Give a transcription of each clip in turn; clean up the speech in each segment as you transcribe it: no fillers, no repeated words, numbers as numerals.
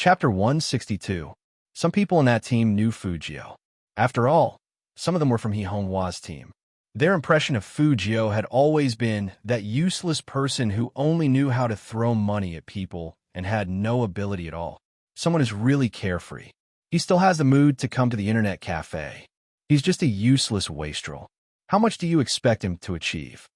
Chapter 162. Some people in that team knew Fujio. After all, some of them were from Hihonghua's team. Their impression of Fujio had always been that useless person who only knew how to throw money at people and had no ability at all. Someone who's really carefree. He still has the mood to come to the internet cafe. He's just a useless wastrel. How much do you expect him to achieve?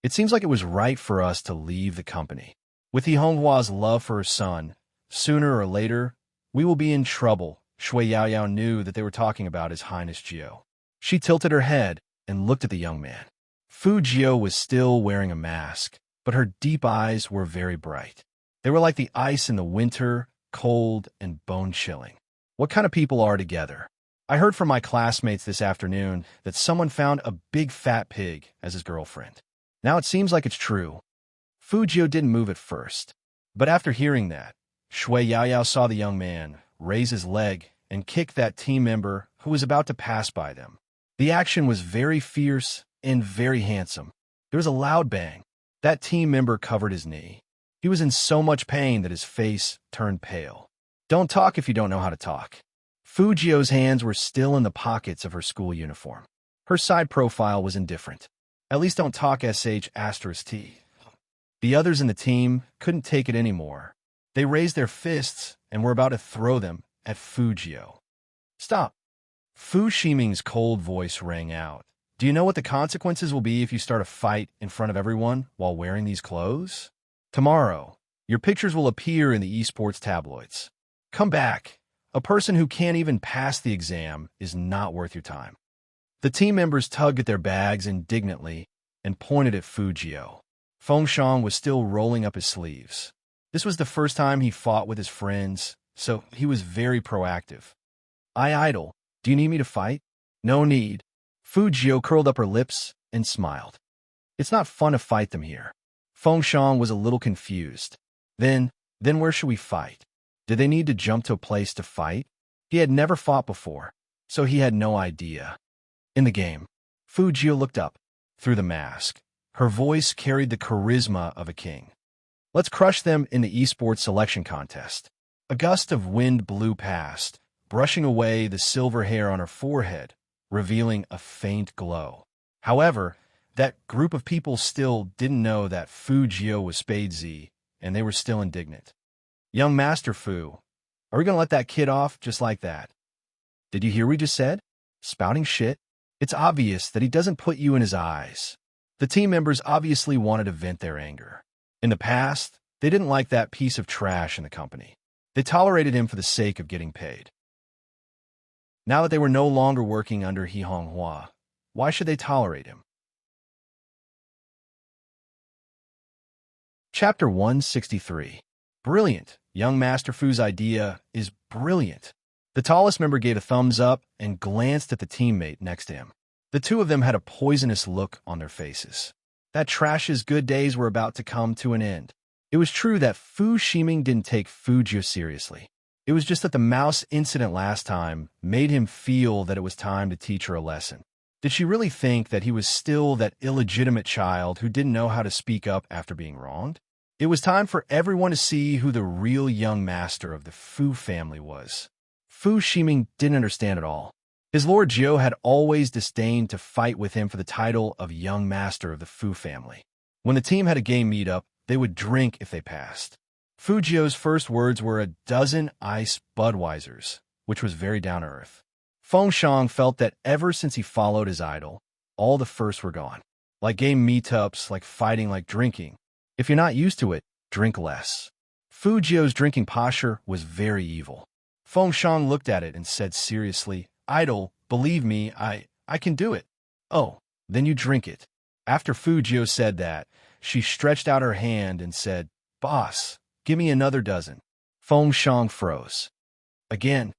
It seems like it was right for us to leave the company. With Hihonghua's love for her son, sooner or later, we will be in trouble. Shui Yaoyao knew that they were talking about His Highness Jio. She tilted her head and looked at the young man. Fujio was still wearing a mask, but her deep eyes were very bright. They were like the ice in the winter, cold and bone-chilling. What kind of people are together? I heard from my classmates this afternoon that someone found a big fat pig as his girlfriend. Now it seems like it's true. Fujio didn't move at first, but after hearing that, Shui Yaoyao saw the young man raise his leg and kick that team member who was about to pass by them. The action was very fierce and very handsome. There was a loud bang. That team member covered his knee. He was in so much pain that his face turned pale. Don't talk if you don't know how to talk. Fujio's hands were still in the pockets of her school uniform. Her side profile was indifferent. At least don't talk sh*t. The others in the team couldn't take it anymore. They raised their fists and were about to throw them at Fujio. Stop. Fu Shiming's cold voice rang out. Do you know what the consequences will be if you start a fight in front of everyone while wearing these clothes? Tomorrow, your pictures will appear in the esports tabloids. Come back. A person who can't even pass the exam is not worth your time. The team members tugged at their bags indignantly and pointed at Fujio. Fengshan was still rolling up his sleeves. This was the first time he fought with his friends, so he was very proactive. I idle. Do you need me to fight? No need. Fujio curled up her lips and smiled. It's not fun to fight them here. Fengshan was a little confused. Then where should we fight? Did they need to jump to a place to fight? He had never fought before, so he had no idea. In the game, Fujio looked up through the mask. Her voice carried the charisma of a king. Let's crush them in the esports selection contest. A gust of wind blew past, brushing away the silver hair on her forehead, revealing a faint glow. However, that group of people still didn't know that Fujio was Spade Z, and they were still indignant. Young Master Fu, are we going to let that kid off just like that? Did you hear what he just said? Spouting shit? It's obvious that he doesn't put you in his eyes. The team members obviously wanted to vent their anger. In the past, they didn't like that piece of trash in the company. They tolerated him for the sake of getting paid. Now that they were no longer working under Hihonghua, why should they tolerate him? Chapter 163. Brilliant. Young Master Fu's idea is brilliant. The tallest member gave a thumbs up and glanced at the teammate next to him. The two of them had a poisonous look on their faces. That trash's good days were about to come to an end. It was true that Fu Shiming didn't take Fujio seriously. It was just that the mouse incident last time made him feel that it was time to teach her a lesson. Did she really think that he was still that illegitimate child who didn't know how to speak up after being wronged? It was time for everyone to see who the real young master of the Fu family was. Fu Shiming didn't understand at all. His Lord Jiao had always disdained to fight with him for the title of young master of the Fu family. When the team had a game meetup, they would drink if they passed. Fujio's first words were a dozen ice Budweisers, which was very down-to-earth. Fengshan felt that ever since he followed his idol, all the firsts were gone. Like game meetups, like fighting, like drinking. If you're not used to it, drink less. Fujio's drinking posture was very evil. Fengshan looked at it and said seriously, Idol, believe me, I can do it. Oh, then you drink it. After Fujio said that, she stretched out her hand and said, Boss, give me another dozen. Fengshan froze. Again,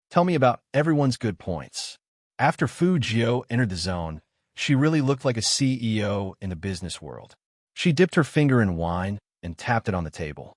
tell me about everyone's good points. After Fujio entered the zone, she really looked like a CEO in the business world. She dipped her finger in wine and tapped it on the table.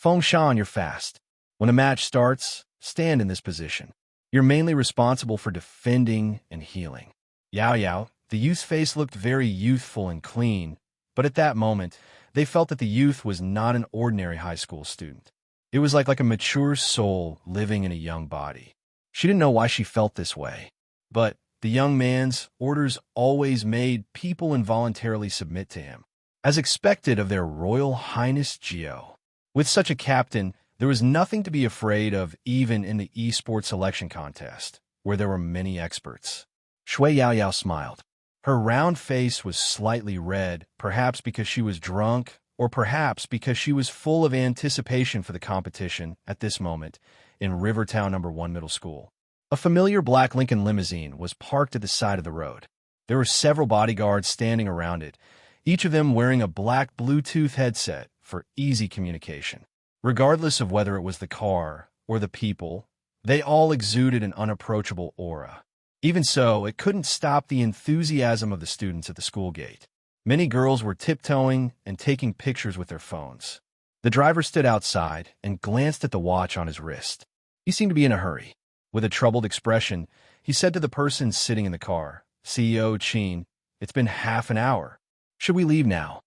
Fengshan, you're fast. When a match starts, stand in this position. You're mainly responsible for defending and healing. Yao Yao, the youth's face looked very youthful and clean, but at that moment, they felt that the youth was not an ordinary high school student. It was like a mature soul living in a young body. She didn't know why she felt this way, but the young man's orders always made people involuntarily submit to him, as expected of their Royal Highness Geo. With such a captain, there was nothing to be afraid of even in the esports selection contest, where there were many experts. Shui Yaoyao smiled. Her round face was slightly red, perhaps because she was drunk, or perhaps because she was full of anticipation for the competition at this moment in Rivertown No. 1 Middle School. A familiar black Lincoln limousine was parked at the side of the road. There were several bodyguards standing around it, each of them wearing a black Bluetooth headset for easy communication. Regardless of whether it was the car or the people, they all exuded an unapproachable aura. Even so, it couldn't stop the enthusiasm of the students at the school gate. Many girls were tiptoeing and taking pictures with their phones. The driver stood outside and glanced at the watch on his wrist. He seemed to be in a hurry. With a troubled expression, he said to the person sitting in the car, "CEO Chin, it's been half an hour. Should we leave now?"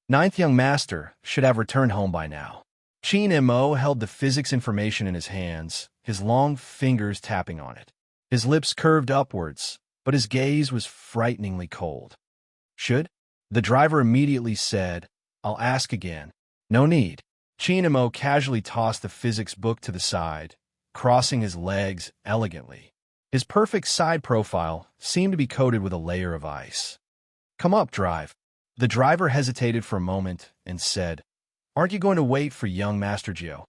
Ninth young master should have returned home by now. Chin Mo held the physics information in his hands, his long fingers tapping on it. His lips curved upwards, but his gaze was frighteningly cold. "Should?" The driver immediately said, "I'll ask again." "No need." Chin Mo casually tossed the physics book to the side, crossing his legs elegantly. His perfect side profile seemed to be coated with a layer of ice. "Come up, drive." The driver hesitated for a moment and said, "Aren't you going to wait for young Master Geo?"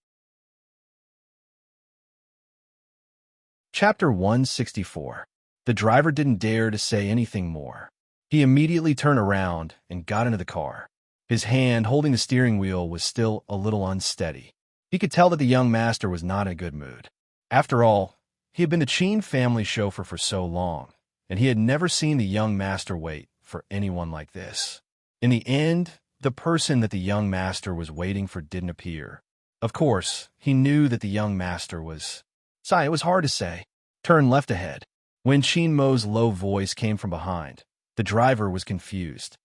Chapter 164. The driver didn't dare to say anything more. He immediately turned around and got into the car. His hand holding the steering wheel was still a little unsteady. He could tell that the young master was not in a good mood. After all, he had been the Chin family chauffeur for so long, and he had never seen the young master wait for anyone like this. In the end, the person that the young master was waiting for didn't appear. Of course, he knew that the young master was... It was hard to say. Turn left ahead. When Chin Mo's low voice came from behind, the driver was confused.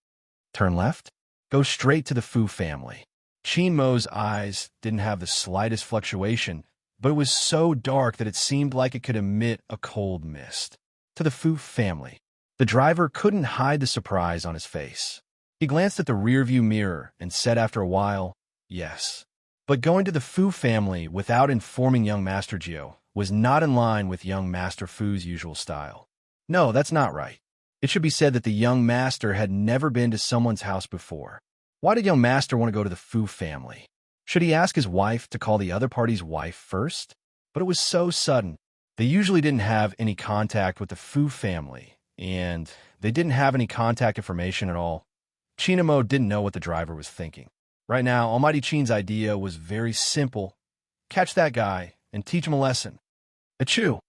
Turn left? Go straight to the Fu family. Chin Mo's eyes didn't have the slightest fluctuation, but it was so dark that it seemed like it could emit a cold mist. To the Fu family. The driver couldn't hide the surprise on his face. He glanced at the rearview mirror and said after a while, "Yes." But going to the Fu family without informing young Master Geo was not in line with young Master Fu's usual style. No, that's not right. It should be said that the young master had never been to someone's house before. Why did young master want to go to the Fu family? Should he ask his wife to call the other party's wife first? But it was so sudden. They usually didn't have any contact with the Fu family, and they didn't have any contact information at all. Chin Mo didn't know what the driver was thinking. Right now, Almighty Chin's idea was very simple. Catch that guy and teach him a lesson. Achoo!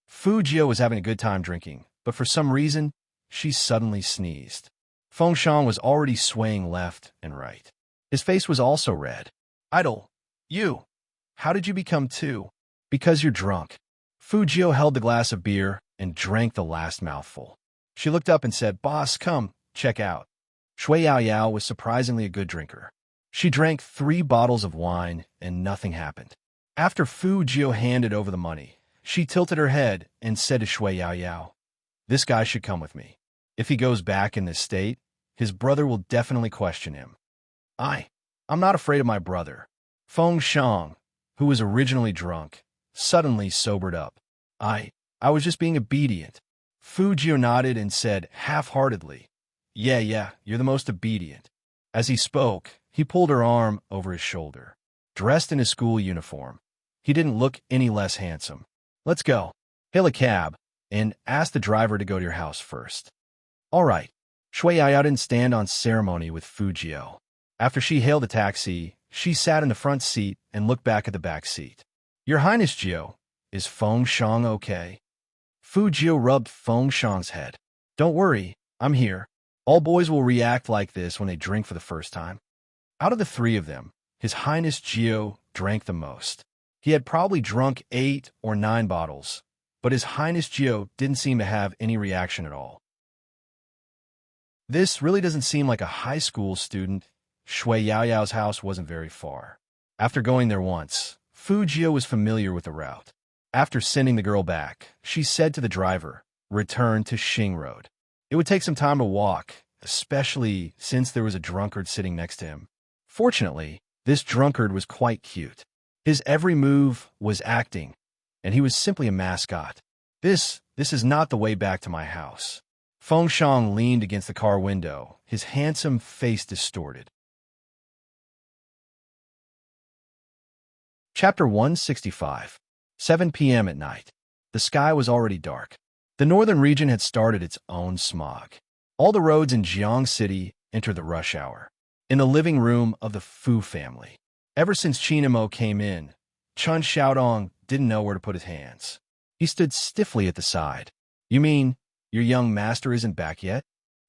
Fu Jio was having a good time drinking, but for some reason, she suddenly sneezed. Feng Shan was already swaying left and right. His face was also red. "Idol, you! How did you become two?" "Because you're drunk." Fu Jio held the glass of beer and drank the last mouthful. She looked up and said, "Boss, come, check out." Shui Yaoyao was surprisingly a good drinker. She drank 3 bottles of wine and nothing happened. After Fu Jio handed over the money, she tilted her head and said to Shui Yaoyao, "This guy should come with me. If he goes back in this state, his brother will definitely question him." I'm not afraid of my brother." Feng Shang, who was originally drunk, suddenly sobered up. I was just being obedient." Fu Jio nodded and said half-heartedly, Yeah, you're the most obedient." As he spoke, he pulled her arm over his shoulder. Dressed in his school uniform, he didn't look any less handsome. "Let's go. Hail a cab, and ask the driver to go to your house first." "All right." Shui Yaya didn't stand on ceremony with Fu Jio. After she hailed a taxi, she sat in the front seat and looked back at the back seat. "Your Highness Jio, is Feng Shang okay?" Fu Jio rubbed Feng Shang's head. "Don't worry, I'm here. All boys will react like this when they drink for the first time." Out of the 3 of them, His Highness Jio drank the most. He had probably drunk 8 or 9 bottles, but His Highness Jio didn't seem to have any reaction at all. This really doesn't seem like a high school student. Shui Yaoyao's house wasn't very far. After going there once, Fujio was familiar with the route. After sending the girl back, she said to the driver, "Return to Xing Road." It would take some time to walk, especially since there was a drunkard sitting next to him. Fortunately, this drunkard was quite cute. His every move was acting, and he was simply a mascot. This is not the way back to my house." Feng Shang leaned against the car window, his handsome face distorted. Chapter 165. 7 p.m. at night. The sky was already dark. The northern region had started its own smog. All the roads in Jiang City entered the rush hour. In the living room of the Fu family. Ever since Qinemo came in, Chun Xiaodong didn't know where to put his hands. He stood stiffly at the side. "You mean your young master isn't back yet?"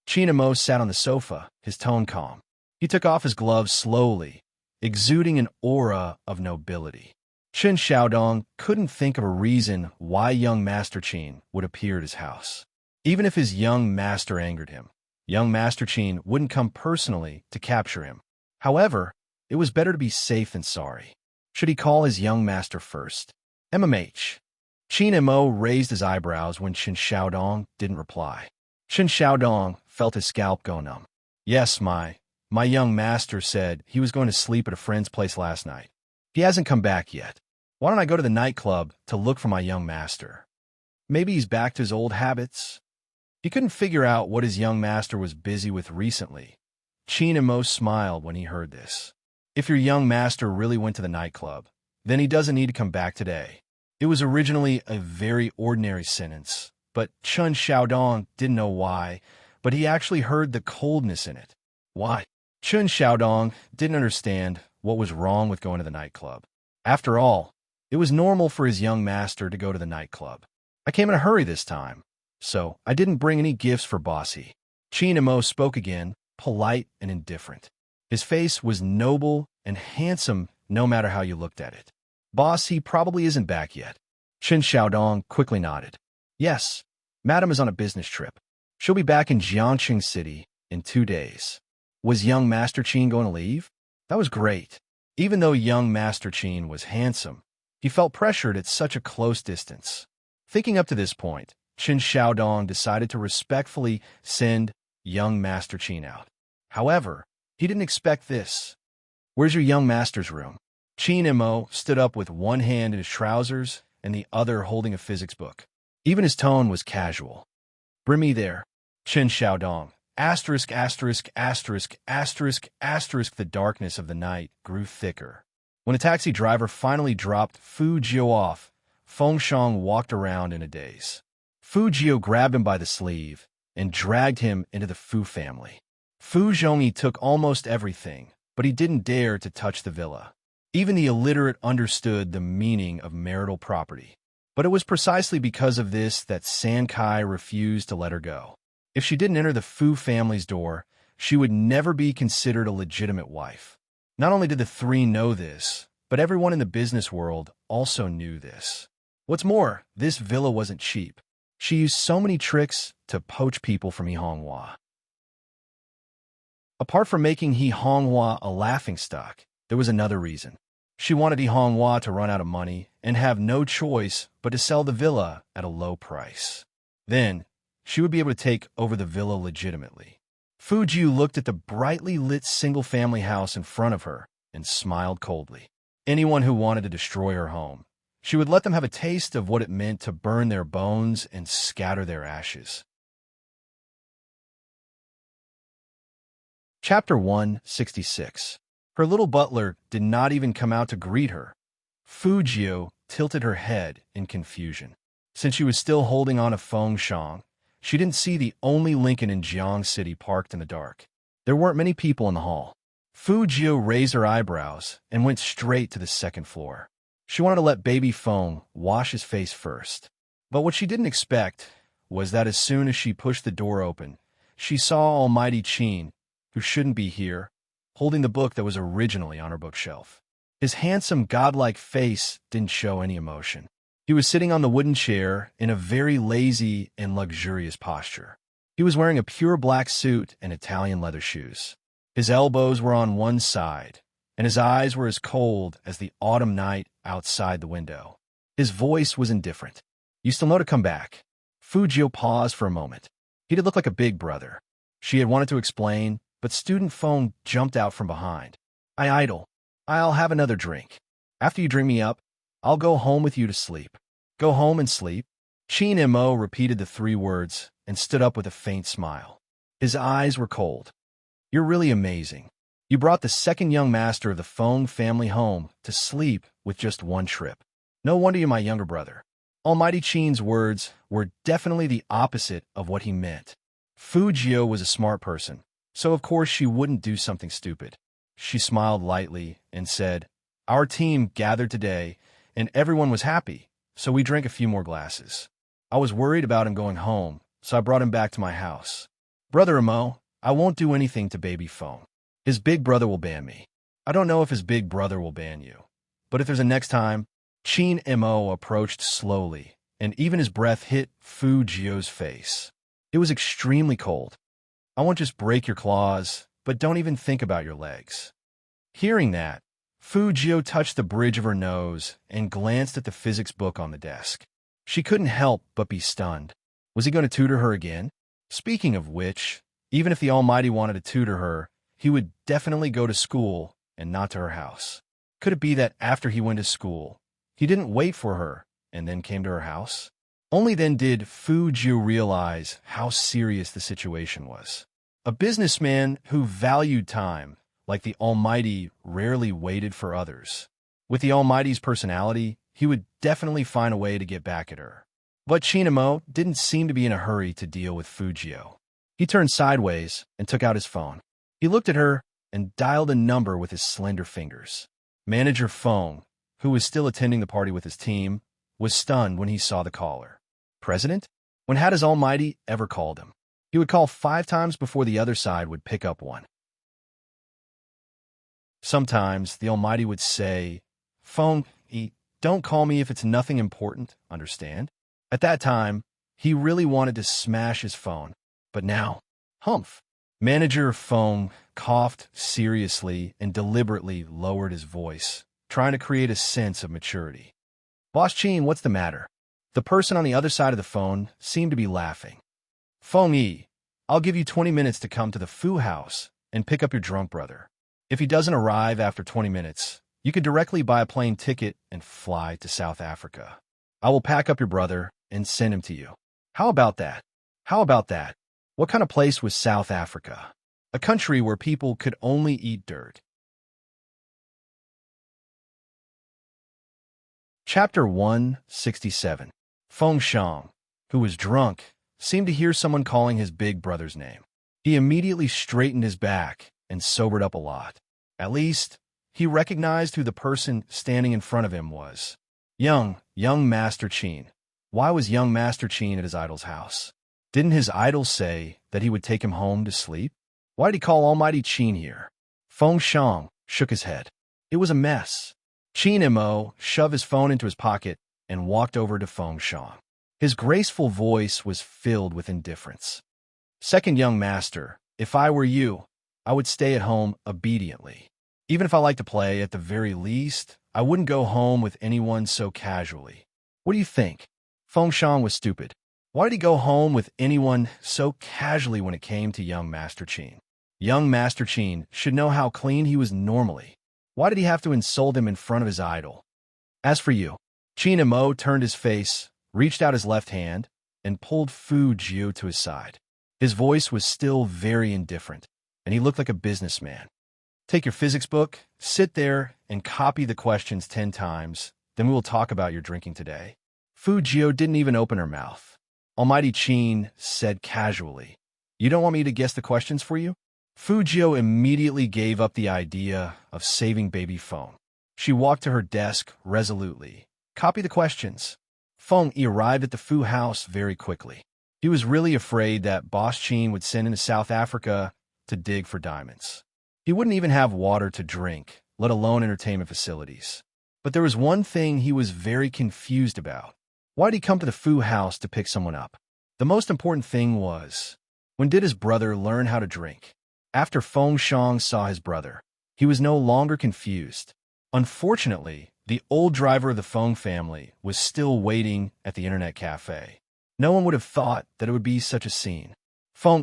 Qinemo sat on the sofa, his tone calm. He took off his gloves slowly, exuding an aura of nobility. Chun Xiaodong couldn't think of a reason why young Master Qin would appear at his house. Even if his young master angered him, young Master Qin wouldn't come personally to capture him. However, it was better to be safe than sorry. Should he call his young master first? MMH. Qin raised his eyebrows when Chun Xiaodong didn't reply. Chun Xiaodong felt his scalp go numb. "Yes, my young master said he was going to sleep at a friend's place last night. He hasn't come back yet. Why don't I go to the nightclub to look for my young master? Maybe he's back to his old habits." He couldn't figure out what his young master was busy with recently. Qin smiled when he heard this. If your young master really went to the nightclub, then he doesn't need to come back today. It was originally a very ordinary sentence, but Chun Xiaodong didn't know why, but he actually heard the coldness in it. Why? Chun Xiaodong didn't understand what was wrong with going to the nightclub. After all, it was normal for his young master to go to the nightclub. "I came in a hurry this time, so I didn't bring any gifts for Bossy." Qin spoke again, polite and indifferent. His face was noble and handsome no matter how you looked at it. "Bossy probably isn't back yet." Chun Xiaodong quickly nodded. "Yes, Madam is on a business trip. She'll be back in Jiangqing City in 2 days." Was young Master Qin going to leave? That was great. Even though young Master Qin was handsome, he felt pressured at such a close distance. Thinking up to this point, Chun Xiaodong decided to respectfully send young Master Qin out. However, he didn't expect this. "Where's your young master's room?" Qin stood up with one hand in his trousers and the other holding a physics book. Even his tone was casual. "Bring me there." Chun Xiaodong. Asterisk, asterisk, asterisk, asterisk, asterisk. The darkness of the night grew thicker. When the taxi driver finally dropped Fujio off, Feng Shang walked around in a daze. Fujio grabbed him by the sleeve and dragged him into the Fu family. Fu Zhongyi took almost everything, but he didn't dare to touch the villa. Even the illiterate understood the meaning of marital property. But it was precisely because of this that San Kai refused to let her go. If she didn't enter the Fu family's door, she would never be considered a legitimate wife. Not only did the three know this, but everyone in the business world also knew this. What's more, this villa wasn't cheap. She used so many tricks to poach people from Yihonghua. Apart from making Yihonghua a laughingstock, there was another reason. She wanted Yihonghua to run out of money and have no choice but to sell the villa at a low price. Then, she would be able to take over the villa legitimately. Fujiu looked at the brightly lit single-family house in front of her and smiled coldly. Anyone who wanted to destroy her home, she would let them have a taste of what it meant to burn their bones and scatter their ashes. Chapter 166. Her little butler did not even come out to greet her. Fujio tilted her head in confusion. Since she was still holding on to Feng Shang, she didn't see the only Lincoln in Jiang City parked in the dark. There weren't many people in the hall. Fujio raised her eyebrows and went straight to the second floor. She wanted to let baby Feng wash his face first. But what she didn't expect was that as soon as she pushed the door open, she saw Almighty Qin, who shouldn't be here, holding the book that was originally on her bookshelf. His handsome, godlike face didn't show any emotion. He was sitting on the wooden chair in a very lazy and luxurious posture. He was wearing a pure black suit and Italian leather shoes. His elbows were on one side, and his eyes were as cold as the autumn night outside the window. His voice was indifferent. You still know to come back. Fujio paused for a moment. He did look like a big brother. She had wanted to explain, but student Feng jumped out from behind. I idle. I'll have another drink. After you drink me up, I'll go home with you to sleep. Go home and sleep? Chin Mo repeated the 3 words and stood up with a faint smile. His eyes were cold. You're really amazing. You brought the second young master of the Feng family home to sleep with just 1 trip. No wonder you're my younger brother. Almighty Chin's words were definitely the opposite of what he meant. Fujio was a smart person, so of course she wouldn't do something stupid. She smiled lightly and said, Our team gathered today, and everyone was happy, so we drank a few more glasses. I was worried about him going home, so I brought him back to my house. Brother Amo, I won't do anything to baby Feng. His big brother will ban me. I don't know if his big brother will ban you, but if there's a next time, Chin Mo approached slowly, and even his breath hit Fujio's face. It was extremely cold. I won't just break your claws, but don't even think about your legs. Hearing that, Fujio touched the bridge of her nose and glanced at the physics book on the desk. She couldn't help but be stunned. Was he going to tutor her again? Speaking of which, even if the Almighty wanted to tutor her, he would definitely go to school and not to her house. Could it be that after he went to school, he didn't wait for her and then came to her house? Only then did Fujio realize how serious the situation was. A businessman who valued time, like the Almighty, rarely waited for others. With the Almighty's personality, he would definitely find a way to get back at her. But Chinamo didn't seem to be in a hurry to deal with Fujio. He turned sideways and took out his phone. He looked at her and dialed a number with his slender fingers. Manager Feng, who was still attending the party with his team, was stunned when he saw the caller. President? When had his Almighty ever called him? He would call 5 times before the other side would pick up one. Sometimes the Almighty would say, Feng, don't call me if it's nothing important, understand? At that time, he really wanted to smash his phone. But now, humph. Manager Feng coughed seriously and deliberately lowered his voice, trying to create a sense of maturity. Boss Chin, what's the matter? The person on the other side of the phone seemed to be laughing. Feng, I'll give you 20 minutes to come to the Fu house and pick up your drunk brother. If he doesn't arrive after 20 minutes, you could directly buy a plane ticket and fly to South Africa. I will pack up your brother and send him to you. How about that? How about that? What kind of place was South Africa? A country where people could only eat dirt. Chapter 167. Feng Shang, who was drunk, seemed to hear someone calling his big brother's name. He immediately straightened his back and sobered up a lot. At least, he recognized who the person standing in front of him was. Young Master Chin. Why was young Master Chin at his idol's house? Didn't his idol say that he would take him home to sleep? Why did he call Almighty Chin here? Feng Shang shook his head. It was a mess. Chin Mo shoved his phone into his pocket and walked over to Feng Shang. His graceful voice was filled with indifference. Second young master, if I were you, I would stay at home obediently. Even if I like to play, at the very least, I wouldn't go home with anyone so casually. What do you think? Feng Shang was stupid. Why did he go home with anyone so casually when it came to young Master Chin? Young Master Chin should know how clean he was normally. Why did he have to insult him in front of his idol? As for you, Chin Mo turned his face, reached out his left hand, and pulled Fujio to his side. His voice was still very indifferent, and he looked like a businessman. Take your physics book, sit there, and copy the questions 10 times, then we will talk about your drinking today. Fujio didn't even open her mouth. Almighty Chin said casually, You don't want me to guess the questions for you? Fujio immediately gave up the idea of saving baby Feng. She walked to her desk resolutely. Copy the questions. Feng arrived at the Fu house very quickly. He was really afraid that Boss Chin would send him to South Africa to dig for diamonds. He wouldn't even have water to drink, let alone entertainment facilities. But there was one thing he was very confused about. Why did he come to the Fu house to pick someone up? The most important thing was, when did his brother learn how to drink? After Feng Shang saw his brother, He was no longer confused. Unfortunately, the old driver of the Feng family was still waiting at the internet cafe. No one would have thought that it would be such a scene.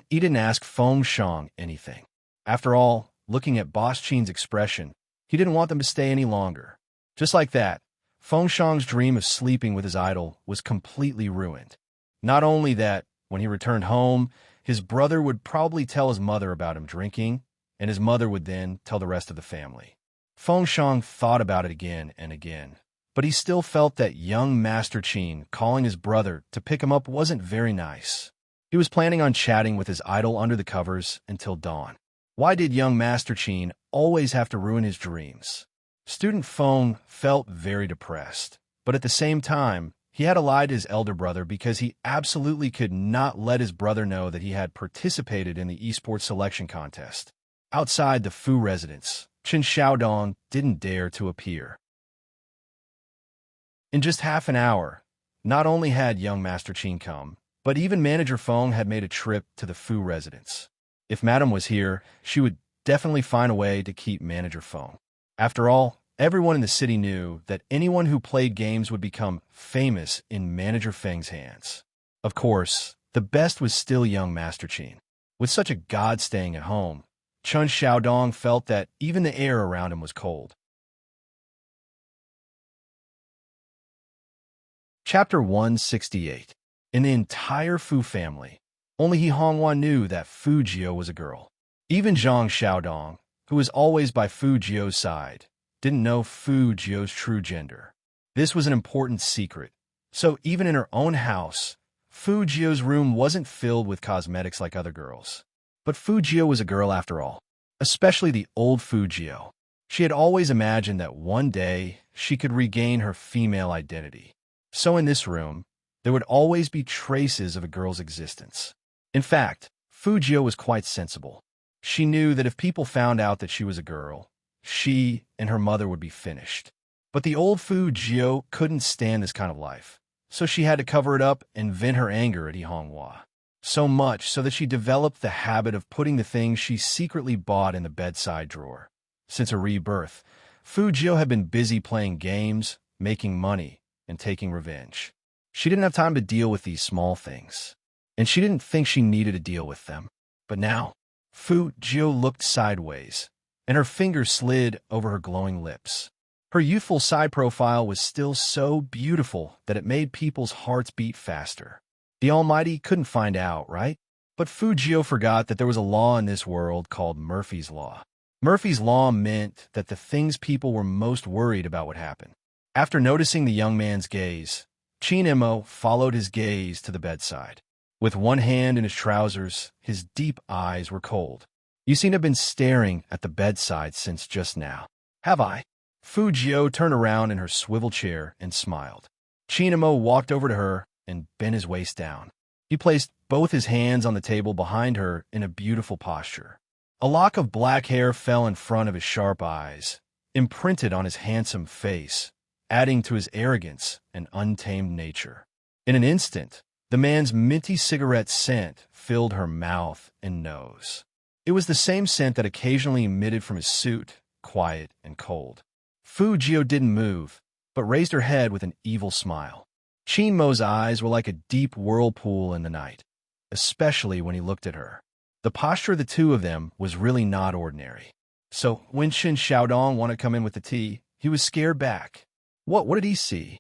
He didn't ask Feng Shang anything. After all, looking at Boss Qin's expression, he didn't want them to stay any longer. Just like that, Feng Shang's dream of sleeping with his idol was completely ruined. Not only that, when he returned home, his brother would probably tell his mother about him drinking, and his mother would then tell the rest of the family. Feng Shang thought about it again and again, but he still felt that young Master Qin calling his brother to pick him up wasn't very nice. He was planning on chatting with his idol under the covers until dawn. Why did young Master Qin always have to ruin his dreams? Student Feng felt very depressed, but at the same time, he had to lie to his elder brother because he absolutely could not let his brother know that he had participated in the esports selection contest. Outside the Fu residence, Chen Xiaodong didn't dare to appear. In just half an hour, not only had young Master Qin come, but even Manager Feng had made a trip to the Fu residence. If Madame was here, she would definitely find a way to keep Manager Feng. After all, everyone in the city knew that anyone who played games would become famous in Manager Feng's hands. Of course, the best was still young Master Qin. With such a god staying at home, Chen Xiaodong felt that even the air around him was cold. Chapter 168. In the entire Fu family, only He Honghua knew that Fu Jio was a girl. Even Zhang Xiaodong, who was always by Fu Jio's side, didn't know Fu Jio's true gender. This was an important secret, so even in her own house, Fu Jio's room wasn't filled with cosmetics like other girls. But Fu Jio was a girl after all, especially the old Fu Jio. She had always imagined that one day she could regain her female identity. So in this room, there would always be traces of a girl's existence. In fact, Fu Jio was quite sensible. She knew that if people found out that she was a girl, she and her mother would be finished. But the old Fu Jio couldn't stand this kind of life, so she had to cover it up and vent her anger at He Honghua. So much so that she developed the habit of putting the things she secretly bought in the bedside drawer. Since her rebirth, Fu Jio had been busy playing games, making money, and taking revenge. She didn't have time to deal with these small things, and she didn't think she needed to deal with them. But now, Fu Jio looked sideways, and her fingers slid over her glowing lips. Her youthful side profile was still so beautiful that it made people's hearts beat faster. The Almighty couldn't find out, right? But Fu Jio forgot that there was a law in this world called Murphy's Law. Murphy's Law meant that the things people were most worried about would happen. After noticing the young man's gaze, Qin Imo followed his gaze to the bedside. With one hand in his trousers, his deep eyes were cold. You seem to have been staring at the bedside since just now. Have I? Fu Jio turned around in her swivel chair and smiled. Qin Imo walked over to her and bent his waist down. He placed both his hands on the table behind her in a beautiful posture. A lock of black hair fell in front of his sharp eyes, imprinted on his handsome face, adding to his arrogance and untamed nature. In an instant, the man's minty cigarette scent filled her mouth and nose. It was the same scent that occasionally emitted from his suit, quiet and cold. Fu Jio didn't move, but raised her head with an evil smile. Qin Mo's eyes were like a deep whirlpool in the night, especially when he looked at her. The posture of the two of them was really not ordinary. So when Chen Xiaodong wanted to come in with the tea, he was scared back. What did he see?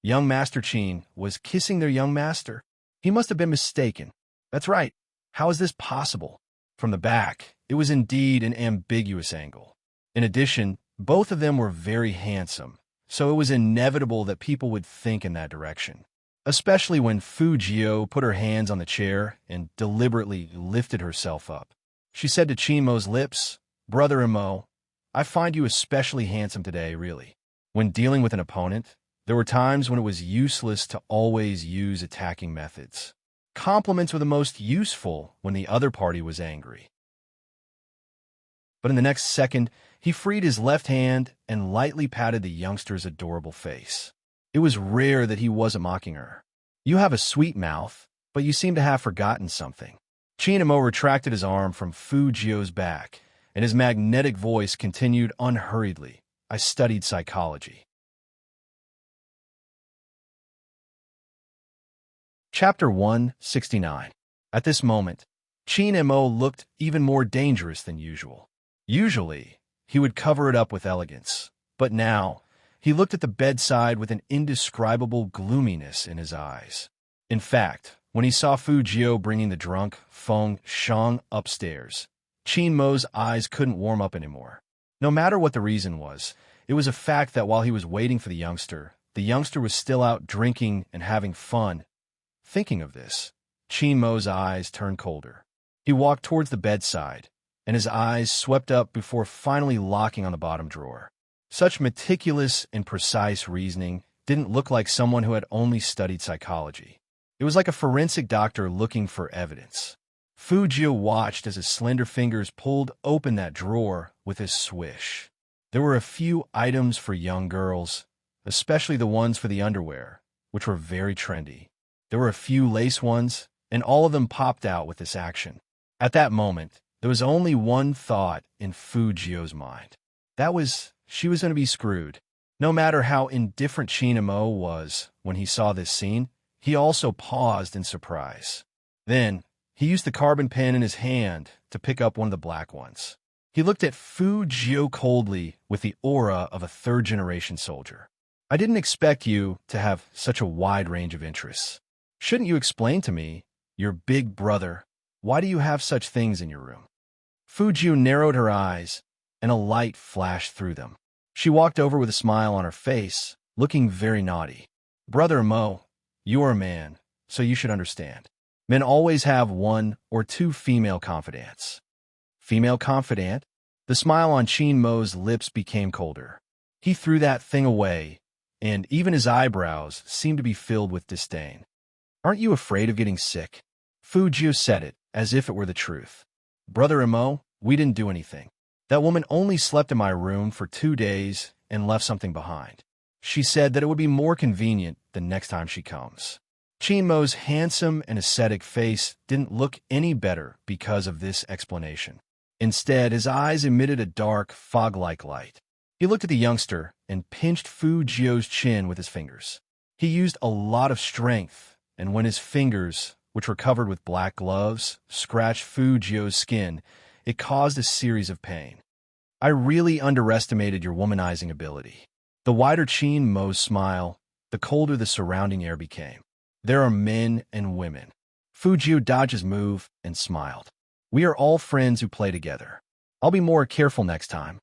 Young Master Qin was kissing their young master. He must have been mistaken. That's right. How is this possible? From the back, it was indeed an ambiguous angle. In addition, both of them were very handsome, so it was inevitable that people would think in that direction, especially when Fu Jio put her hands on the chair and deliberately lifted herself up. She said to Qin Mo's lips, "Brother Imo, I find you especially handsome today, really." When dealing with an opponent, there were times when it was useless to always use attacking methods. Compliments were the most useful when the other party was angry. But in the next second, he freed his left hand and lightly patted the youngster's adorable face. It was rare that he wasn't mocking her. "You have a sweet mouth, but you seem to have forgotten something." Qin Imo retracted his arm from Fu Jio's back and his magnetic voice continued unhurriedly. I studied psychology. Chapter 169. At this moment, Qin Mo looked even more dangerous than usual. Usually, he would cover it up with elegance, but now, he looked at the bedside with an indescribable gloominess in his eyes. In fact, when he saw Fu Jio bringing the drunk Feng Shang upstairs, Qin Mo's eyes couldn't warm up anymore. No matter what the reason was, it was a fact that while he was waiting for the youngster was still out drinking and having fun. Thinking of this, Qin Mo's eyes turned colder. He walked towards the bedside, and his eyes swept up before finally locking on the bottom drawer. Such meticulous and precise reasoning didn't look like someone who had only studied psychology. It was like a forensic doctor looking for evidence. Fu Jio watched as his slender fingers pulled open that drawer with a swish. There were a few items for young girls, especially the ones for the underwear, which were very trendy. There were a few lace ones, and all of them popped out with this action. At that moment, there was only one thought in Fu Jio's mind. That was, she was going to be screwed. No matter how indifferent Qin Mo was when he saw this scene, he also paused in surprise. Then, he used the carbon pen in his hand to pick up one of the black ones. He looked at Fu Jio coldly with the aura of a third-generation soldier. I didn't expect you to have such a wide range of interests. Shouldn't you explain to me, your big brother, why do you have such things in your room? Fu Jio narrowed her eyes, and a light flashed through them. She walked over with a smile on her face, looking very naughty. Brother Mo, you are a man, so you should understand. Men always have one or two female confidants. Female confidant? The smile on Qin Mo's lips became colder. He threw that thing away, and even his eyebrows seemed to be filled with disdain. Aren't you afraid of getting sick? Fu Jio said it, as if it were the truth. Brother Mo, we didn't do anything. That woman only slept in my room for 2 days and left something behind. She said that it would be more convenient the next time she comes. Qin Mo's handsome and ascetic face didn't look any better because of this explanation. Instead, his eyes emitted a dark, fog-like light. He looked at the youngster and pinched Fu Jio's chin with his fingers. He used a lot of strength, and when his fingers, which were covered with black gloves, scratched Fu Jio's skin, it caused a series of pain. I really underestimated your womanizing ability. The wider Qin Mo's smile, the colder the surrounding air became. There are men and women. Fu Jio dodged his move and smiled. We are all friends who play together. I'll be more careful next time.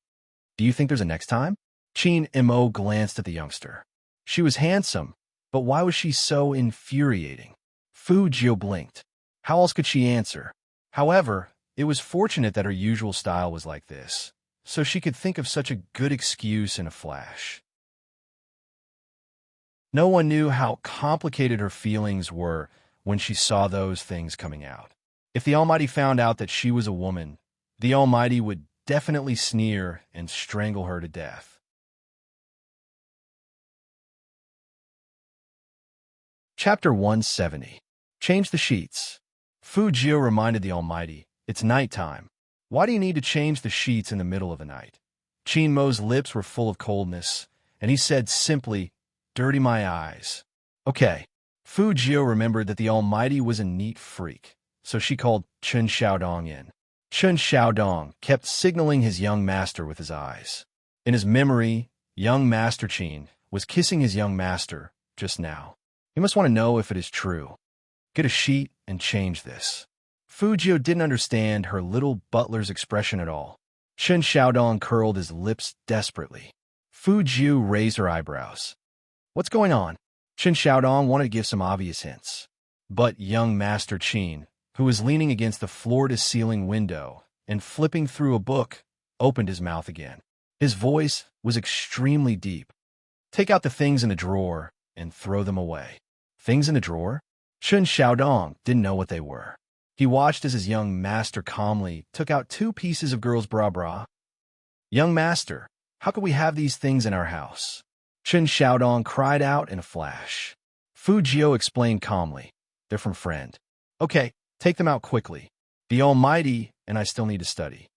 Do you think there's a next time? Qin Mo glanced at the youngster. She was handsome, but why was she so infuriating? Fu Jio blinked. How else could she answer? However, it was fortunate that her usual style was like this, so she could think of such a good excuse in a flash. No one knew how complicated her feelings were when she saw those things coming out. If the Almighty found out that she was a woman, the Almighty would definitely sneer and strangle her to death. Chapter 170. Change the sheets. Fu Jio reminded the Almighty, it's nighttime. Why do you need to change the sheets in the middle of the night? Qin Mo's lips were full of coldness, and he said simply, dirty my eyes. Okay. Fu Jio remembered that the Almighty was a neat freak, so she called Chen Xiaodong in. Chen Xiaodong kept signaling his young master with his eyes. In his memory, young Master Qin was kissing his young master just now. He must want to know if it is true. Get a sheet and change this. Fu Jio didn't understand her little butler's expression at all. Chen Xiaodong curled his lips desperately. Fu Jio raised her eyebrows. What's going on? Chen Xiaodong wanted to give some obvious hints. But young Master Qin, who was leaning against the floor-to-ceiling window and flipping through a book, opened his mouth again. His voice was extremely deep. Take out the things in the drawer and throw them away. Things in the drawer? Chen Xiaodong didn't know what they were. He watched as his young master calmly took out 2 pieces of girl's bra. Young master, how could we have these things in our house? Chen Xiaodong cried out in a flash. Fu Jio explained calmly. They're from friend. Okay, take them out quickly. The Almighty and I still need to study.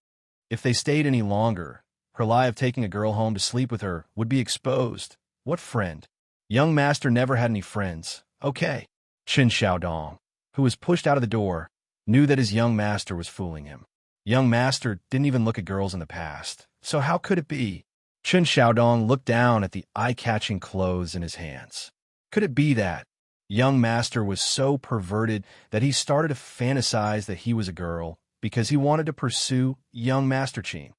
If they stayed any longer, her lie of taking a girl home to sleep with her would be exposed. What friend? Young master never had any friends. Okay. Qin Xiaodong, who was pushed out of the door, knew that his young master was fooling him. Young master didn't even look at girls in the past, so how could it be? Qin Xiaodong looked down at the eye-catching clothes in his hands. Could it be that young master was so perverted that he started to fantasize that he was a girl because he wanted to pursue young Master Qin?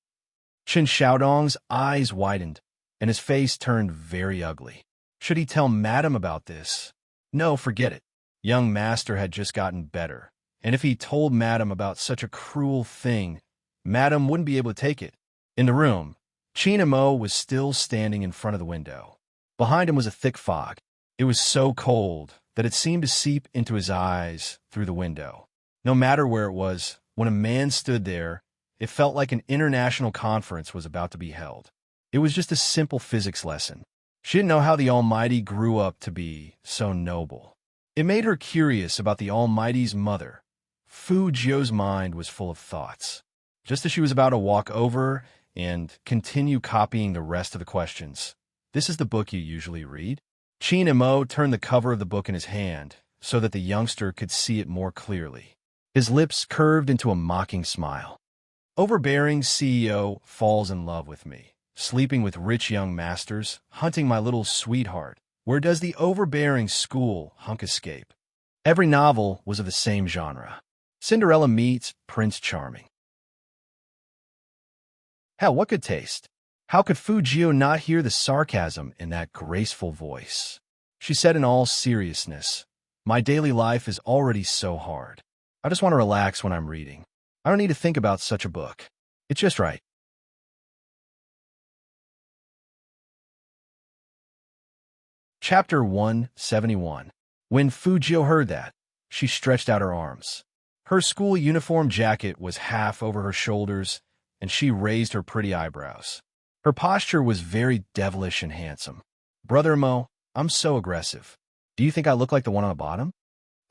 Qin Xiaodong's eyes widened, and his face turned very ugly. Should he tell Madame about this? No, forget it. Young master had just gotten better, and if he told Madame about such a cruel thing, Madame wouldn't be able to take it. In the room, Qin Mo was still standing in front of the window. Behind him was a thick fog. It was so cold that it seemed to seep into his eyes through the window. No matter where it was, when a man stood there, it felt like an international conference was about to be held. It was just a simple physics lesson. She didn't know how the Almighty grew up to be so noble. It made her curious about the Almighty's mother. Fu Jio's mind was full of thoughts. Just as she was about to walk over and continue copying the rest of the questions, "This is the book you usually read?" Qin Mo turned the cover of the book in his hand so that the youngster could see it more clearly. His lips curved into a mocking smile. "Overbearing CEO falls in love with me, sleeping with rich young masters, hunting my little sweetheart. Where does the overbearing school hunk escape?" Every novel was of the same genre. Cinderella meets Prince Charming. Hell, what good taste? How could Fu Jio not hear the sarcasm in that graceful voice? She said in all seriousness, "My daily life is already so hard. I just want to relax when I'm reading. I don't need to think about such a book. It's just right." Chapter 171. When Fu Jio heard that, she stretched out her arms. Her school uniform jacket was half over her shoulders, and she raised her pretty eyebrows. Her posture was very devilish and handsome. "Brother Mo, I'm so aggressive. Do you think I look like the one on the bottom?"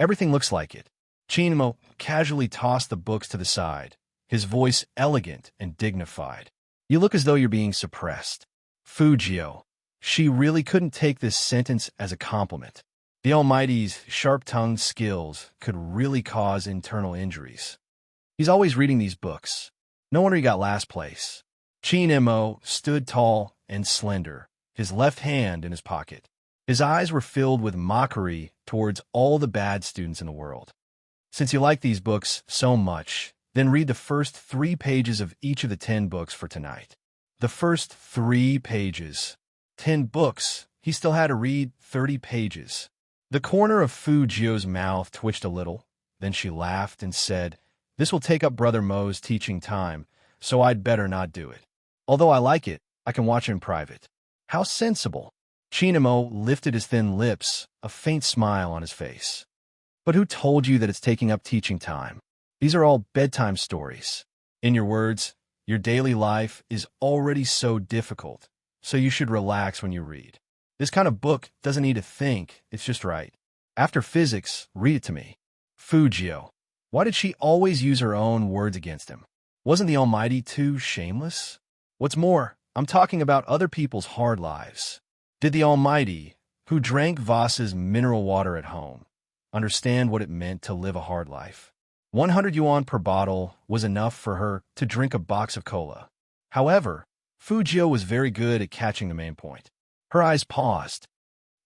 "Everything looks like it." Qin Mo casually tossed the books to the side, his voice elegant and dignified. "You look as though you're being suppressed." Fu Jio. She really couldn't take this sentence as a compliment. The Almighty's sharp-tongued skills could really cause internal injuries. "He's always reading these books. No wonder he got last place." Qin Mo stood tall and slender, his left hand in his pocket. His eyes were filled with mockery towards all the bad students in the world. "Since you like these books so much, then read the first 3 pages of each of the 10 books for tonight." The first 3 pages. 10 books. He still had to read 30 pages. The corner of Fu Jio's mouth twitched a little. Then she laughed and said, "This will take up Brother Mo's teaching time, so I'd better not do it. Although I like it, I can watch it in private." How sensible. Qin Mo lifted his thin lips, a faint smile on his face. "But who told you that it's taking up teaching time? These are all bedtime stories. In your words, your daily life is already so difficult, so you should relax when you read. This kind of book doesn't need to think, it's just right. After physics, read it to me." Fu Jio. Why did she always use her own words against him? Wasn't the Almighty too shameless? What's more, I'm talking about other people's hard lives. Did the Almighty, who drank Voss's mineral water at home, understand what it meant to live a hard life? 100 yuan per bottle was enough for her to drink a box of cola. However, Fu Jio was very good at catching the main point. Her eyes paused.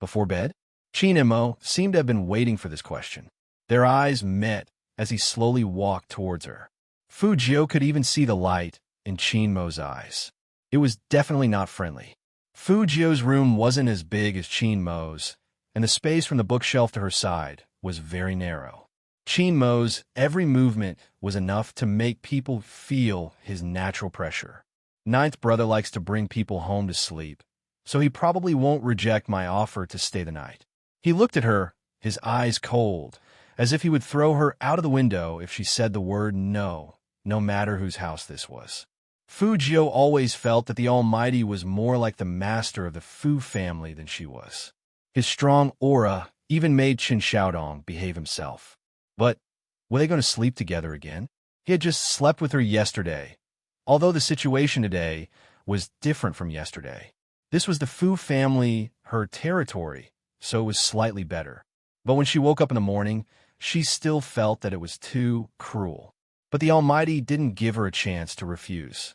Before bed? Qin Mo seemed to have been waiting for this question. Their eyes met as he slowly walked towards her. Fu Jio could even see the light in Qin Mo's eyes. It was definitely not friendly. Fu Jio's room wasn't as big as Qin Mo's, and the space from the bookshelf to her side was very narrow. Qin Mo's every movement was enough to make people feel his natural pressure. Ninth brother likes to bring people home to sleep, so he probably won't reject my offer to stay the night. He looked at her, his eyes cold, as if he would throw her out of the window if she said the word no, no matter whose house this was. Fu Jio always felt that the Almighty was more like the master of the Fu family than she was. His strong aura even made Qin Xiaodong behave himself. But were they going to sleep together again? He had just slept with her yesterday. Although the situation today was different from yesterday. This was the Fu family, her territory, so it was slightly better. But when she woke up in the morning, she still felt that it was too cruel. But the Almighty didn't give her a chance to refuse.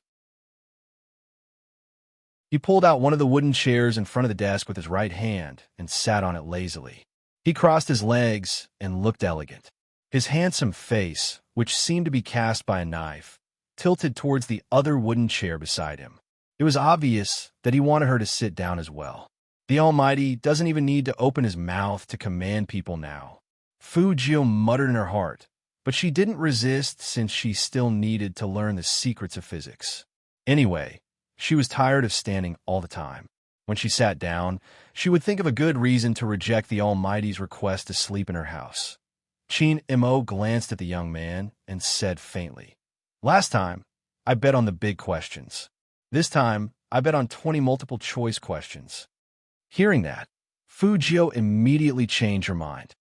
He pulled out one of the wooden chairs in front of the desk with his right hand and sat on it lazily. He crossed his legs and looked elegant. His handsome face, which seemed to be cast by a knife, tilted towards the other wooden chair beside him. It was obvious that he wanted her to sit down as well. The Almighty doesn't even need to open his mouth to command people now. Fu Jio muttered in her heart, but she didn't resist since she still needed to learn the secrets of physics. Anyway, she was tired of standing all the time. When she sat down, she would think of a good reason to reject the Almighty's request to sleep in her house. Qin Mo glanced at the young man and said faintly, "Last time, I bet on the big questions. This time, I bet on 20 multiple-choice questions." Hearing that, Fu Jio immediately changed her mind.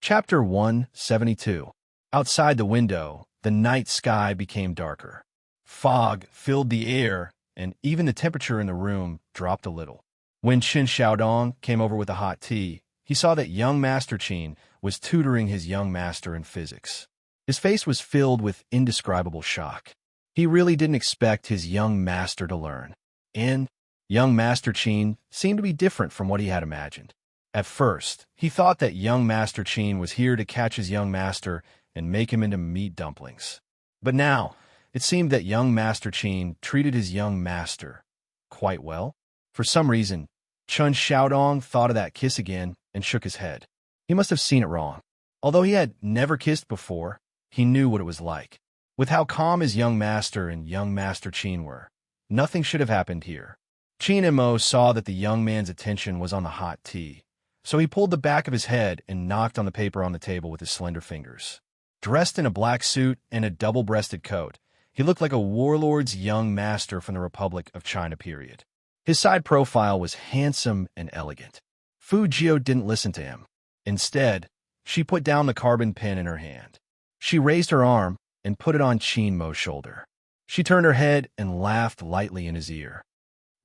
Chapter 172. Outside the window, the night sky became darker. Fog filled the air, and even the temperature in the room dropped a little. When Qin Xiaodong came over with the hot tea, he saw that young Master Qin was tutoring his young master in physics. His face was filled with indescribable shock. He really didn't expect his young master to learn. And young Master Qin seemed to be different from what he had imagined. At first, he thought that young Master Qin was here to catch his young master and make him into meat dumplings. But now, it seemed that young Master Qin treated his young master quite well. For some reason, Qin Xiaodong thought of that kiss again and shook his head. He must have seen it wrong. Although he had never kissed before, he knew what it was like. With how calm his young master and young Master Qin were, nothing should have happened here. Qin Mo saw that the young man's attention was on the hot tea, so he pulled the back of his head and knocked on the paper on the table with his slender fingers. Dressed in a black suit and a double-breasted coat, he looked like a warlord's young master from the Republic of China period. His side profile was handsome and elegant. Fu Jio didn't listen to him. Instead, she put down the carbon pen in her hand. She raised her arm and put it on Qin Mo's shoulder. She turned her head and laughed lightly in his ear.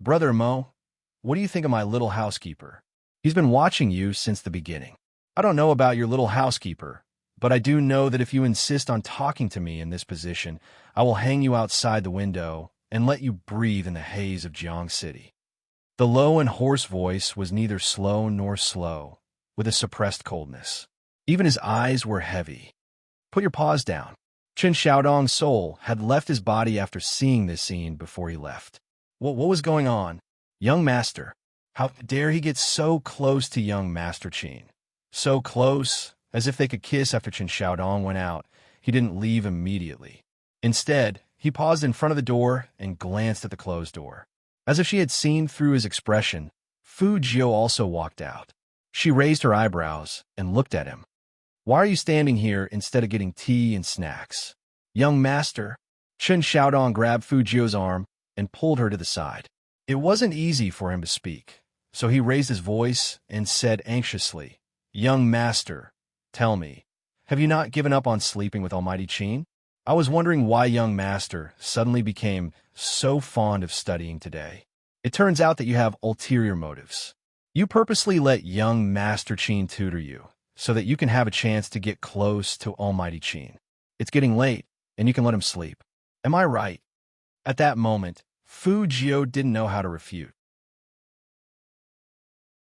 "Brother Mo, what do you think of my little housekeeper? He's been watching you since the beginning. I don't know about your little housekeeper, but I do know that if you insist on talking to me in this position, I will hang you outside the window and let you breathe in the haze of Jiang City." The low and hoarse voice was neither slow nor slow, with a suppressed coldness. Even his eyes were heavy. "Put your paws down." Qin Xiaodong's soul had left his body after seeing this scene before he left. What was going on? Young master. How dare he get so close to young Master Qin? So close, as if they could kiss after Qin Xiaodong went out. He didn't leave immediately. Instead, he paused in front of the door and glanced at the closed door. As if she had seen through his expression, Fu Jio also walked out. She raised her eyebrows and looked at him. "Why are you standing here instead of getting tea and snacks?" "Young master." Qin Xiaodong grabbed Fu Jio's arm and pulled her to the side. It wasn't easy for him to speak, so he raised his voice and said anxiously, "Young master, tell me, have you not given up on sleeping with Almighty Qin? I was wondering why young master suddenly became so fond of studying today. It turns out that you have ulterior motives. You purposely let young Master Qin tutor you, so that you can have a chance to get close to Almighty Qin. It's getting late, and you can let him sleep. Am I right?" At that moment, Fu Jio didn't know how to refute.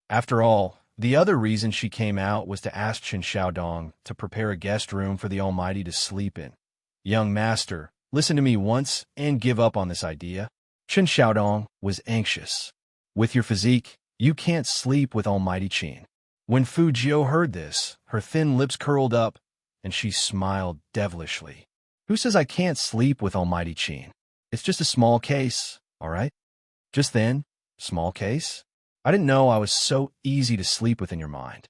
After all, the other reason she came out was to ask Qin Xiaodong to prepare a guest room for the Almighty to sleep in. "Young master, listen to me once and give up on this idea." Qin Xiaodong was anxious. "With your physique, you can't sleep with Almighty Qin." When Fu Jio heard this, her thin lips curled up, and she smiled devilishly. "Who says I can't sleep with Almighty Qin? It's just a small case, all right?" "Just then? Small case? I didn't know I was so easy to sleep with in your mind."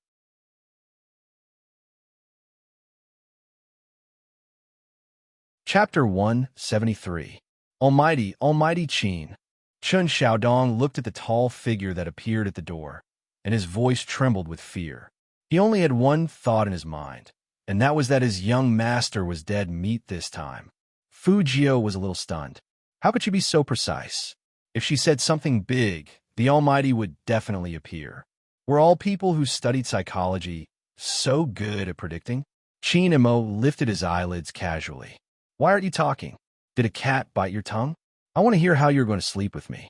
Chapter 173. Almighty Qin. Qin Xiaodong looked at the tall figure that appeared at the door, and his voice trembled with fear. He only had one thought in his mind. and that was that his young master was dead meat this time. Fujio was a little stunned. How could she be so precise? If she said something big, the Almighty would definitely appear. Were all people who studied psychology so good at predicting? Chinemo lifted his eyelids casually. Why aren't you talking? Did a cat bite your tongue? I want to hear how you're going to sleep with me.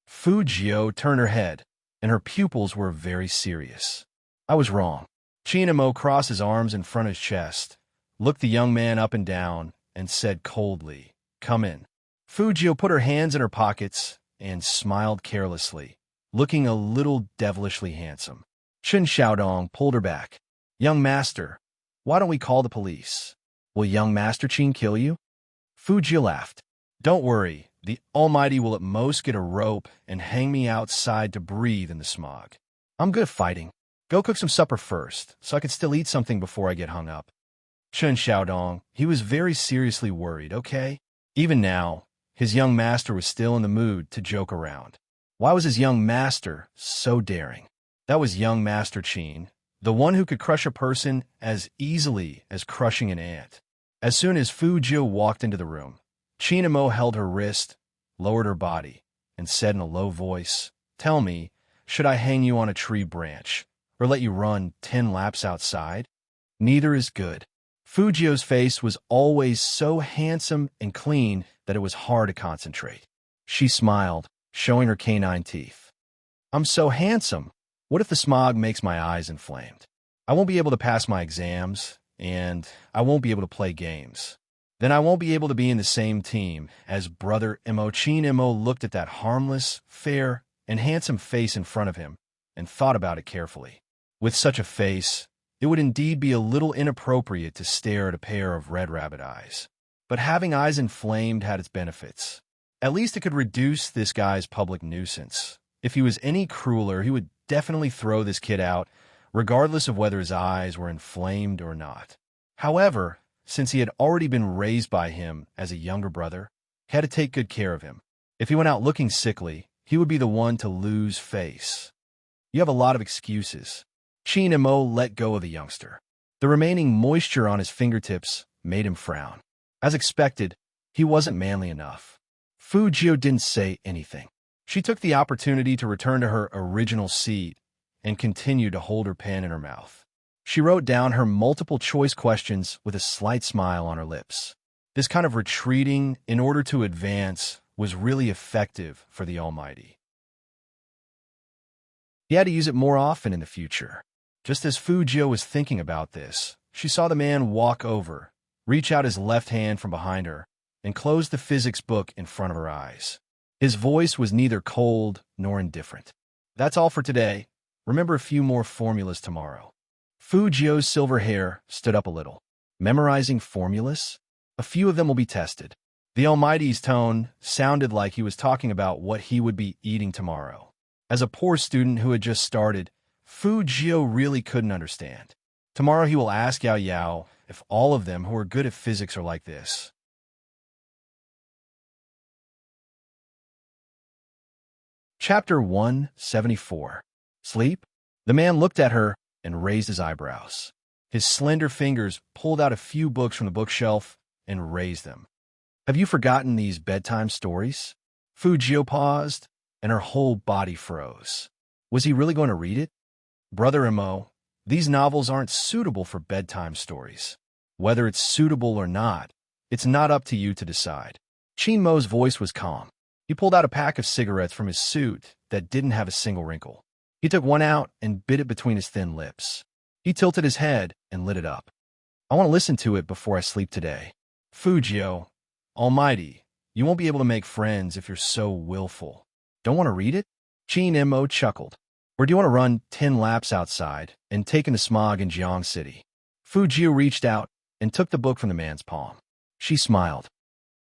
Fujio turned her head, and her pupils were very serious. I was wrong. Chinemo crossed his arms in front of his chest, looked the young man up and down, and said coldly, "Come in." Fujio put her hands in her pockets and smiled carelessly, looking a little devilishly handsome. Chen Xiaodong pulled her back. "Young master, why don't we call the police? Will young Master Qin kill you?" Fujio laughed. "Don't worry, the Almighty will at most get a rope and hang me outside to breathe in the smog. I'm good at fighting. Go cook some supper first, so I can still eat something before I get hung up." Chen Xiaodong, he was very seriously worried, okay? Even now, his young master was still in the mood to joke around. Why was his young master so daring? That was young Master Qin, the one who could crush a person as easily as crushing an ant. As soon as Fujio walked into the room, Chinemo held her wrist, lowered her body, and said in a low voice, "Tell me, should I hang you on a tree branch, or let you run 10 laps outside? Neither is good." Fujio's face was always so handsome and clean that it was hard to concentrate. She smiled, showing her canine teeth. "I'm so handsome. What if the smog makes my eyes inflamed? I won't be able to pass my exams, and I won't be able to play games. Then I won't be able to be in the same team as Brother Imo." Chinemo looked at that harmless, fair, and handsome face in front of him and thought about it carefully. With such a face, it would indeed be a little inappropriate to stare at a pair of red rabbit eyes. But having eyes inflamed had its benefits. At least it could reduce this guy's public nuisance. If he was any crueler, he would definitely throw this kid out, regardless of whether his eyes were inflamed or not. However, since he had already been raised by him as a younger brother, he had to take good care of him. If he went out looking sickly, he would be the one to lose face. "You have a lot of excuses." Chinemo let go of the youngster. The remaining moisture on his fingertips made him frown. As expected, he wasn't manly enough. Fujio didn't say anything. She took the opportunity to return to her original seat and continued to hold her pen in her mouth. She wrote down her multiple-choice questions with a slight smile on her lips. This kind of retreating in order to advance was really effective for the Almighty. He had to use it more often in the future. Just as Fujio was thinking about this, she saw the man walk over, reach out his left hand from behind her, and close the physics book in front of her eyes. His voice was neither cold nor indifferent. "That's all for today. Remember a few more formulas tomorrow." Fujio's silver hair stood up a little. "Memorizing formulas? A few of them will be tested." The Almighty's tone sounded like he was talking about what he would be eating tomorrow. As a poor student who had just started, Fujio really couldn't understand. Tomorrow he will ask Yao Yao if all of them who are good at physics are like this. Chapter 174. Sleep? The man looked at her and raised his eyebrows. His slender fingers pulled out a few books from the bookshelf and raised them. "Have you forgotten these bedtime stories?" Fujio paused, and her whole body froze. Was he really going to read it? "Brother Imo, these novels aren't suitable for bedtime stories. Whether it's suitable or not, it's not up to you to decide." Chinmo's voice was calm. He pulled out a pack of cigarettes from his suit that didn't have a single wrinkle. He took one out and bit it between his thin lips. He tilted his head and lit it up. "I want to listen to it before I sleep today." "Fujio, Almighty, you won't be able to make friends if you're so willful. Don't want to read it?" Chinmo chuckled. "Or do you want to run 10 laps outside and take in the smog in Jiang City?" Fujio reached out and took the book from the man's palm. She smiled.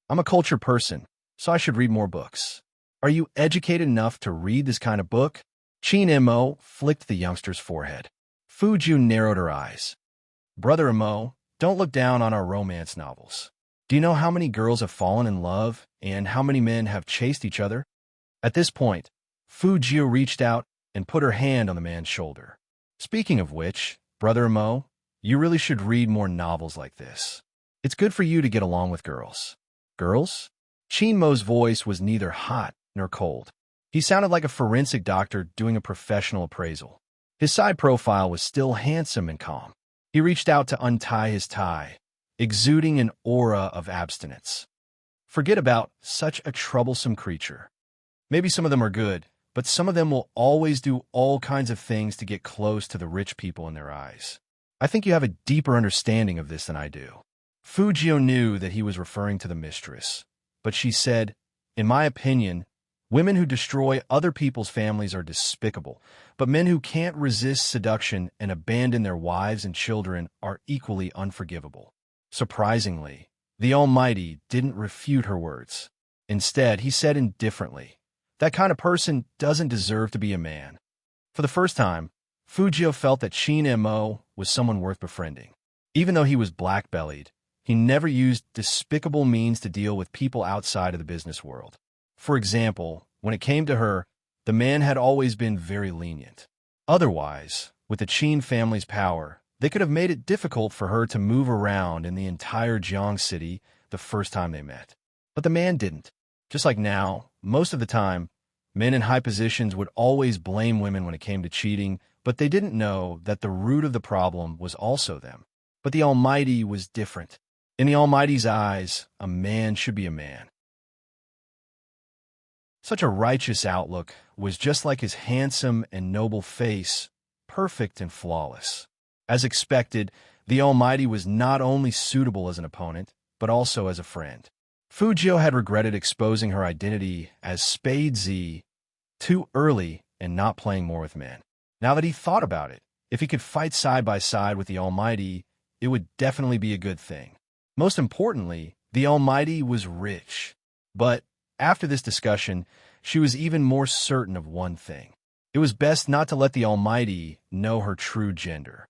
"I'm a cultured person, so I should read more books. Are you educated enough to read this kind of book?" Chinmo flicked the youngster's forehead. Fujio narrowed her eyes. "Brother Imo, don't look down on our romance novels. Do you know how many girls have fallen in love and how many men have chased each other?" At this point, Fujio reached out and put her hand on the man's shoulder. "Speaking of which, Brother Imo, You really should read more novels like this. It's good for you to get along with girls. Girls? Chin Mo's voice was neither hot nor cold. He sounded like a forensic doctor doing a professional appraisal. His side profile was still handsome and calm. He reached out to untie his tie, exuding an aura of abstinence. Forget about such a troublesome creature. Maybe some of them are good, but some of them will always do all kinds of things to get close to the rich people in their eyes. I think you have a deeper understanding of this than I do. Fujio knew that he was referring to the mistress, but she said, in my opinion, women who destroy other people's families are despicable, but men who can't resist seduction and abandon their wives and children are equally unforgivable. Surprisingly, the Almighty didn't refute her words. Instead, he said indifferently, that kind of person doesn't deserve to be a man. For the first time, Fujio felt that Chin Mo was someone worth befriending. Even though he was black-bellied, he never used despicable means to deal with people outside of the business world. For example, when it came to her, the man had always been very lenient. Otherwise, with the Chin family's power, they could have made it difficult for her to move around in the entire Jiang city the first time they met. But the man didn't. Just like now, most of the time, men in high positions would always blame women when it came to cheating, but they didn't know that the root of the problem was also them. But the Almighty was different. In the Almighty's eyes, a man should be a man. Such a righteous outlook was just like his handsome and noble face, perfect and flawless. As expected, the Almighty was not only suitable as an opponent, but also as a friend. Fujio had regretted exposing her identity as Spade Z too early and not playing more with men. Now that he thought about it, if he could fight side by side with the Almighty, it would definitely be a good thing. Most importantly, the Almighty was rich. But after this discussion, she was even more certain of one thing. It was best not to let the Almighty know her true gender.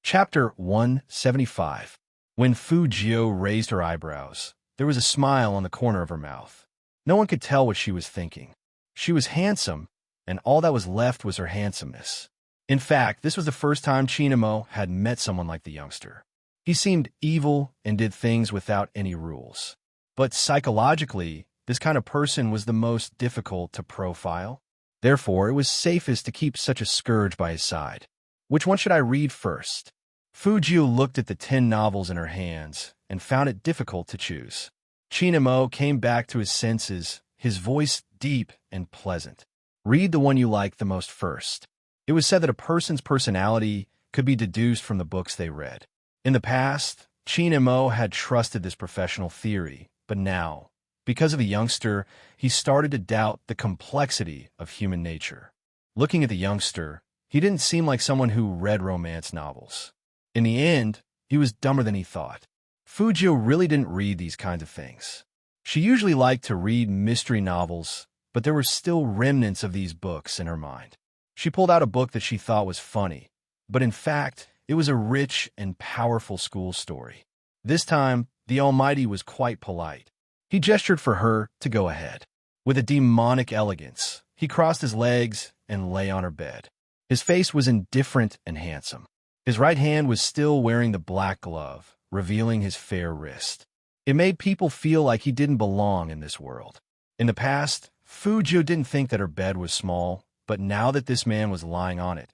Chapter 175. When Fujio raised her eyebrows, there was a smile on the corner of her mouth. No one could tell what she was thinking. She was handsome, and all that was left was her handsomeness. In fact, this was the first time Chinamo had met someone like the youngster. He seemed evil and did things without any rules. But psychologically, this kind of person was the most difficult to profile. Therefore, it was safest to keep such a scourge by his side. Which one should I read first? Fujio looked at the 10 novels in her hands and found it difficult to choose. Chinamo came back to his senses, his voice deep and pleasant. Read the one you like the most first. It was said that a person's personality could be deduced from the books they read. In the past, Chinamo had trusted this professional theory, but now, because of the youngster, he started to doubt the complexity of human nature. Looking at the youngster, he didn't seem like someone who read romance novels. In the end, he was dumber than he thought. Fujio really didn't read these kinds of things. She usually liked to read mystery novels, but there were still remnants of these books in her mind. She pulled out a book that she thought was funny, but in fact, it was a rich and powerful school story. This time, the Almighty was quite polite. He gestured for her to go ahead. With a demonic elegance, he crossed his legs and lay on her bed. His face was indifferent and handsome. His right hand was still wearing the black glove, revealing his fair wrist. It made people feel like he didn't belong in this world. In the past, Fujio didn't think that her bed was small, but now that this man was lying on it,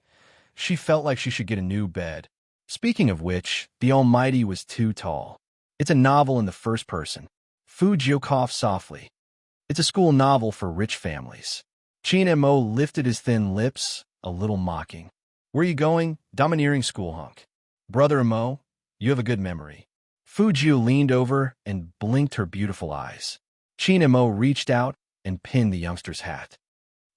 she felt like she should get a new bed. Speaking of which, the Almighty was too tall. It's a novel in the first person. Fujio coughed softly. It's a school novel for rich families. Chin-mo lifted his thin lips, a little mocking. Where are you going, domineering school hunk? Brother Mo, you have a good memory. Fujio leaned over and blinked her beautiful eyes. Chin-mo reached out and pinned the youngster's hat.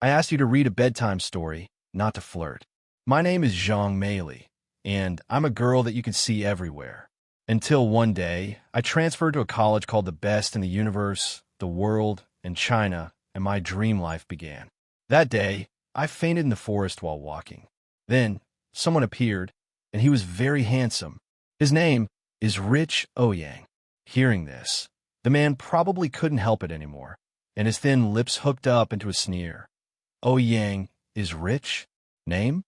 I asked you to read a bedtime story, not to flirt. My name is Zhang Meili, and I'm a girl that you can see everywhere. Until one day, I transferred to a college called the best in the universe, the world, and China, and my dream life began. That day, I fainted in the forest while walking. Then, someone appeared, and he was very handsome. His name is Rich Ouyang. Hearing this, the man probably couldn't help it anymore, and his thin lips hooked up into a sneer. Ouyang, is rich. Name?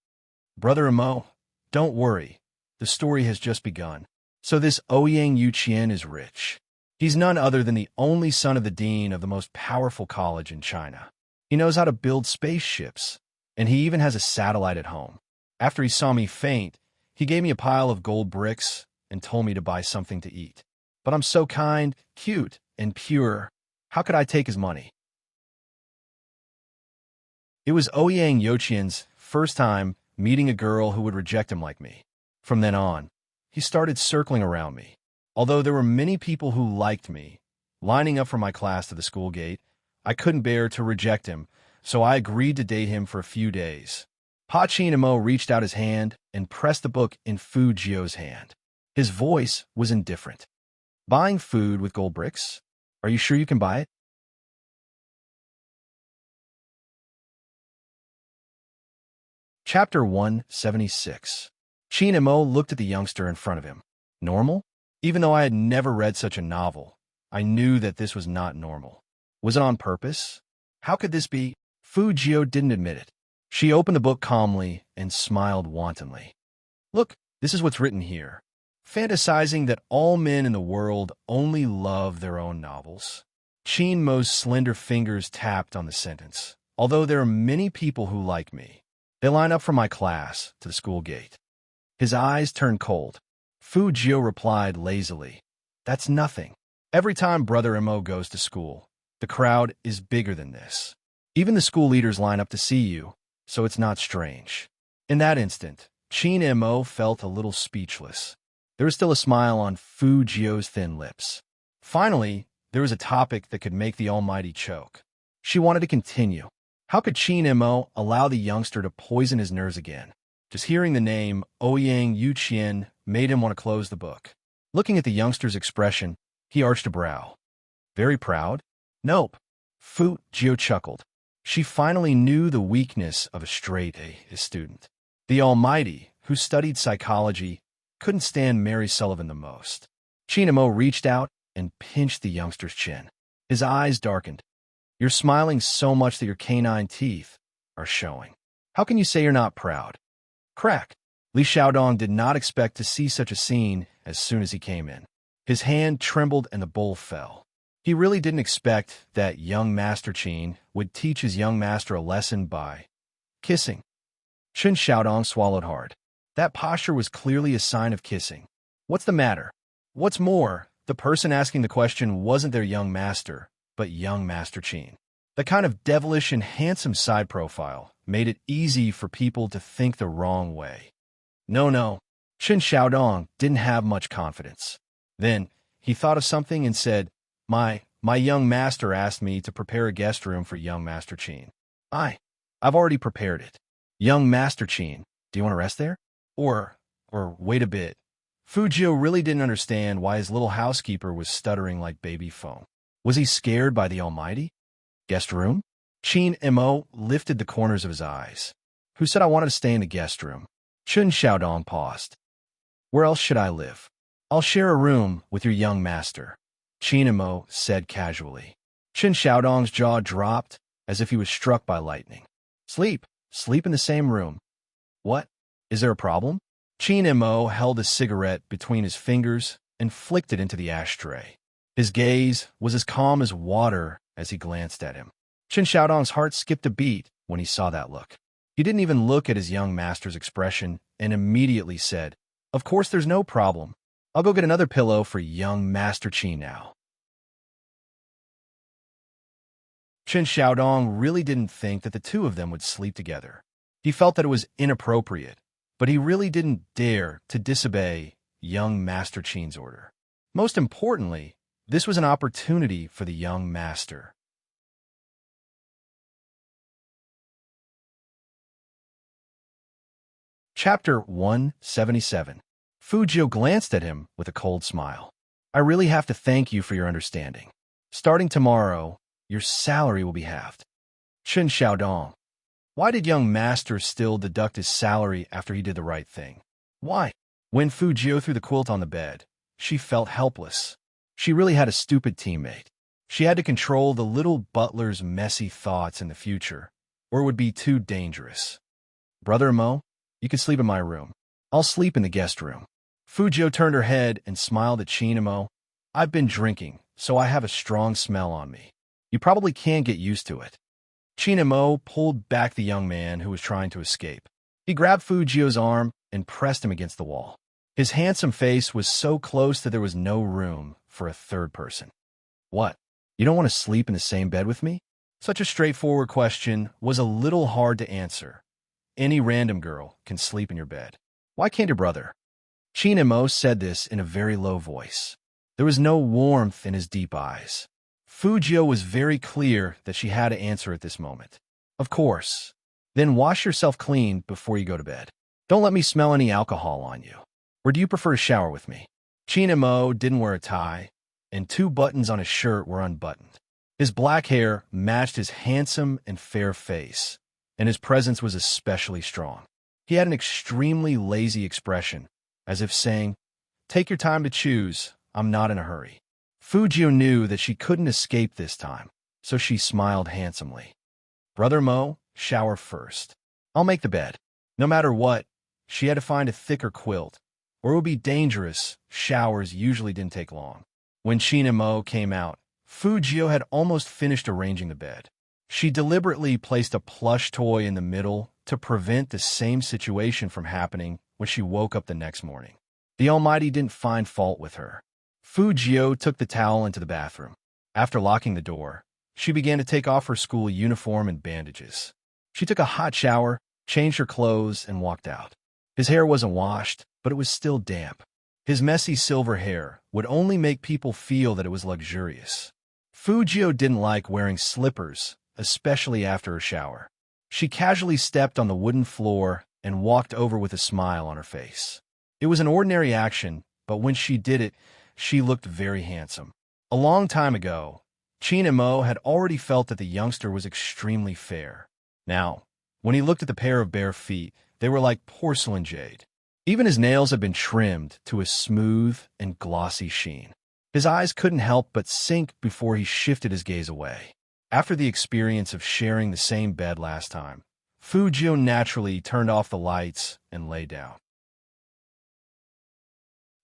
Brother Imo. Don't worry. The story has just begun. So this Ouyang Yuqian is rich. He's none other than the only son of the dean of the most powerful college in China. He knows how to build spaceships, and he even has a satellite at home. After he saw me faint, he gave me a pile of gold bricks and told me to buy something to eat. But I'm so kind, cute, and pure. How could I take his money? It was Ouyang Yuqian's first time meeting a girl who would reject him like me. From then on, he started circling around me. Although there were many people who liked me, lining up for my class to the school gate, I couldn't bear to reject him, so I agreed to date him for a few days. Pa Chin-mo reached out his hand and pressed the book in Fu Jio's hand. His voice was indifferent. Buying food with gold bricks? Are you sure you can buy it? Chapter 176. Chin-mo looked at the youngster in front of him. Normal? Even though I had never read such a novel, I knew that this was not normal. Was it on purpose? How could this be? Fu Jio didn't admit it. She opened the book calmly and smiled wantonly. Look, this is what's written here. Fantasizing that all men in the world only love their own novels. Chin-mo's slender fingers tapped on the sentence. Although there are many people who like me, they line up for my class to the school gate. His eyes turned cold. Fu Jio replied lazily, That's nothing. Every time Brother Imo goes to school, the crowd is bigger than this. Even the school leaders line up to see you, so it's not strange. In that instant, Chin-mo felt a little speechless. There was still a smile on Fu Jio's thin lips. Finally, there was a topic that could make the Almighty choke. She wanted to continue. How could Chin-mo allow the youngster to poison his nerves again? Just hearing the name Ouyang Yuqian made him want to close the book. Looking at the youngster's expression, he arched a brow. Very proud? Nope. Fu Jio chuckled. She finally knew the weakness of a straight-A student. The Almighty, who studied psychology, couldn't stand Mary Sullivan the most. Chin-mo reached out and pinched the youngster's chin. His eyes darkened. You're smiling so much that your canine teeth are showing. How can you say you're not proud? Crack. Li Xiaodong did not expect to see such a scene as soon as he came in. His hand trembled and the bowl fell. He really didn't expect that young Master Qin would teach his young master a lesson by kissing. Chen Xiaodong swallowed hard. That posture was clearly a sign of kissing. What's the matter? What's more, the person asking the question wasn't their young master, but young Master Qin. The kind of devilish and handsome side profile made it easy for people to think the wrong way. No. Chen Xiaodong didn't have much confidence. Then, he thought of something and said, My young master asked me to prepare a guest room for young Master Qin. I've already prepared it. Young Master Qin, do you want to rest there? Or wait a bit. Fu Jio really didn't understand why his little housekeeper was stuttering like baby foam. Was he scared by the Almighty? Guest room? Chin-mo lifted the corners of his eyes. Who said I wanted to stay in the guest room? Chen Xiaodong paused. Where else should I live? I'll share a room with your young master, Chin-mo said casually. Chen Xiaodong's jaw dropped as if he was struck by lightning. Sleep in the same room. What? Is there a problem? Chin-mo held a cigarette between his fingers and flicked it into the ashtray. His gaze was as calm as water as he glanced at him. Chen Xiaodong's heart skipped a beat when he saw that look. He didn't even look at his young master's expression and immediately said, Of course there's no problem. I'll go get another pillow for young Master Qin now. Chen Xiaodong really didn't think that the two of them would sleep together. He felt that it was inappropriate, but he really didn't dare to disobey young Master Qin's order. Most importantly, this was an opportunity for the young master. Chapter 177. Fu Jio glanced at him with a cold smile. I really have to thank you for your understanding. Starting tomorrow, your salary will be halved. Chen Xiaodong. Why did young master still deduct his salary after he did the right thing? Why? When Fu Jio threw the quilt on the bed, she felt helpless. She really had a stupid teammate. She had to control the little butler's messy thoughts in the future, or it would be too dangerous. Brother Mo, you can sleep in my room. I'll sleep in the guest room. Fujio turned her head and smiled at Chinamo. I've been drinking, so I have a strong smell on me. You probably can't get used to it. Chinamo pulled back the young man who was trying to escape. He grabbed Fujio's arm and pressed him against the wall. His handsome face was so close that there was no room for a third person. What? You don't want to sleep in the same bed with me? Such a straightforward question was a little hard to answer. Any random girl can sleep in your bed. Why can't your brother? Chinamo said this in a very low voice. There was no warmth in his deep eyes. Fujio was very clear that she had to answer at this moment. Of course. Then wash yourself clean before you go to bed. Don't let me smell any alcohol on you. Or do you prefer to shower with me? Chinamo didn't wear a tie, and 2 buttons on his shirt were unbuttoned. His black hair matched his handsome and fair face, and his presence was especially strong. He had an extremely lazy expression, as if saying, "Take your time to choose, I'm not in a hurry." Fujio knew that she couldn't escape this time, so she smiled handsomely. Brother Mo, shower first. I'll make the bed. No matter what, she had to find a thicker quilt, or it would be dangerous. Showers usually didn't take long. When Chinamo came out, Fujio had almost finished arranging the bed. She deliberately placed a plush toy in the middle to prevent the same situation from happening when she woke up the next morning. The Almighty didn't find fault with her. Fujio took the towel into the bathroom. After locking the door, she began to take off her school uniform and bandages. She took a hot shower, changed her clothes, and walked out. His hair wasn't washed, but it was still damp. His messy silver hair would only make people feel that it was luxurious. Fujio didn't like wearing slippers, especially after a shower. She casually stepped on the wooden floor and walked over with a smile on her face. It was an ordinary action, but when she did it, she looked very handsome. A long time ago, Chinamo had already felt that the youngster was extremely fair. Now, when he looked at the pair of bare feet, they were like porcelain jade. Even his nails had been trimmed to a smooth and glossy sheen. His eyes couldn't help but sink before he shifted his gaze away. After the experience of sharing the same bed last time, Fujio naturally turned off the lights and lay down.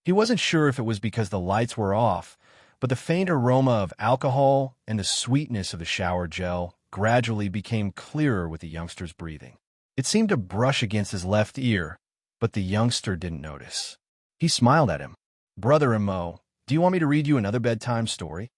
He wasn't sure if it was because the lights were off, but the faint aroma of alcohol and the sweetness of the shower gel gradually became clearer with the youngster's breathing. It seemed to brush against his left ear, but the youngster didn't notice. He smiled at him. Brother Mo, do you want me to read you another bedtime story?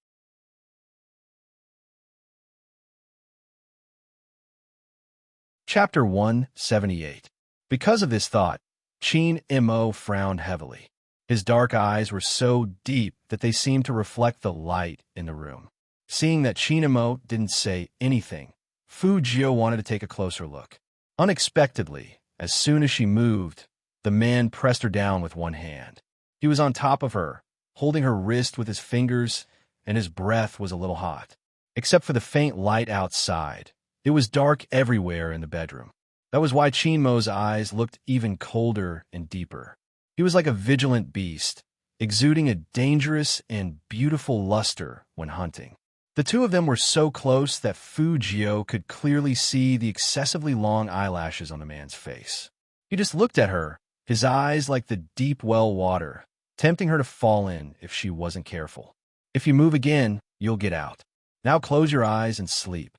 Chapter 178. Because of this thought, Chin-Mo frowned heavily. His dark eyes were so deep that they seemed to reflect the light in the room. Seeing that Chin-Mo didn't say anything, Fujio wanted to take a closer look. Unexpectedly, as soon as she moved, the man pressed her down with one hand. He was on top of her, holding her wrist with his fingers, and his breath was a little hot. Except for the faint light outside, it was dark everywhere in the bedroom. That was why Chinmo's eyes looked even colder and deeper. He was like a vigilant beast, exuding a dangerous and beautiful luster when hunting. The two of them were so close that Fujio could clearly see the excessively long eyelashes on the man's face. He just looked at her, his eyes like the deep well water, tempting her to fall in if she wasn't careful. If you move again, you'll get out. Now close your eyes and sleep.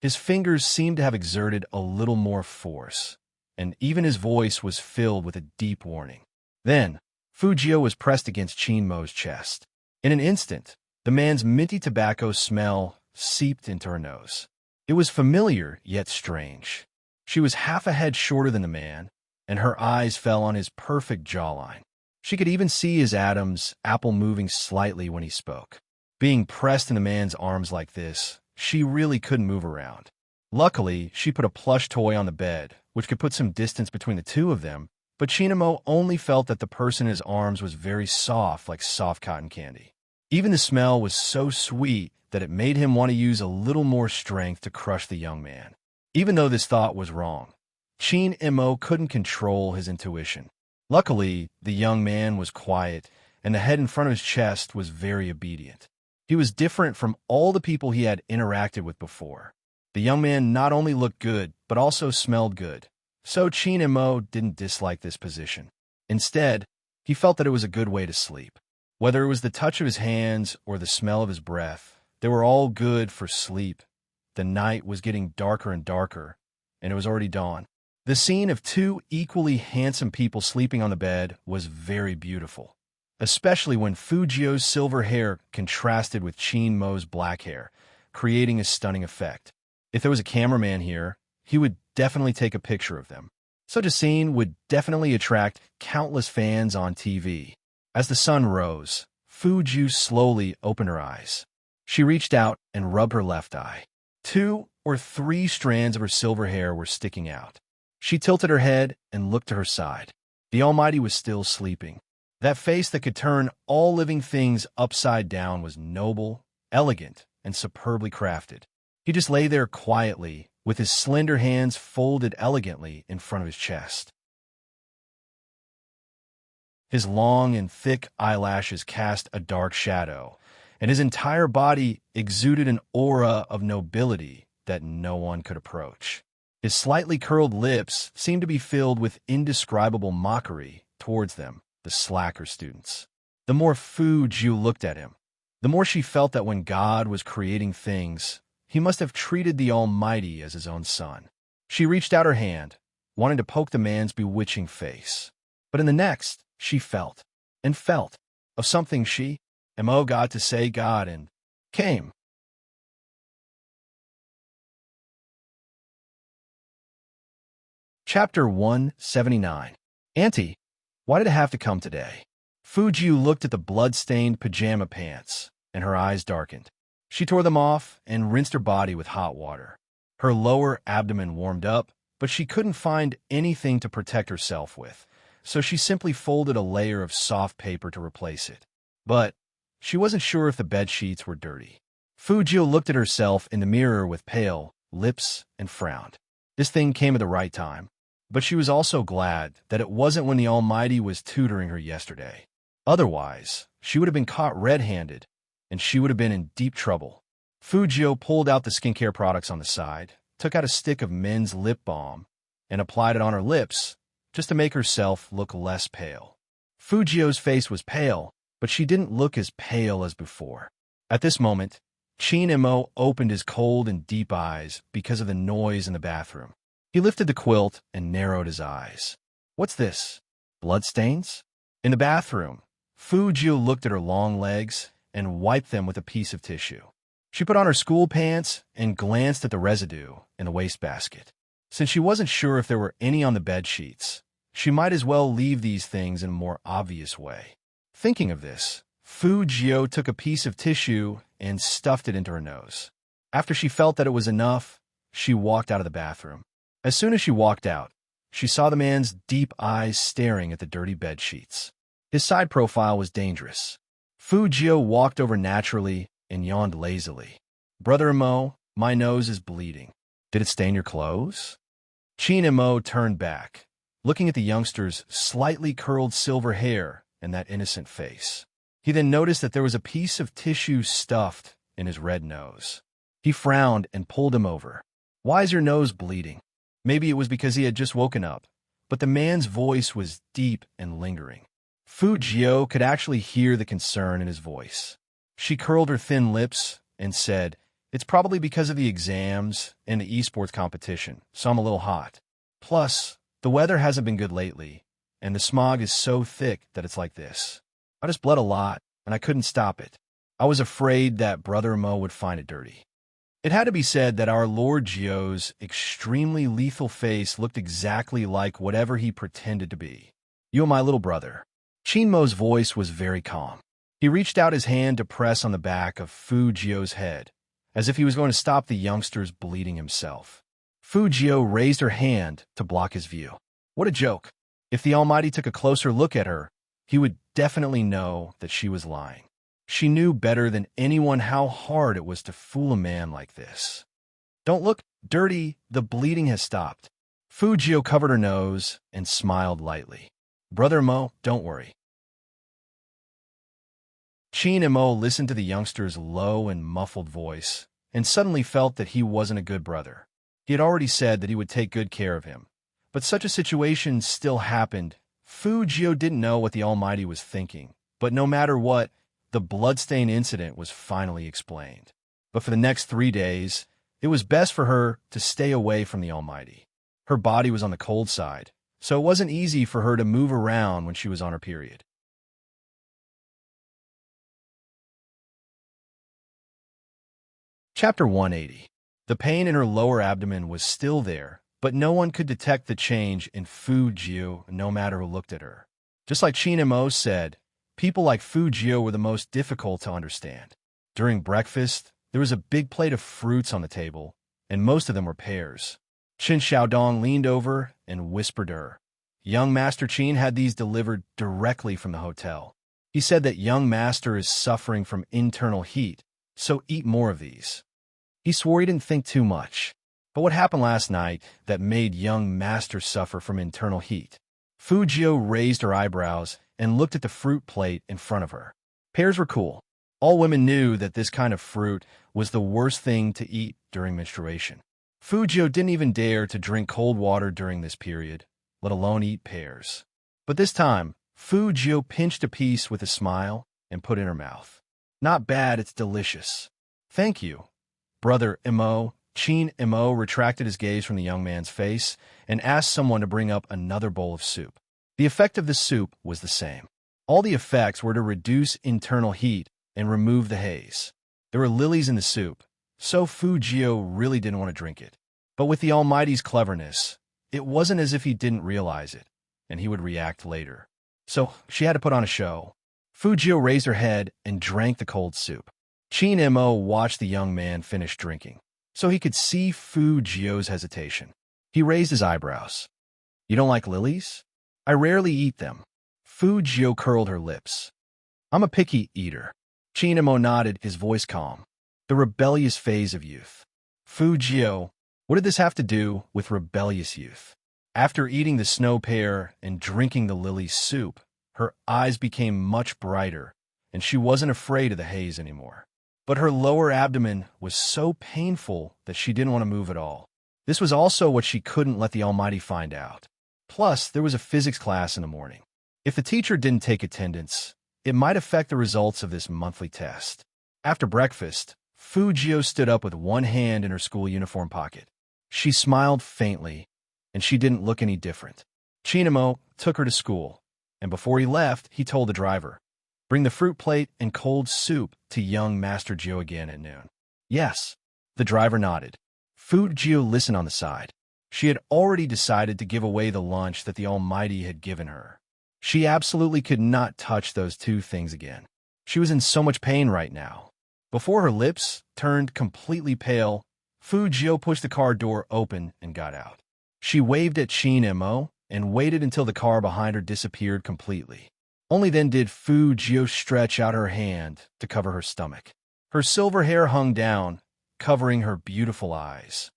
His fingers seemed to have exerted a little more force, and even his voice was filled with a deep warning. Then, Fujio was pressed against Chinmo's chest. In an instant, the man's minty tobacco smell seeped into her nose. It was familiar, yet strange. She was half a head shorter than the man, and her eyes fell on his perfect jawline. She could even see his Adam's apple moving slightly when he spoke. Being pressed in the man's arms like this, she really couldn't move around. Luckily, she put a plush toy on the bed, which could put some distance between the two of them, but Chinamo only felt that the person in his arms was very soft, like soft cotton candy. Even the smell was so sweet that it made him want to use a little more strength to crush the young man. Even though this thought was wrong, Chin-Mo couldn't control his intuition. Luckily, the young man was quiet, and the head in front of his chest was very obedient. He was different from all the people he had interacted with before. The young man not only looked good, but also smelled good. So Chin and Mo didn't dislike this position. Instead, he felt that it was a good way to sleep. Whether it was the touch of his hands or the smell of his breath, they were all good for sleep. The night was getting darker and darker, and it was already dawn. The scene of two equally handsome people sleeping on the bed was very beautiful, especially when Fujio's silver hair contrasted with Chin Mo's black hair, creating a stunning effect. If there was a cameraman here, he would definitely take a picture of them. Such a scene would definitely attract countless fans on TV. As the sun rose, Fujiu slowly opened her eyes. She reached out and rubbed her left eye. 2 or 3 strands of her silver hair were sticking out. She tilted her head and looked to her side. The Almighty was still sleeping. That face that could turn all living things upside down was noble, elegant, and superbly crafted. He just lay there quietly, with his slender hands folded elegantly in front of his chest. His long and thick eyelashes cast a dark shadow, and his entire body exuded an aura of nobility that no one could approach. His slightly curled lips seemed to be filled with indescribable mockery towards them, the slacker students. The more Fujiu looked at him, the more she felt that when God was creating things, he must have treated the Almighty as his own son. She reached out her hand, wanting to poke the man's bewitching face. But in the next, she felt, and felt, of something she, Mo got to say God and came. Chapter 179. Auntie, why did it have to come today? Fujiu looked at the blood-stained pajama pants, and her eyes darkened. She tore them off and rinsed her body with hot water. Her lower abdomen warmed up, but she couldn't find anything to protect herself with, so she simply folded a layer of soft paper to replace it. But she wasn't sure if the bed sheets were dirty. Fujiu looked at herself in the mirror with pale lips and frowned. This thing came at the right time. But she was also glad that it wasn't when the Almighty was tutoring her yesterday. Otherwise, she would have been caught red-handed, and she would have been in deep trouble. Fujiu pulled out the skincare products on the side, took out a stick of men's lip balm, and applied it on her lips, just to make herself look less pale. Fujiu's face was pale, but she didn't look as pale as before. At this moment, Chin Mo opened his cold and deep eyes because of the noise in the bathroom. He lifted the quilt and narrowed his eyes. What's this? Bloodstains? In the bathroom, Fujiu looked at her long legs and wiped them with a piece of tissue. She put on her school pants and glanced at the residue in the wastebasket. Since she wasn't sure if there were any on the bed sheets, she might as well leave these things in a more obvious way. Thinking of this, Fujiu took a piece of tissue and stuffed it into her nose. After she felt that it was enough, she walked out of the bathroom. As soon as she walked out, she saw the man's deep eyes staring at the dirty bed sheets. His side profile was dangerous. Fujiu walked over naturally and yawned lazily. Brother Mo, my nose is bleeding. Did it stain your clothes? Chin Mo turned back, looking at the youngster's slightly curled silver hair and that innocent face. He then noticed that there was a piece of tissue stuffed in his red nose. He frowned and pulled him over. Why is your nose bleeding? Maybe it was because he had just woken up, but the man's voice was deep and lingering. Fujiu could actually hear the concern in his voice. She curled her thin lips and said, It's probably because of the exams and the esports competition, so I'm a little hot. Plus, the weather hasn't been good lately, and the smog is so thick that it's like this. I just bled a lot, and I couldn't stop it. I was afraid that Brother Mo would find it dirty. It had to be said that our Lord Gio's extremely lethal face looked exactly like whatever he pretended to be. You are my little brother. Chin Mo's voice was very calm. He reached out his hand to press on the back of Fujiu's head, as if he was going to stop the youngster's bleeding himself. Fujiu raised her hand to block his view. What a joke. If the Almighty took a closer look at her, he would definitely know that she was lying. She knew better than anyone how hard it was to fool a man like this. Don't look dirty, the bleeding has stopped. Fujiu covered her nose and smiled lightly. Brother Mo, don't worry. Chin Mo listened to the youngster's low and muffled voice and suddenly felt that he wasn't a good brother. He had already said that he would take good care of him, but such a situation still happened. Fujio didn't know what the Almighty was thinking, but no matter what, the bloodstain incident was finally explained. But for the next 3 days, it was best for her to stay away from the Almighty. Her body was on the cold side, so it wasn't easy for her to move around when she was on her period. Chapter 180. The pain in her lower abdomen was still there, but no one could detect the change in Fujio no matter who looked at her. Just like Chinemo said, people like Fujio were the most difficult to understand. During breakfast, there was a big plate of fruits on the table, and most of them were pears. Qin Xiaodong leaned over and whispered to her. Young Master Qin had these delivered directly from the hotel. He said that young master is suffering from internal heat, so eat more of these. He swore he didn't think too much. But what happened last night that made young master suffer from internal heat? Fujio raised her eyebrows and looked at the fruit plate in front of her. Pears were cool. All women knew that this kind of fruit was the worst thing to eat during menstruation. Fujio didn't even dare to drink cold water during this period, let alone eat pears. But this time, Fujio pinched a piece with a smile and put it in her mouth. Not bad, it's delicious. Thank you. Brother Imo, Qin Imo retracted his gaze from the young man's face and asked someone to bring up another bowl of soup. The effect of the soup was the same. All the effects were to reduce internal heat and remove the haze. There were lilies in the soup, so Fujio really didn't want to drink it. But with the Almighty's cleverness, it wasn't as if he didn't realize it, and he would react later. So she had to put on a show. Fujio raised her head and drank the cold soup. Qin Imo watched the young man finish drinking, so he could see Fujio's hesitation. He raised his eyebrows. You don't like lilies? I rarely eat them. Fujio curled her lips. I'm a picky eater. Qin Imo nodded, his voice calm. The rebellious phase of youth. Fujio, what did this have to do with rebellious youth? After eating the snow pear and drinking the lily soup, her eyes became much brighter, and she wasn't afraid of the haze anymore. But her lower abdomen was so painful that she didn't want to move at all. This was also what she couldn't let the Almighty find out. Plus, there was a physics class in the morning. If the teacher didn't take attendance, it might affect the results of this monthly test. After breakfast, Fujio stood up with one hand in her school uniform pocket. She smiled faintly, and she didn't look any different. Chinemo took her to school, and before he left, he told the driver, bring the fruit plate and cold soup to young Master Gio again at noon. Yes, the driver nodded. Fujio listened on the side. She had already decided to give away the lunch that the Almighty had given her. She absolutely could not touch those two things again. She was in so much pain right now. Before her lips turned completely pale, Fujio pushed the car door open and got out. She waved at Qin Imo and waited until the car behind her disappeared completely. Only then did Fujio stretch out her hand to cover her stomach. Her silver hair hung down, covering her beautiful eyes.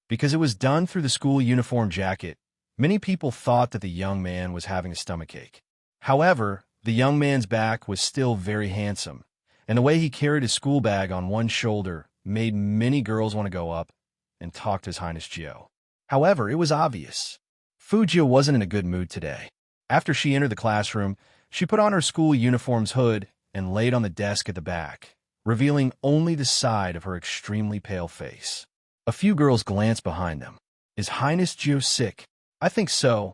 Because it was done through the school uniform jacket, many people thought that the young man was having a stomachache. However, the young man's back was still very handsome, and the way he carried his school bag on one shoulder made many girls want to go up and talk to His Highness Gio. However, it was obvious. Fujio wasn't in a good mood today. After she entered the classroom, she put on her school uniform's hood and laid on the desk at the back, revealing only the side of her extremely pale face. A few girls glanced behind them. Is Highness Gio sick? I think so.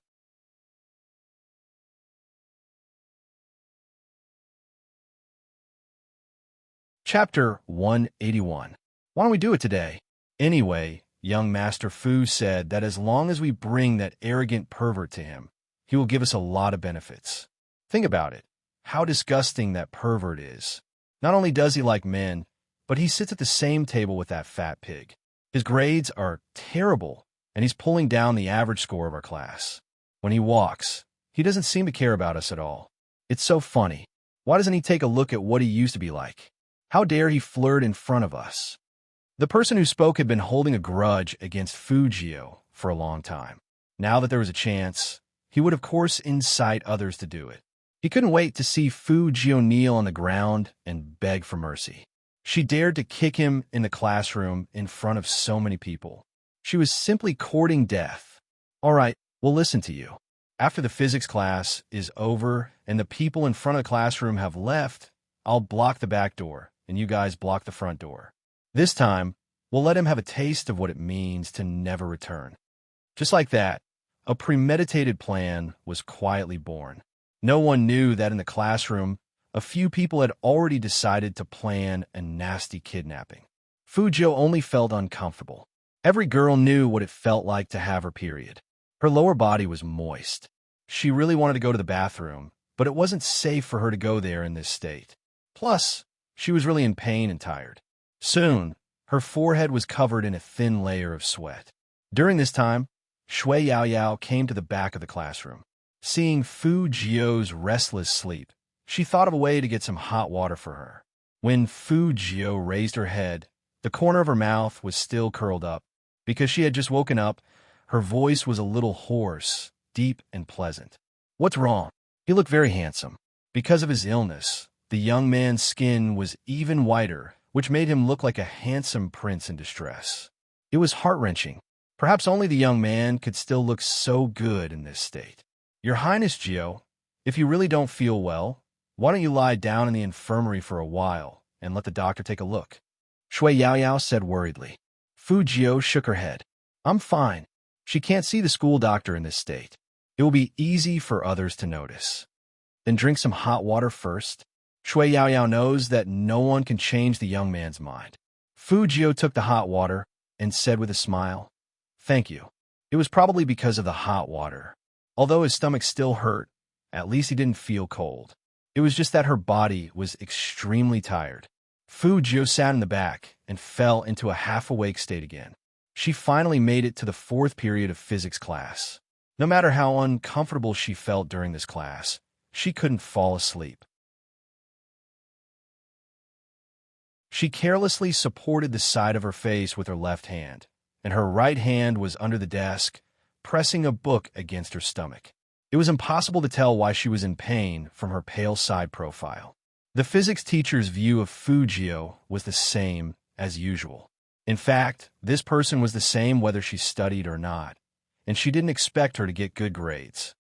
Chapter 181. Why don't we do it today? Anyway, young Master Fu said that as long as we bring that arrogant pervert to him, he will give us a lot of benefits. Think about it. How disgusting that pervert is. Not only does he like men, but he sits at the same table with that fat pig. His grades are terrible, and he's pulling down the average score of our class. When he walks, he doesn't seem to care about us at all. It's so funny. Why doesn't he take a look at what he used to be like? How dare he flirt in front of us? The person who spoke had been holding a grudge against Fujio for a long time. Now that there was a chance, he would of course incite others to do it. He couldn't wait to see Fujio kneel on the ground and beg for mercy. She dared to kick him in the classroom in front of so many people. She was simply courting death. All right, we'll listen to you. After the physics class is over and the people in front of the classroom have left, I'll block the back door, and you guys block the front door. This time, we'll let him have a taste of what it means to never return. Just like that, a premeditated plan was quietly born. No one knew that in the classroom, a few people had already decided to plan a nasty kidnapping. Fujio only felt uncomfortable. Every girl knew what it felt like to have her period. Her lower body was moist. She really wanted to go to the bathroom, but it wasn't safe for her to go there in this state. Plus, she was really in pain and tired. Soon, her forehead was covered in a thin layer of sweat. During this time, Shui Yaoyao came to the back of the classroom. Seeing Fu Jio's restless sleep, she thought of a way to get some hot water for her. When Fu Jio raised her head, the corner of her mouth was still curled up. Because she had just woken up, her voice was a little hoarse, deep and pleasant. What's wrong? He looked very handsome. Because of his illness, the young man's skin was even whiter, which made him look like a handsome prince in distress. It was heart-wrenching. Perhaps only the young man could still look so good in this state. Your Highness Jio, if you really don't feel well, why don't you lie down in the infirmary for a while and let the doctor take a look? Shui Yaoyao said worriedly. Fu Jio shook her head. I'm fine. She can't see the school doctor in this state. It will be easy for others to notice. Then drink some hot water first. Shui Yaoyao knows that no one can change the young man's mind. Fu Jio took the hot water and said with a smile, Thank you. It was probably because of the hot water. Although his stomach still hurt, at least he didn't feel cold. It was just that her body was extremely tired. Fu Jio sat in the back and fell into a half-awake state again. She finally made it to the 4th period of physics class. No matter how uncomfortable she felt during this class, she couldn't fall asleep. She carelessly supported the side of her face with her left hand, and her right hand was under the desk, pressing a book against her stomach. It was impossible to tell why she was in pain from her pale side profile. The physics teacher's view of Fu Jio was the same as usual. In fact, this person was the same whether she studied or not, and she didn't expect her to get good grades.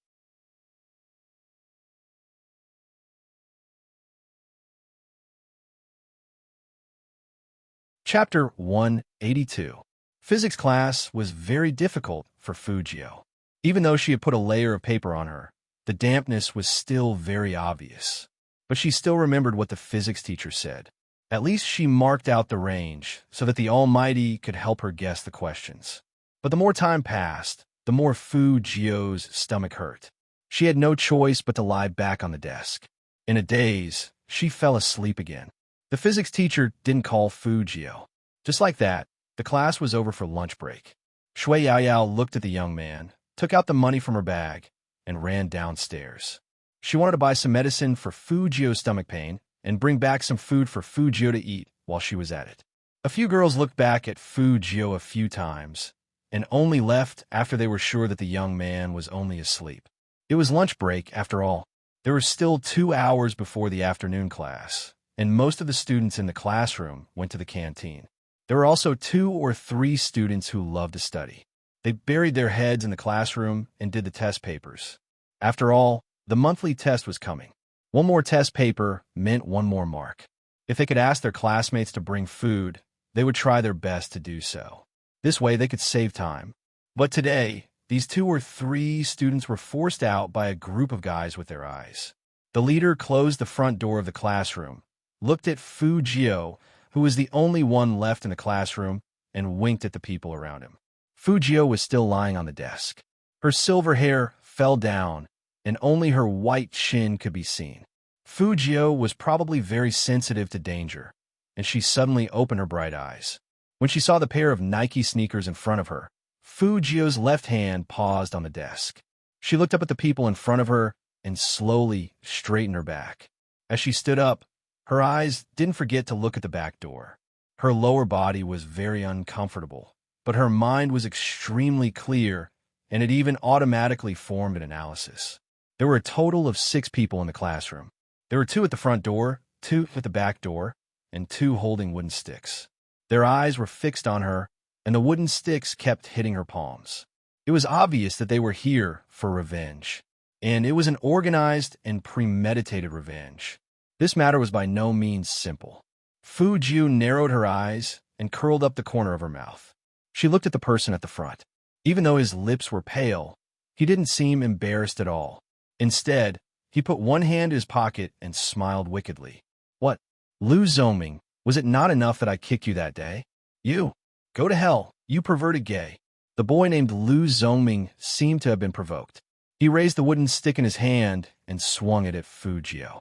Chapter 182. Physics class was very difficult for Fu Jio. Even though she had put a layer of paper on her, the dampness was still very obvious. But she still remembered what the physics teacher said. At least she marked out the range so that the Almighty could help her guess the questions. But the more time passed, the more Fu Jio's stomach hurt. She had no choice but to lie back on the desk. In a daze, she fell asleep again. The physics teacher didn't call Fu Jio. Just like that, the class was over for lunch break. Shui Yaoyao looked at the young man, took out the money from her bag, and ran downstairs. She wanted to buy some medicine for Fu Jio's stomach pain and bring back some food for Fu Jio to eat while she was at it. A few girls looked back at Fu Jio a few times and only left after they were sure that the young man was only asleep. It was lunch break, after all. There were still 2 hours before the afternoon class, and most of the students in the classroom went to the canteen. There were also 2 or 3 students who loved to study. They buried their heads in the classroom and did the test papers. After all, the monthly test was coming. One more test paper meant one more mark. If they could ask their classmates to bring food, they would try their best to do so. This way they could save time. But today, these 2 or 3 students were forced out by a group of guys with their eyes. The leader closed the front door of the classroom, looked at Fu Jio, who was the only one left in the classroom, and winked at the people around him. Fu Jio was still lying on the desk. Her silver hair fell down, and only her white chin could be seen. Fu Jio was probably very sensitive to danger, and she suddenly opened her bright eyes. When she saw the pair of Nike sneakers in front of her, Fu Jio's left hand paused on the desk. She looked up at the people in front of her and slowly straightened her back. As she stood up, her eyes didn't forget to look at the back door. Her lower body was very uncomfortable, but her mind was extremely clear, and it even automatically formed an analysis. There were a total of 6 people in the classroom. There were 2 at the front door, 2 at the back door, and two holding wooden sticks. Their eyes were fixed on her, and the wooden sticks kept hitting her palms. It was obvious that they were here for revenge, and it was an organized and premeditated revenge. This matter was by no means simple. Fu Jiu narrowed her eyes and curled up the corner of her mouth. She looked at the person at the front. Even though his lips were pale, he didn't seem embarrassed at all. Instead, he put one hand in his pocket and smiled wickedly. "What? Lu Zoming, was it not enough that I kicked you that day? You! Go to hell, you perverted gay." The boy named Lu Zoming seemed to have been provoked. He raised the wooden stick in his hand and swung it at Fu Jiu.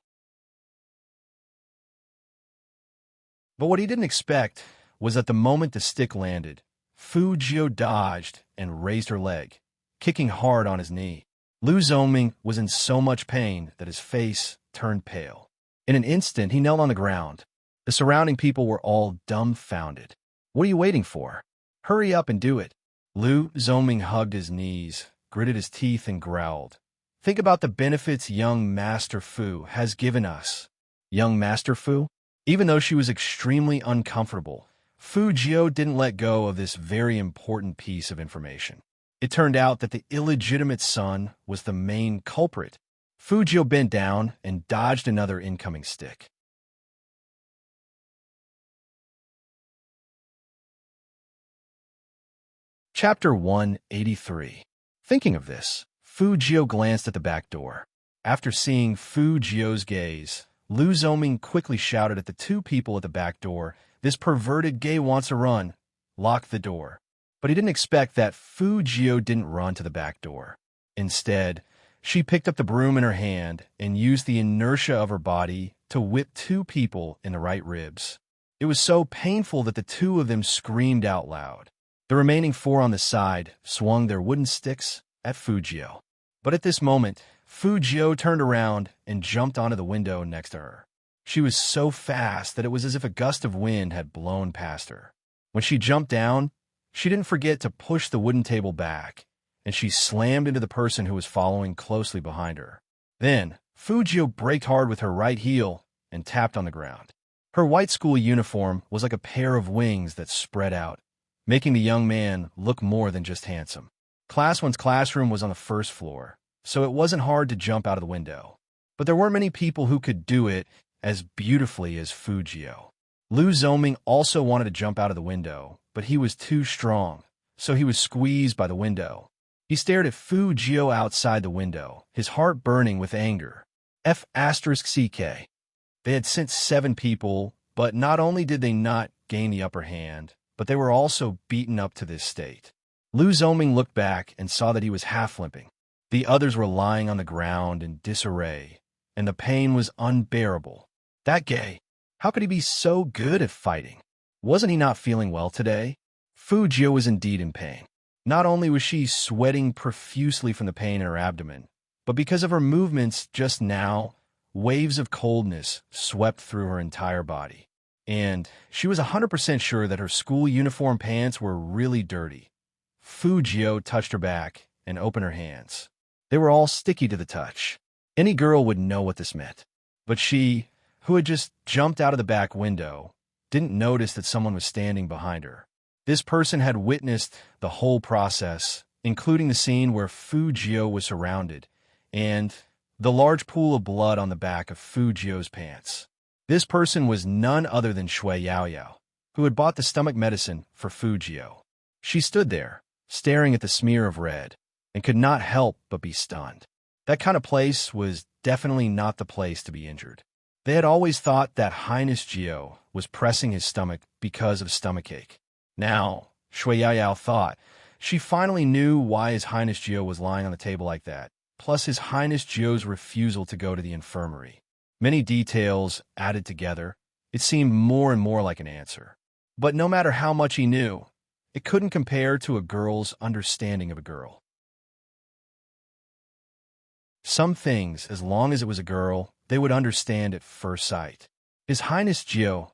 But what he didn't expect was that the moment the stick landed, Fu Jiu dodged and raised her leg, kicking hard on his knee. Lu Zoming was in so much pain that his face turned pale. In an instant, he knelt on the ground. The surrounding people were all dumbfounded. "What are you waiting for? Hurry up and do it." Lu Zoming hugged his knees, gritted his teeth, and growled. "Think about the benefits young Master Fu has given us." Young Master Fu? Even though she was extremely uncomfortable, Fu Jiu didn't let go of this very important piece of information. It turned out that the illegitimate son was the main culprit. Fu Jiu bent down and dodged another incoming stick. Chapter 183. Thinking of this, Fu Jiu glanced at the back door. After seeing Fu Jiu's gaze, Lu Zoming quickly shouted at the two people at the back door, "This perverted gay wants a run. Lock the door." But he didn't expect that Fu Jiu didn't run to the back door. Instead, she picked up the broom in her hand and used the inertia of her body to whip two people in the right ribs. It was so painful that the two of them screamed out loud. The remaining four on the side swung their wooden sticks at Fu Jiu. But at this moment, Fu Jiu turned around and jumped onto the window next to her. She was so fast that it was as if a gust of wind had blown past her. When she jumped down, she didn't forget to push the wooden table back, and she slammed into the person who was following closely behind her. Then, Fu Jiu braked hard with her right heel and tapped on the ground. Her white school uniform was like a pair of wings that spread out, making the young man look more than just handsome. Class 1's classroom was on the first floor, so it wasn't hard to jump out of the window. But there weren't many people who could do it as beautifully as Fu Jiu. Lu Zoming also wanted to jump out of the window, but he was too strong, so he was squeezed by the window. He stared at Fu Jiu outside the window, his heart burning with anger. F***CK. They had sent 7 people, but not only did they not gain the upper hand, but they were also beaten up to this state. Lu Zoming looked back and saw that he was half-limping. The others were lying on the ground in disarray, and the pain was unbearable. That gay, how could he be so good at fighting? Wasn't he not feeling well today? Fu Jiu was indeed in pain. Not only was she sweating profusely from the pain in her abdomen, but because of her movements just now, waves of coldness swept through her entire body. And she was 100% sure that her school uniform pants were really dirty. Fu Jiu touched her back and opened her hands. They were all sticky to the touch. Any girl would know what this meant. But she, who had just jumped out of the back window, didn't notice that someone was standing behind her. This person had witnessed the whole process, including the scene where Fu Jiu was surrounded, and the large pool of blood on the back of Fu Jiu's pants. This person was none other than Shui Yaoyao, who had bought the stomach medicine for Fu Jiu. She stood there, staring at the smear of red, and could not help but be stunned. That kind of place was definitely not the place to be injured. They had always thought that Highness Jiu was pressing his stomach because of stomachache. Now, Shui Yaoyao thought, she finally knew why His Highness Jiu was lying on the table like that, plus His Highness Jiu's refusal to go to the infirmary. Many details added together, it seemed more and more like an answer. But no matter how much he knew, it couldn't compare to a girl's understanding of a girl. Some things, as long as it was a girl, they would understand at first sight. His Highness Jiu...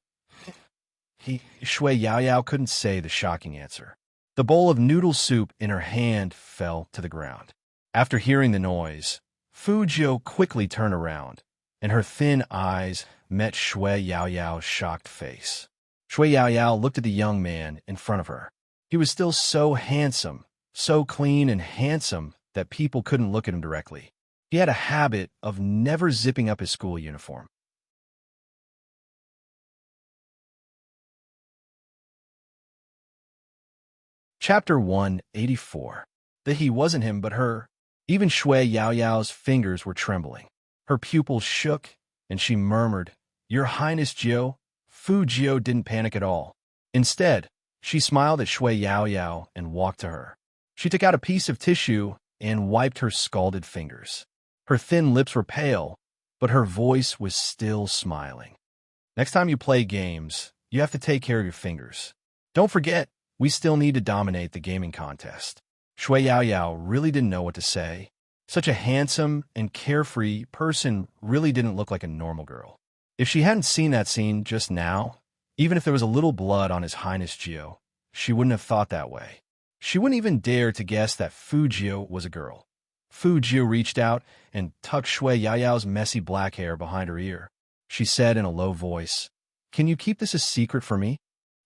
Shui Yaoyao couldn't say the shocking answer. The bowl of noodle soup in her hand fell to the ground. After hearing the noise, Fu Jiu quickly turned around and her thin eyes met Shui Yaoyao's shocked face. Shui Yaoyao looked at the young man in front of her. He was still so handsome, so clean and handsome that people couldn't look at him directly. He had a habit of never zipping up his school uniform. Chapter 184. That he wasn't him but her. Even Shui Yaoyao's fingers were trembling. Her pupils shook, and she murmured, "Your Highness Jiao." Fu Jiao didn't panic at all. Instead, she smiled at Shui Yaoyao and walked to her. She took out a piece of tissue and wiped her scalded fingers. Her thin lips were pale, but her voice was still smiling. "Next time you play games, you have to take care of your fingers. Don't forget, we still need to dominate the gaming contest." Shui Yaoyao really didn't know what to say. Such a handsome and carefree person really didn't look like a normal girl. If she hadn't seen that scene just now, even if there was a little blood on His Highness Jiao, she wouldn't have thought that way. She wouldn't even dare to guess that Fu Jiao was a girl. Fu Jiao reached out and tucked Shui Yaoyao's messy black hair behind her ear. She said in a low voice, "Can you keep this a secret for me?"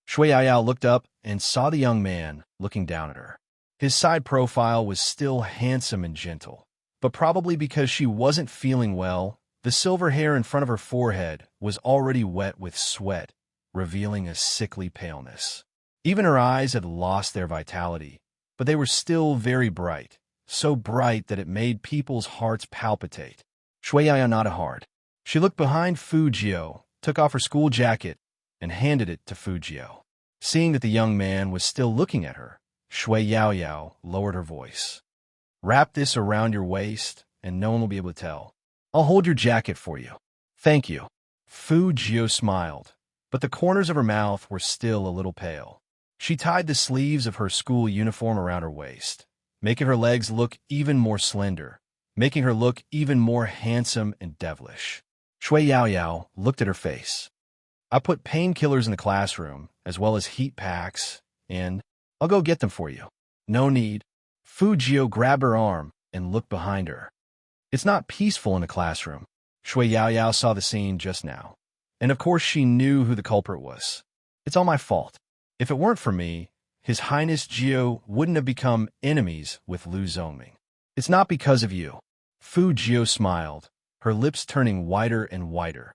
Shui Yaoyao looked up and saw the young man looking down at her. His side profile was still handsome and gentle, but probably because she wasn't feeling well, the silver hair in front of her forehead was already wet with sweat, revealing a sickly paleness. Even her eyes had lost their vitality, but they were still very bright, so bright that it made people's hearts palpitate. Shui Yaoyao nodded hard. She looked behind Fu Jiao, took off her school jacket, and handed it to Fu Jiao. Seeing that the young man was still looking at her, Shui Yaoyao lowered her voice. "Wrap this around your waist, and no one will be able to tell. I'll hold your jacket for you." "Thank you." Fu Jiao smiled, but the corners of her mouth were still a little pale. She tied the sleeves of her school uniform around her waist, making her legs look even more slender, making her look even more handsome and devilish. Shui Yaoyao looked at her face. "I put painkillers in the classroom, as well as heat packs, and I'll go get them for you." "No need." Fu Jiao grabbed her arm and looked behind her. "It's not peaceful in a classroom." Shui Yaoyao saw the scene just now, and of course she knew who the culprit was. "It's all my fault. If it weren't for me, His Highness Jiao wouldn't have become enemies with Lu Zongming. It's not because of you." Fu Jiao smiled, her lips turning whiter and whiter.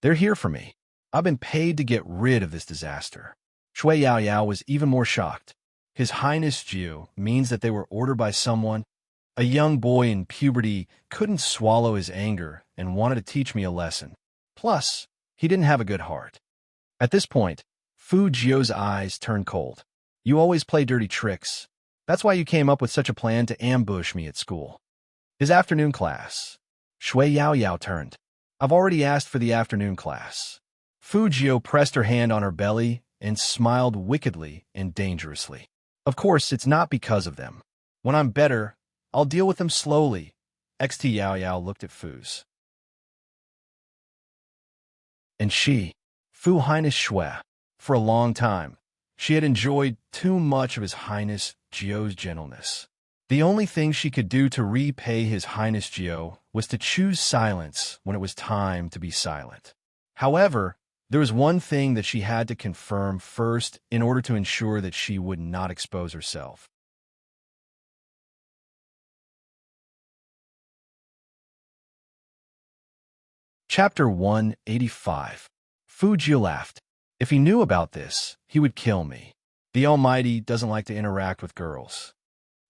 "They're here for me. I've been paid to get rid of this disaster." Shui Yaoyao was even more shocked. His Highness Jiao means that they were ordered by someone. A young boy in puberty couldn't swallow his anger and wanted to teach me a lesson. Plus, he didn't have a good heart. At this point, Fu Jiao's eyes turned cold. "You always play dirty tricks. That's why you came up with such a plan to ambush me at school." His afternoon class. Shui Yaoyao turned. "I've already asked for the afternoon class." Fu Jiao pressed her hand on her belly and smiled wickedly and dangerously. "Of course, it's not because of them. When I'm better, I'll deal with them slowly." XT Yaoyao looked at Fu's. And she, Fu Highness Shui, for a long time, she had enjoyed too much of His Highness Jiao's gentleness. The only thing she could do to repay His Highness Jiao was to choose silence when it was time to be silent. However, there was one thing that she had to confirm first in order to ensure that she would not expose herself. Chapter 185. Fu Jiao laughed. "If he knew about this, he would kill me. The Almighty doesn't like to interact with girls."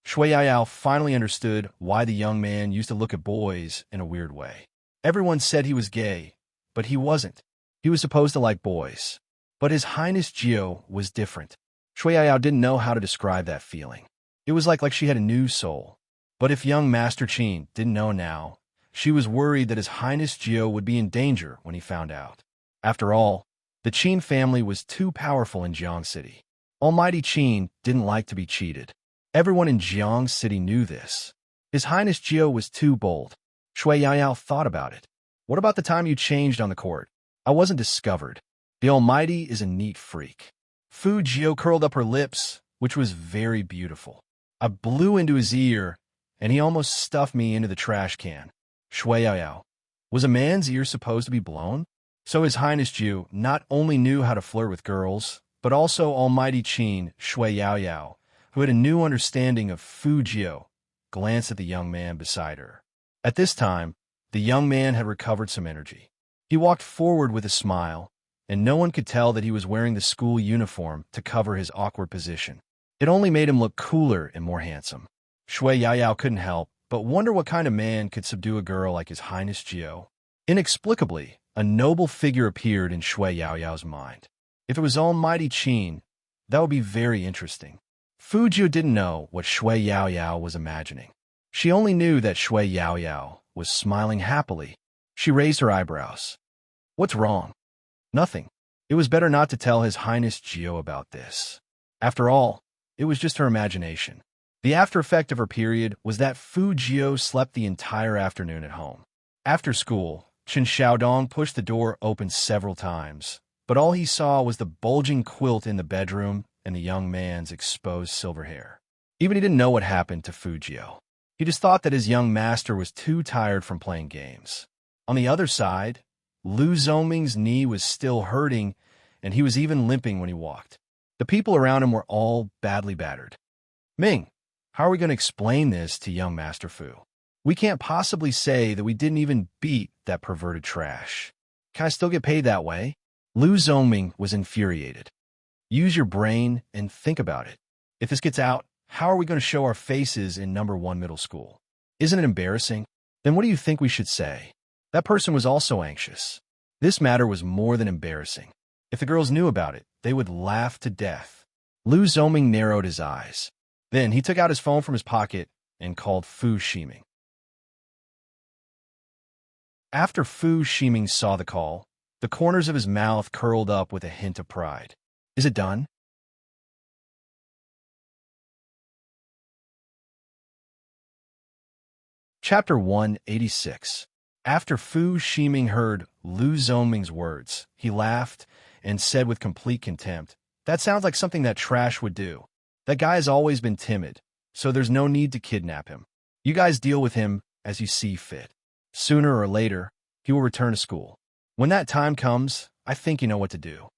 Shui Yaoyao finally understood why the young man used to look at boys in a weird way. Everyone said he was gay, but he wasn't. He was supposed to like boys. But His Highness Jiao was different. Shui Yaoyao didn't know how to describe that feeling. It was like she had a new soul. But if young Master Qin didn't know now, she was worried that His Highness Jiao would be in danger when he found out. After all, the Qin family was too powerful in Jiang City. Almighty Qin didn't like to be cheated. Everyone in Jiang City knew this. His Highness Jiao was too bold. Shui Yaoyao thought about it. "What about the time you changed on the court? I wasn't discovered. The Almighty is a neat freak." Fu Jiao curled up her lips, which was very beautiful. "I blew into his ear, and he almost stuffed me into the trash can." Shui Yaoyao. Was a man's ear supposed to be blown? So His Highness Jiu not only knew how to flirt with girls, but also Almighty Qin Shui Yao Yao, who had a new understanding of Fu Jiu, glanced at the young man beside her. At this time, the young man had recovered some energy. He walked forward with a smile, and no one could tell that he was wearing the school uniform to cover his awkward position. It only made him look cooler and more handsome. Shui Yaoyao couldn't help but wonder what kind of man could subdue a girl like His Highness Jiu. Inexplicably, a noble figure appeared in Shui Yaoyao's mind. If it was Almighty Qin, that would be very interesting. Fu Jiu didn't know what Shui Yaoyao was imagining. She only knew that Shui Yaoyao was smiling happily. She raised her eyebrows. What's wrong? Nothing. It was better not to tell His Highness Jiu about this. After all, it was just her imagination. The after effect of her period was that Fu Jiu slept the entire afternoon at home. After school, Chen Xiaodong pushed the door open several times, but all he saw was the bulging quilt in the bedroom and the young man's exposed silver hair. Even he didn't know what happened to Fu Jiu. He just thought that his young master was too tired from playing games. On the other side, Lu Zhongming's knee was still hurting, and he was even limping when he walked. The people around him were all badly battered. Ming, how are we going to explain this to young Master Fu? We can't possibly say that we didn't even beat that perverted trash. Can I still get paid that way? Lu Zhongming was infuriated. Use your brain and think about it. If this gets out, how are we going to show our faces in number 1 middle school? Isn't it embarrassing? Then what do you think we should say? That person was also anxious. This matter was more than embarrassing. If the girls knew about it, they would laugh to death. Lu Zhongming narrowed his eyes. Then he took out his phone from his pocket and called Fu Shiming. After Fu Shiming saw the call, the corners of his mouth curled up with a hint of pride. Is it done? Chapter 186. After Fu Shiming heard Lu Zhongming's words, he laughed and said with complete contempt, "That sounds like something that trash would do. That guy has always been timid, so there's no need to kidnap him. You guys deal with him as you see fit. Sooner or later, he will return to school. When that time comes, I think you know what to do."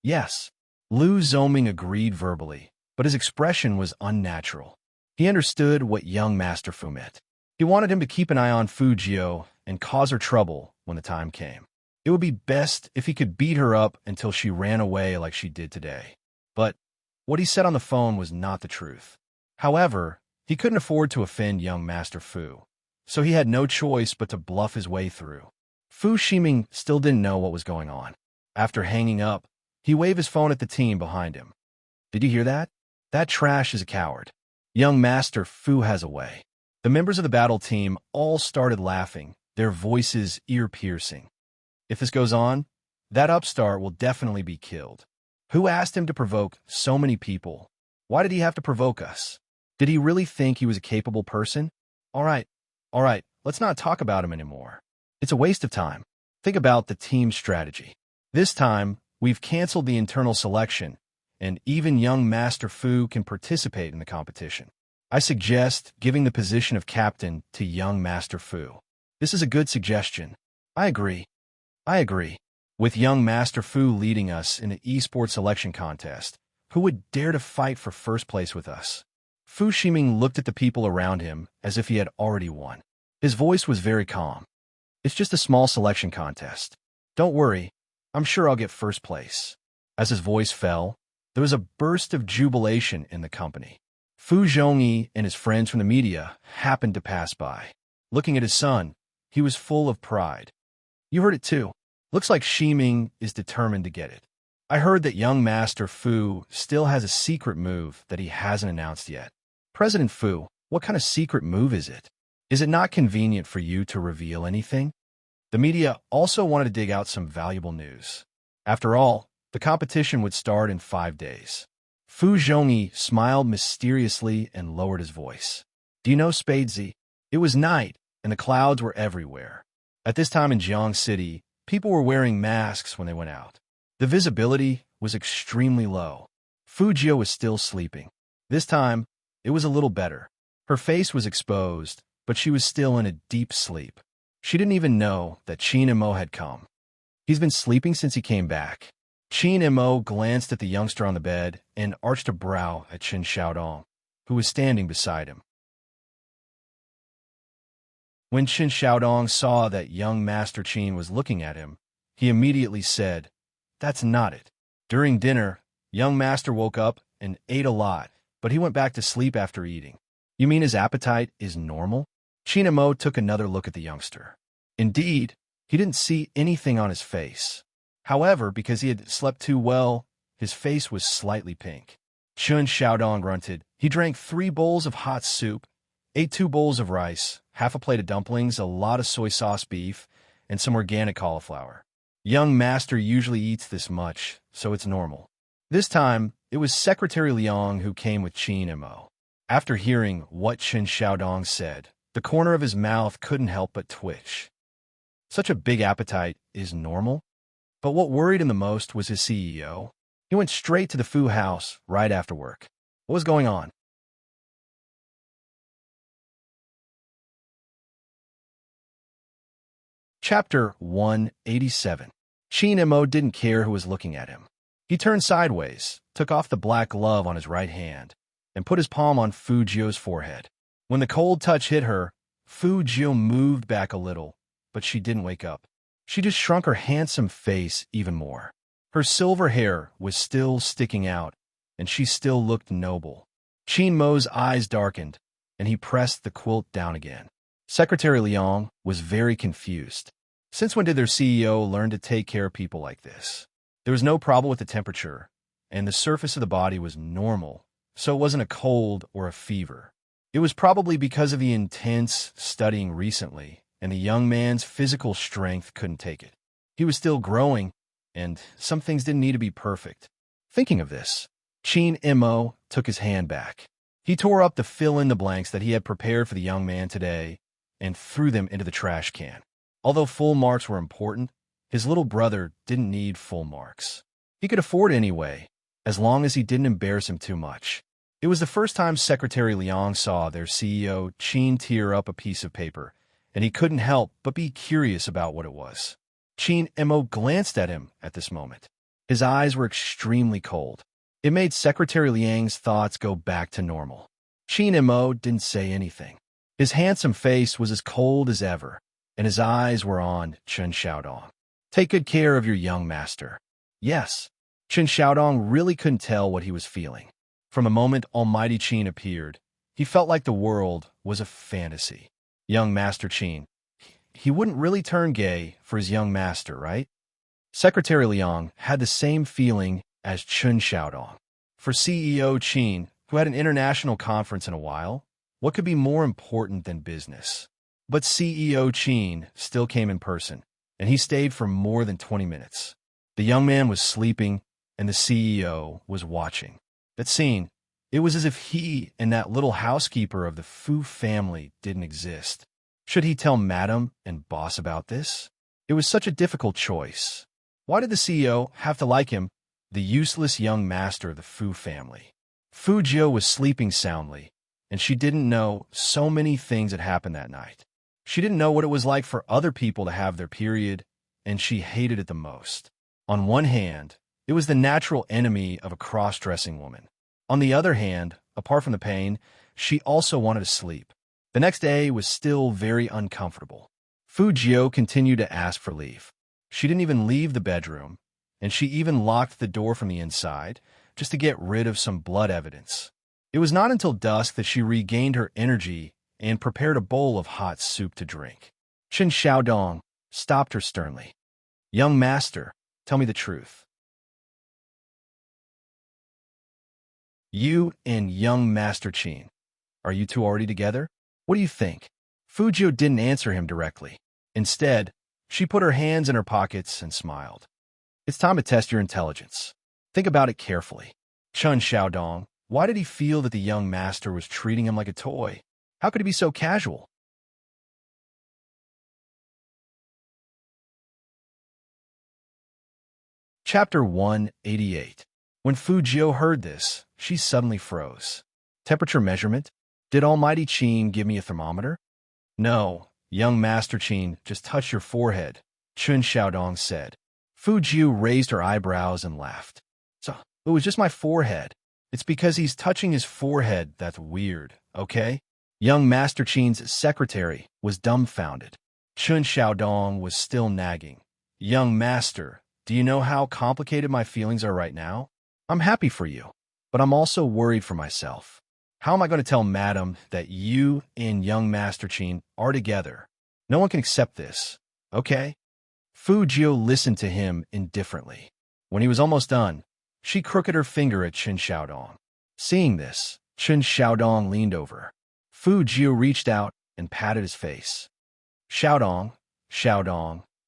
Yes, Lu Zhongming agreed verbally, but his expression was unnatural. He understood what young Master Fu meant. He wanted him to keep an eye on Fu Jiu and cause her trouble when the time came. It would be best if he could beat her up until she ran away like she did today. But what he said on the phone was not the truth. However, he couldn't afford to offend young Master Fu, so he had no choice but to bluff his way through. Fu Shiming still didn't know what was going on. After hanging up, he waved his phone at the team behind him. Did you hear that? That trash is a coward. Young Master Fu has a way. The members of the battle team all started laughing, their voices ear-piercing. If this goes on, that upstart will definitely be killed. Who asked him to provoke so many people? Why did he have to provoke us? Did he really think he was a capable person? All right, let's not talk about him anymore. It's a waste of time. Think about the team strategy. This time, we've canceled the internal selection, and even young Master Fu can participate in the competition. I suggest giving the position of captain to young Master Fu. This is a good suggestion. I agree. With young Master Fu leading us in an esports selection contest, who would dare to fight for first place with us? Fu Shiming looked at the people around him as if he had already won. His voice was very calm. It's just a small selection contest. Don't worry, I'm sure I'll get first place. As his voice fell, there was a burst of jubilation in the company. Fu Zhongyi and his friends from the media happened to pass by. Looking at his son, he was full of pride. You heard it too. Looks like Shiming is determined to get it. I heard that young Master Fu still has a secret move that he hasn't announced yet. President Fu, what kind of secret move is it? Is it not convenient for you to reveal anything? The media also wanted to dig out some valuable news. After all, the competition would start in 5 days. Fu Zhongyi smiled mysteriously and lowered his voice. Do you know Spadesy? It was night, and the clouds were everywhere. At this time in Jiang City, people were wearing masks when they went out. The visibility was extremely low. Fu Jiu was still sleeping. This time, it was a little better. Her face was exposed, but she was still in a deep sleep. She didn't even know that Qin and Mo had come. He's been sleeping since he came back. Qin and Mo glanced at the youngster on the bed and arched a brow at Qin Xiaodong, who was standing beside him. When Qin Xiaodong saw that young Master Qin was looking at him, he immediately said, "That's not it." During dinner, young Master woke up and ate a lot, but he went back to sleep after eating. You mean his appetite is normal? Qin and Mo took another look at the youngster. Indeed, he didn't see anything on his face. However, because he had slept too well, his face was slightly pink. Qin Xiaodong grunted. He drank 3 bowls of hot soup, ate 2 bowls of rice, half a plate of dumplings, a lot of soy sauce beef, and some organic cauliflower. Young Master usually eats this much, so it's normal. This time, it was Secretary Liang who came with Qin and Mo. After hearing what Qin Xiaodong said, the corner of his mouth couldn't help but twitch. Such a big appetite is normal? But what worried him the most was his CEO. He went straight to the Fu house right after work. What was going on? Chapter 187. Qin and Mo didn't care who was looking at him. He turned sideways, took off the black glove on his right hand, and put his palm on Fu Jio's forehead. When the cold touch hit her, Fu Jio moved back a little, but she didn't wake up. She just shrunk her handsome face even more. Her silver hair was still sticking out, and she still looked noble. Qin Mo's eyes darkened, and he pressed the quilt down again. Secretary Liang was very confused. Since when did their CEO learn to take care of people like this? There was no problem with the temperature, and the surface of the body was normal, so it wasn't a cold or a fever. It was probably because of the intense studying recently, and the young man's physical strength couldn't take it. He was still growing, and some things didn't need to be perfect. Thinking of this, Qin and Mo took his hand back. He tore up the fill-in-the-blanks that he had prepared for the young man today and threw them into the trash can. Although full marks were important, his little brother didn't need full marks. He could afford it anyway, as long as he didn't embarrass him too much. It was the first time Secretary Liang saw their CEO Qin tear up a piece of paper, and he couldn't help but be curious about what it was. Qin and Mo glanced at him at this moment. His eyes were extremely cold. It made Secretary Liang's thoughts go back to normal. Qin and Mo didn't say anything. His handsome face was as cold as ever, and his eyes were on Qin Xiaodong. Take good care of your young master. Yes, Qin Xiaodong really couldn't tell what he was feeling. From the moment Almighty Qin appeared, he felt like the world was a fantasy. Young Master Qin. He wouldn't really turn gay for his young master, right? Secretary Liang had the same feeling as Qin Xiaodong. For CEO Qin, who had an international conference in a while, what could be more important than business? But CEO Qin still came in person, and he stayed for more than 20 minutes. The young man was sleeping, and the CEO was watching. That scene, it was as if he and that little housekeeper of the Fu family didn't exist. Should he tell Madam and Boss about this? It was such a difficult choice. Why did the CEO have to like him, the useless young master of the Fu family? Fu Jio was sleeping soundly, and she didn't know so many things had happened that night. She didn't know what it was like for other people to have their period, and she hated it the most. On one hand, it was the natural enemy of a cross-dressing woman. On the other hand, apart from the pain, she also wanted to sleep. The next day was still very uncomfortable. Fu Jio continued to ask for leave. She didn't even leave the bedroom, and she even locked the door from the inside just to get rid of some blood evidence. It was not until dusk that she regained her energy and prepared a bowl of hot soup to drink. Qin Xiaodong stopped her sternly. "Young master, tell me the truth. You and young Master Qin, are you two already together? What do you think?" Fu Jio didn't answer him directly. Instead, she put her hands in her pockets and smiled. "It's time to test your intelligence. Think about it carefully. Qin Xiaodong, why did he feel that the young master was treating him like a toy? How could he be so casual?" Chapter 188. When Fu Jio heard this, she suddenly froze. Temperature measurement? Did Almighty Qin give me a thermometer? No, Young Master Qin, just touch your forehead, Chun Xiaodong said. Fu Jiu raised her eyebrows and laughed. So, it was just my forehead. It's because he's touching his forehead that's weird, okay? Young Master Qin's secretary was dumbfounded. Chun Xiaodong was still nagging. Young Master, do you know how complicated my feelings are right now? I'm happy for you, but I'm also worried for myself. How am I going to tell Madam that you and Young Master Qin are together? No one can accept this, okay? Fu Jiu listened to him indifferently. When he was almost done, she crooked her finger at Chun Xiaodong. Seeing this, Chun Xiaodong leaned over. Fu Jiu reached out and patted his face. Xiaodong,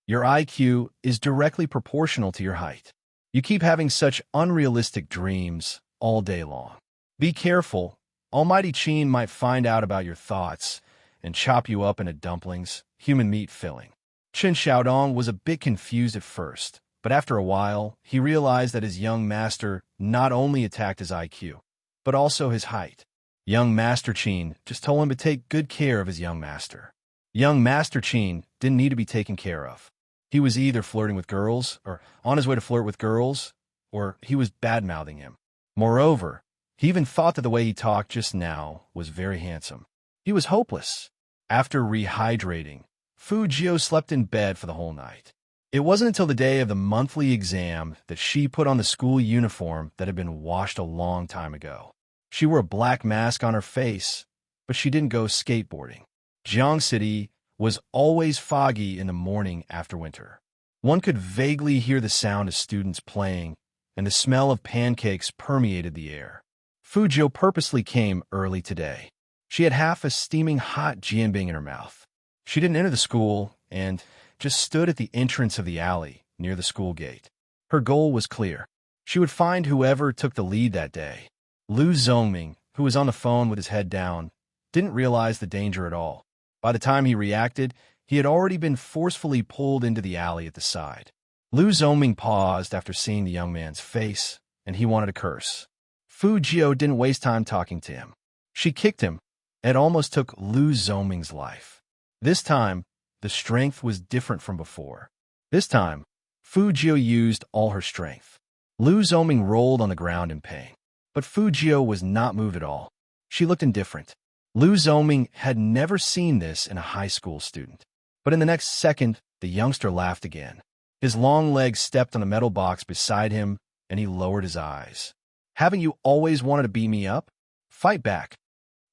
your IQ is directly proportional to your height. You keep having such unrealistic dreams all day long. Be careful. Almighty Qin might find out about your thoughts and chop you up into dumplings, human meat filling. Chun Xiaodong was a bit confused at first, but after a while, he realized that his young master not only attacked his IQ, but also his height. Young Master Qin just told him to take good care of his young master. Young Master Qin didn't need to be taken care of. He was either flirting with girls, or on his way to flirt with girls, or he was bad-mouthing him. Moreover, he even thought that the way he talked just now was very handsome. He was hopeless. After rehydrating, Fu Jiu slept in bed for the whole night. It wasn't until the day of the monthly exam that she put on the school uniform that had been washed a long time ago. She wore a black mask on her face, but she didn't go skateboarding. Jiang City was always foggy in the morning after winter. One could vaguely hear the sound of students playing, and the smell of pancakes permeated the air. Fu Jiu purposely came early today. She had half a steaming hot jianbing in her mouth. She didn't enter the school and just stood at the entrance of the alley near the school gate. Her goal was clear. She would find whoever took the lead that day. Lu Zongming, who was on the phone with his head down, didn't realize the danger at all. By the time he reacted, he had already been forcefully pulled into the alley at the side. Lu Zongming paused after seeing the young man's face, and he wanted to curse. Fu Jiu didn't waste time talking to him. She kicked him, and it almost took Lu Zongming's life. This time, the strength was different from before. This time, Fu Jiu used all her strength. Lu Zongming rolled on the ground in pain. But Fu Jiu was not moved at all. She looked indifferent. Lu Zongming had never seen this in a high school student. But in the next second, the youngster laughed again. His long legs stepped on a metal box beside him, and he lowered his eyes. Haven't you always wanted to beat me up? Fight back.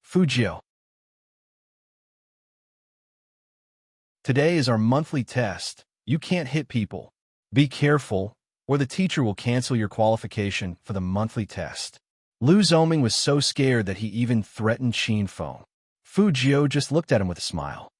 Fu Jiu. Today is our monthly test. You can't hit people. Be careful, or the teacher will cancel your qualification for the monthly test. Lu Zongming was so scared that he even threatened Qin Feng. Fu Jiu just looked at him with a smile.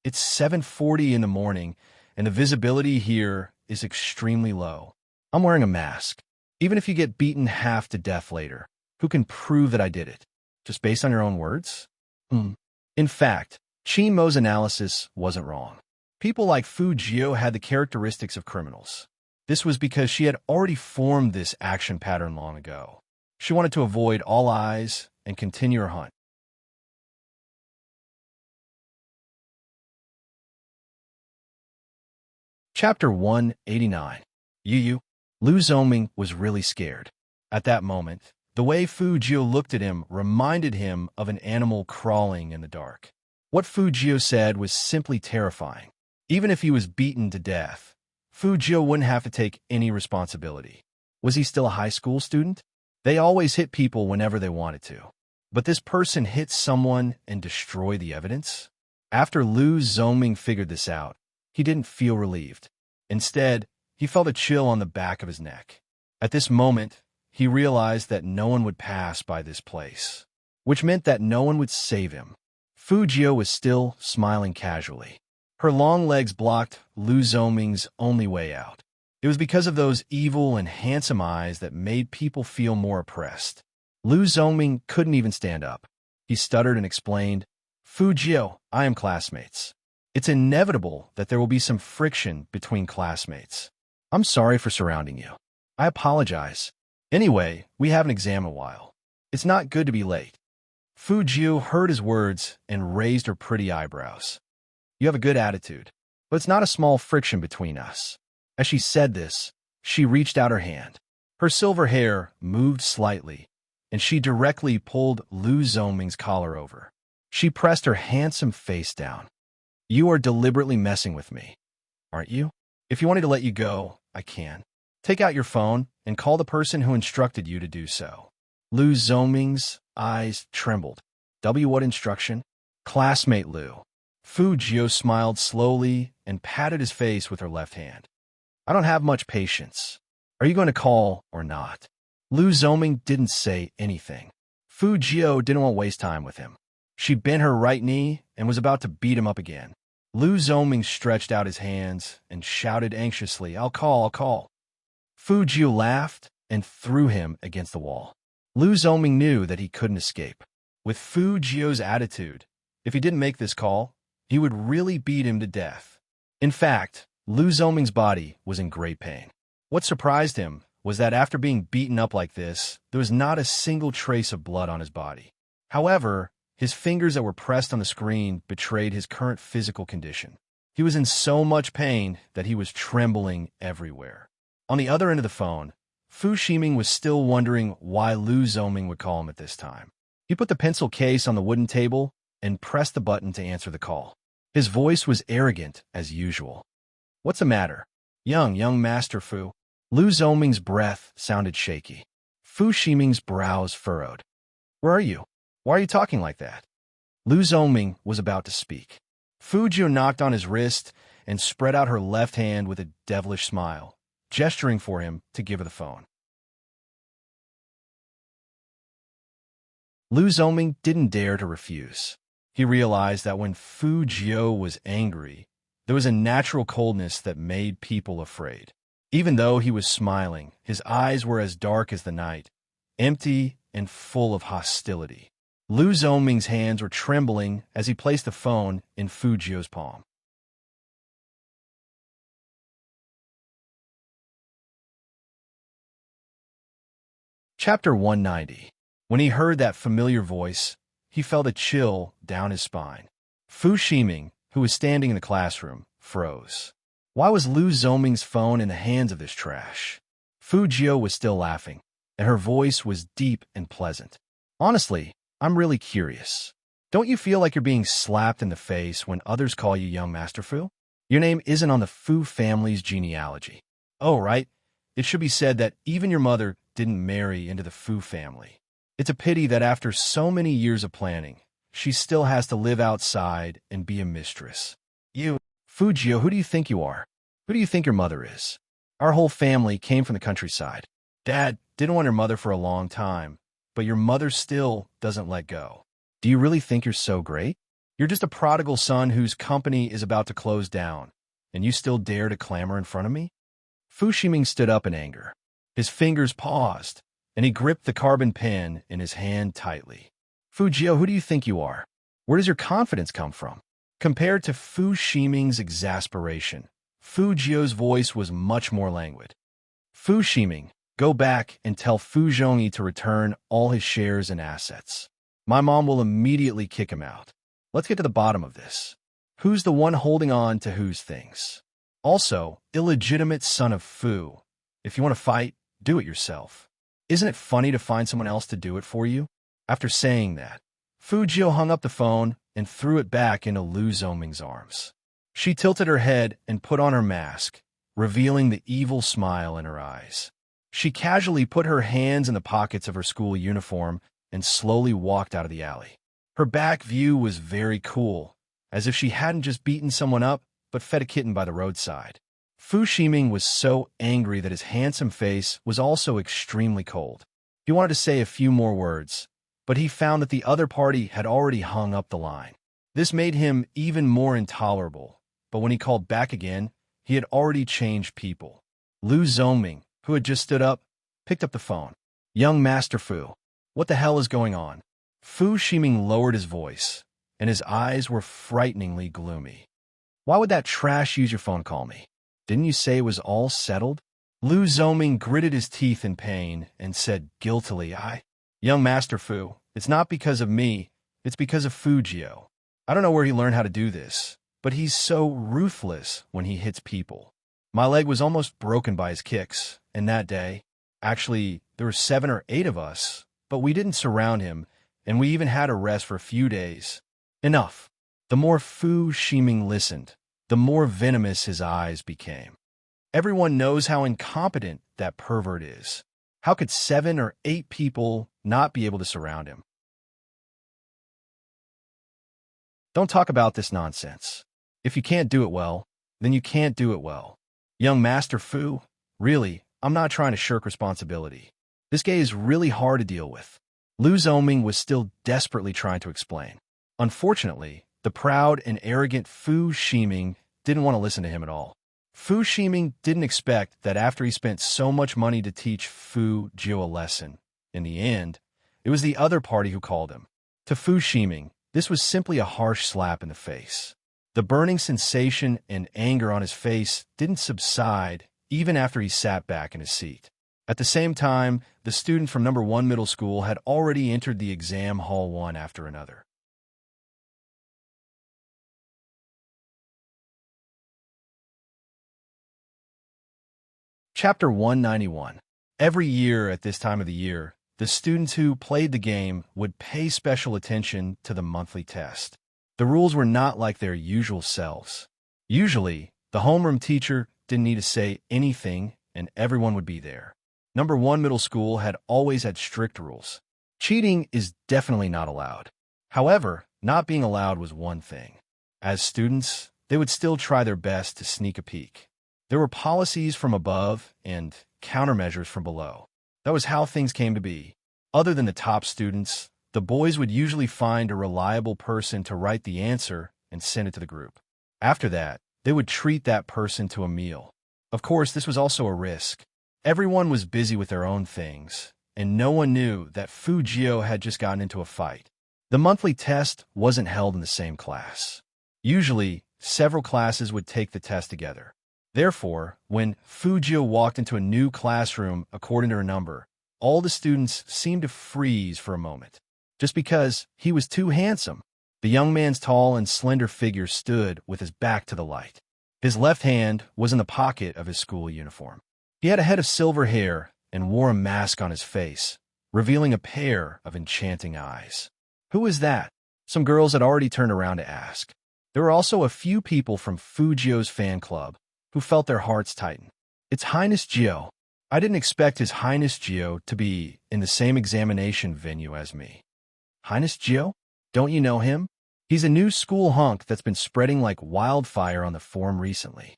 It's 7:40 in the morning, and the visibility here is extremely low. I'm wearing a mask. Even if you get beaten half to death later, who can prove that I did it? Just based on your own words? In fact, Qin Mo's analysis wasn't wrong. People like Fu Jiu had the characteristics of criminals. This was because she had already formed this action pattern long ago. She wanted to avoid all eyes and continue her hunt. Chapter 189. Yu. Lu Zongming was really scared. At that moment, the way Fu Jiu looked at him reminded him of an animal crawling in the dark. What Fu Jiu said was simply terrifying. Even if he was beaten to death, Fu Jiu wouldn't have to take any responsibility. Was he still a high school student? They always hit people whenever they wanted to. But this person hit someone and destroyed the evidence? After Lu Zongming figured this out, he didn't feel relieved. Instead, he felt a chill on the back of his neck. At this moment, he realized that no one would pass by this place, which meant that no one would save him. Fu Jiu was still smiling casually. Her long legs blocked Lu Zongming's only way out. It was because of those evil and handsome eyes that made people feel more oppressed. Lu Zongming couldn't even stand up. He stuttered and explained, Fu Jiu, I am classmates. It's inevitable that there will be some friction between classmates. I'm sorry for surrounding you. I apologize. Anyway, we have an exam in a while. It's not good to be late. Fu Jiu heard his words and raised her pretty eyebrows. You have a good attitude, but it's not a small friction between us. As she said this, she reached out her hand. Her silver hair moved slightly, and she directly pulled Lu Zhongming's collar over. She pressed her handsome face down. You are deliberately messing with me, aren't you? If you wanted to let you go, I can. Take out your phone and call the person who instructed you to do so. Lu Zhongming's eyes trembled. What instruction? Classmate Lu. Fu Jio smiled slowly and patted his face with her left hand. I don't have much patience. Are you going to call or not? Lu Zhongming didn't say anything. Fu Jio didn't want to waste time with him. She bent her right knee and was about to beat him up again. Lu Zhongming stretched out his hands and shouted anxiously, I'll call. Fu Jio laughed and threw him against the wall. Lu Zhongming knew that he couldn't escape. With Fu Jio's attitude, if he didn't make this call, he would really beat him to death. In fact, Lu Zhongming's body was in great pain. What surprised him was that after being beaten up like this, there was not a single trace of blood on his body. However, his fingers that were pressed on the screen betrayed his current physical condition. He was in so much pain that he was trembling everywhere. On the other end of the phone, Fu Ximing was still wondering why Lu Zhongming would call him at this time. He put the pencil case on the wooden table and pressed the button to answer the call. His voice was arrogant as usual. What's the matter? Young Master Fu. Lu Zhongming's breath sounded shaky. Fu Ximing's brows furrowed. Where are you? Why are you talking like that? Lu Zhongming was about to speak. Fu Jio knocked on his wrist and spread out her left hand with a devilish smile, gesturing for him to give her the phone. Lu Zhongming didn't dare to refuse. He realized that when Fu Jio was angry, there was a natural coldness that made people afraid. Even though he was smiling, his eyes were as dark as the night, empty and full of hostility. Lu Zhongming's hands were trembling as he placed the phone in Fu Jio's palm. Chapter 190. When he heard that familiar voice, he felt a chill down his spine. Fu Ximing, who was standing in the classroom, froze. Why was Lu Zhongming's phone in the hands of this trash? Fu Jio was still laughing, and her voice was deep and pleasant. Honestly, I'm really curious. Don't you feel like you're being slapped in the face when others call you young Master Fu? Your name isn't on the Fu family's genealogy. Oh, right. It should be said that even your mother didn't marry into the Fu family. It's a pity that after so many years of planning, she still has to live outside and be a mistress. You, Fu Jio, who do you think you are? Who do you think your mother is? Our whole family came from the countryside. Dad didn't want your mother for a long time, but your mother still doesn't let go. Do you really think you're so great? You're just a prodigal son whose company is about to close down, and you still dare to clamor in front of me? Fu Ximing stood up in anger. His fingers paused, and he gripped the carbon pen in his hand tightly. Fu Jio, who do you think you are? Where does your confidence come from? Compared to Fu Ximing's exasperation, Fu Jio's voice was much more languid. Fu Ximing, go back and tell Fu Zhongyi to return all his shares and assets. My mom will immediately kick him out. Let's get to the bottom of this. Who's the one holding on to whose things? Also, illegitimate son of Fu. If you want to fight, do it yourself. Isn't it funny to find someone else to do it for you? After saying that, Fu Jio hung up the phone and threw it back into Lu Zhongming's arms. She tilted her head and put on her mask, revealing the evil smile in her eyes. She casually put her hands in the pockets of her school uniform and slowly walked out of the alley. Her back view was very cool, as if she hadn't just beaten someone up, but fed a kitten by the roadside. Fu Ximing was so angry that his handsome face was also extremely cold. He wanted to say a few more words, but he found that the other party had already hung up the line. This made him even more intolerable, but when he called back again, he had already changed people. Lu Zhongming, who had just stood up, picked up the phone. Young Master Fu, what the hell is going on? Fu Ximing lowered his voice, and his eyes were frighteningly gloomy. Why would that trash use your phone call me? Didn't you say it was all settled? Lu Zhongming gritted his teeth in pain and said guiltily, Young Master Fu, it's not because of me, it's because of Fu Jio. I don't know where he learned how to do this, but he's so ruthless when he hits people. My leg was almost broken by his kicks, and that day, actually, there were 7 or 8 of us, but we didn't surround him, and we even had a rest for a few days. Enough. The more Fu Shiming listened, the more venomous his eyes became. Everyone knows how incompetent that pervert is. How could 7 or 8 people not be able to surround him? Don't talk about this nonsense. If you can't do it well, then you can't do it well. Young Master Fu, really, I'm not trying to shirk responsibility. This guy is really hard to deal with. Lu Zhoming was still desperately trying to explain. Unfortunately, the proud and arrogant Fu Shiming didn't want to listen to him at all. Fu Shiming didn't expect that after he spent so much money to teach Fu Jiu a lesson, in the end, it was the other party who called him. To Fu Shiming, this was simply a harsh slap in the face. The burning sensation and anger on his face didn't subside even after he sat back in his seat. At the same time, the students from number 1 middle school had already entered the exam hall one after another. Chapter 191. Every year at this time of the year, the students who played the game would pay special attention to the monthly test. The rules were not like their usual selves. Usually, the homeroom teacher didn't need to say anything and everyone would be there. Number 1 middle school had always had strict rules. Cheating is definitely not allowed. However, not being allowed was one thing. As students, they would still try their best to sneak a peek. There were policies from above and countermeasures from below. That was how things came to be. Other than the top students, the boys would usually find a reliable person to write the answer and send it to the group. After that, they would treat that person to a meal. Of course, this was also a risk. Everyone was busy with their own things, and no one knew that Fu Jiu had just gotten into a fight. The monthly test wasn't held in the same class. Usually, several classes would take the test together. Therefore, when Fu Jiu walked into a new classroom according to her number, all the students seemed to freeze for a moment. Just because he was too handsome. The young man's tall and slender figure stood with his back to the light. His left hand was in the pocket of his school uniform. He had a head of silver hair and wore a mask on his face, revealing a pair of enchanting eyes. Who is that? Some girls had already turned around to ask. There were also a few people from Fu Jiu's fan club who felt their hearts tighten. It's Highness Jiu. I didn't expect His Highness Jiu to be in the same examination venue as me. Highness Jiu? Don't you know him? He's a new school hunk that's been spreading like wildfire on the forum recently.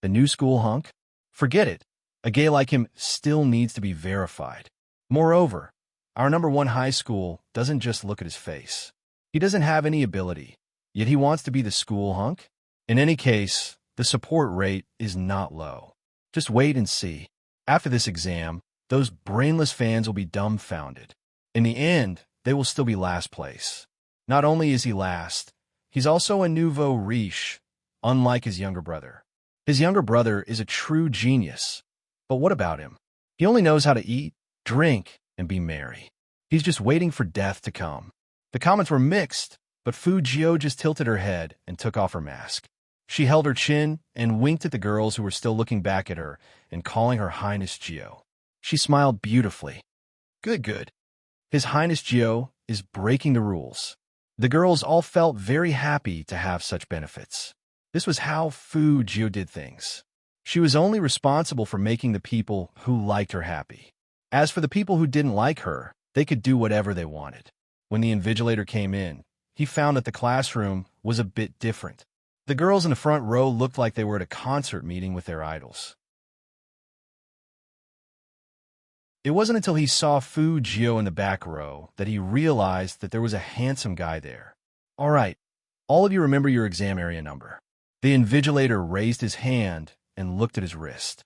The new school hunk? Forget it. A gay like him still needs to be verified. Moreover, our number 1 high school doesn't just look at his face. He doesn't have any ability, yet he wants to be the school hunk? In any case, the support rate is not low. Just wait and see. After this exam, those brainless fans will be dumbfounded. In the end, they will still be last place. Not only is he last, he's also a nouveau riche, unlike his younger brother. His younger brother is a true genius. But what about him? He only knows how to eat, drink, and be merry. He's just waiting for death to come. The comments were mixed, but Fu Jiu just tilted her head and took off her mask. She held her chin and winked at the girls who were still looking back at her and calling her Highness Jiu. She smiled beautifully. Good. His Highness Jiu is breaking the rules. The girls all felt very happy to have such benefits. This was how Fu Jiu did things. She was only responsible for making the people who liked her happy. As for the people who didn't like her, they could do whatever they wanted. When the invigilator came in, he found that the classroom was a bit different. The girls in the front row looked like they were at a concert meeting with their idols. It wasn't until he saw Fu Jiu in the back row that he realized that there was a handsome guy there. All right, all of you remember your exam area number. The invigilator raised his hand and looked at his wrist.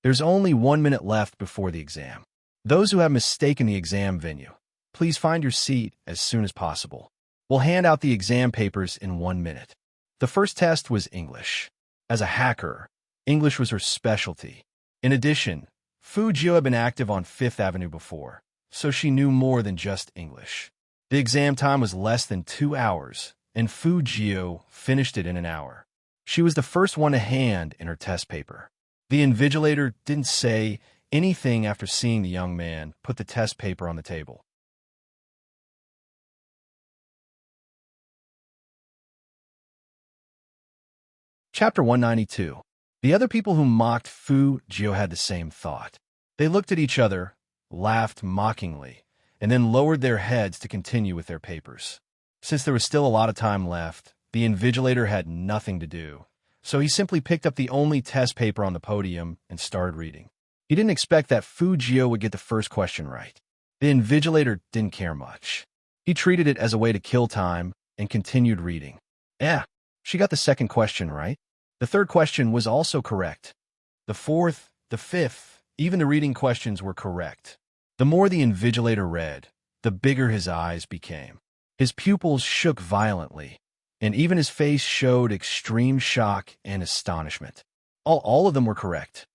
There's only 1 minute left before the exam. Those who have mistaken the exam venue, please find your seat as soon as possible. We'll hand out the exam papers in 1 minute. The first test was English. As a hacker, English was her specialty. In addition, Fu Jiu had been active on Fifth Avenue before, so she knew more than just English. The exam time was less than 2 hours, and Fu Jio finished it in an hour. She was the first one to hand in her test paper. The invigilator didn't say anything after seeing the young man put the test paper on the table. Chapter 192. The other people who mocked Fu Jio had the same thought. They looked at each other, laughed mockingly, and then lowered their heads to continue with their papers. Since there was still a lot of time left, the invigilator had nothing to do, so he simply picked up the only test paper on the podium and started reading. He didn't expect that Fu Jio would get the first question right. The invigilator didn't care much. He treated it as a way to kill time and continued reading. Yeah, she got the second question right. The third question was also correct. The fourth, the fifth, even the reading questions were correct. The more the invigilator read, the bigger his eyes became. His pupils shook violently, and even his face showed extreme shock and astonishment. All of them were correct.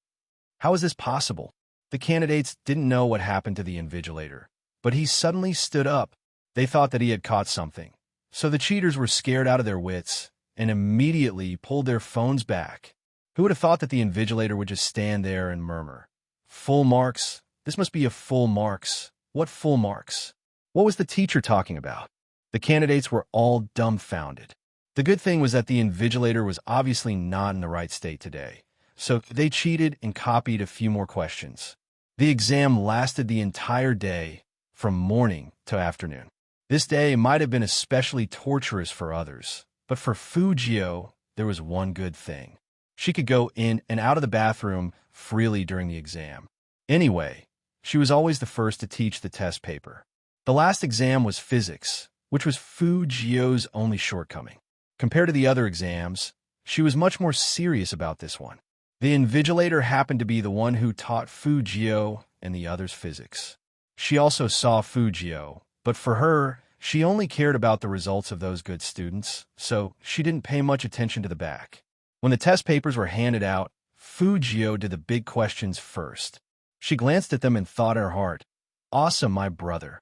How is this possible? The candidates didn't know what happened to the invigilator, but he suddenly stood up. They thought that he had caught something. So the cheaters were scared out of their wits and immediately pulled their phones back. Who would have thought that the invigilator would just stand there and murmur, "Full marks? This must be a full marks. What full marks? What was the teacher talking about?" The candidates were all dumbfounded. The good thing was that the invigilator was obviously not in the right state today, so they cheated and copied a few more questions. The exam lasted the entire day, from morning to afternoon. This day might have been especially torturous for others, but for Fu Jio, there was one good thing. She could go in and out of the bathroom freely during the exam. Anyway, she was always the first to teach the test paper. The last exam was physics, which was Fu Jio's only shortcoming. Compared to the other exams, she was much more serious about this one. The invigilator happened to be the one who taught Fu Jio and the others physics. She also saw Fu Jio, but for her, she only cared about the results of those good students, so she didn't pay much attention to the back. When the test papers were handed out, Fu Jio did the big questions first. She glanced at them and thought in her heart, "Awesome, my brother."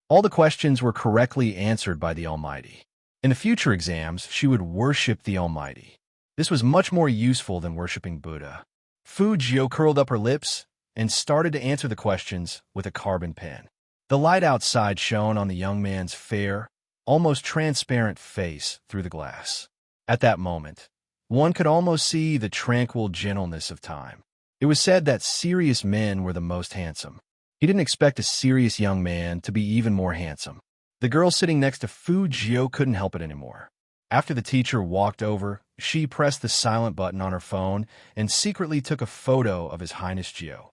All the questions were correctly answered by the Almighty. In the future exams, she would worship the Almighty. This was much more useful than worshiping Buddha. Fu Jio curled up her lips and started to answer the questions with a carbon pen. The light outside shone on the young man's fair, almost transparent face through the glass. At that moment, one could almost see the tranquil gentleness of time. It was said that serious men were the most handsome. He didn't expect a serious young man to be even more handsome. The girl sitting next to Fu Jio couldn't help it anymore. After the teacher walked over, she pressed the silent button on her phone and secretly took a photo of His Highness Jio.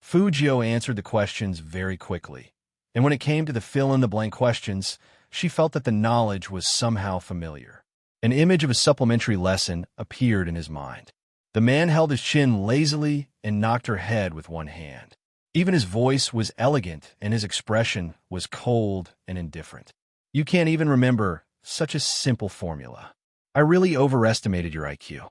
Fu Jio answered the questions very quickly, and when it came to the fill-in-the-blank questions, she felt that the knowledge was somehow familiar. An image of a supplementary lesson appeared in his mind. The man held his chin lazily and knocked her head with one hand. Even his voice was elegant, and his expression was cold and indifferent. "You can't even remember such a simple formula. I really overestimated your IQ."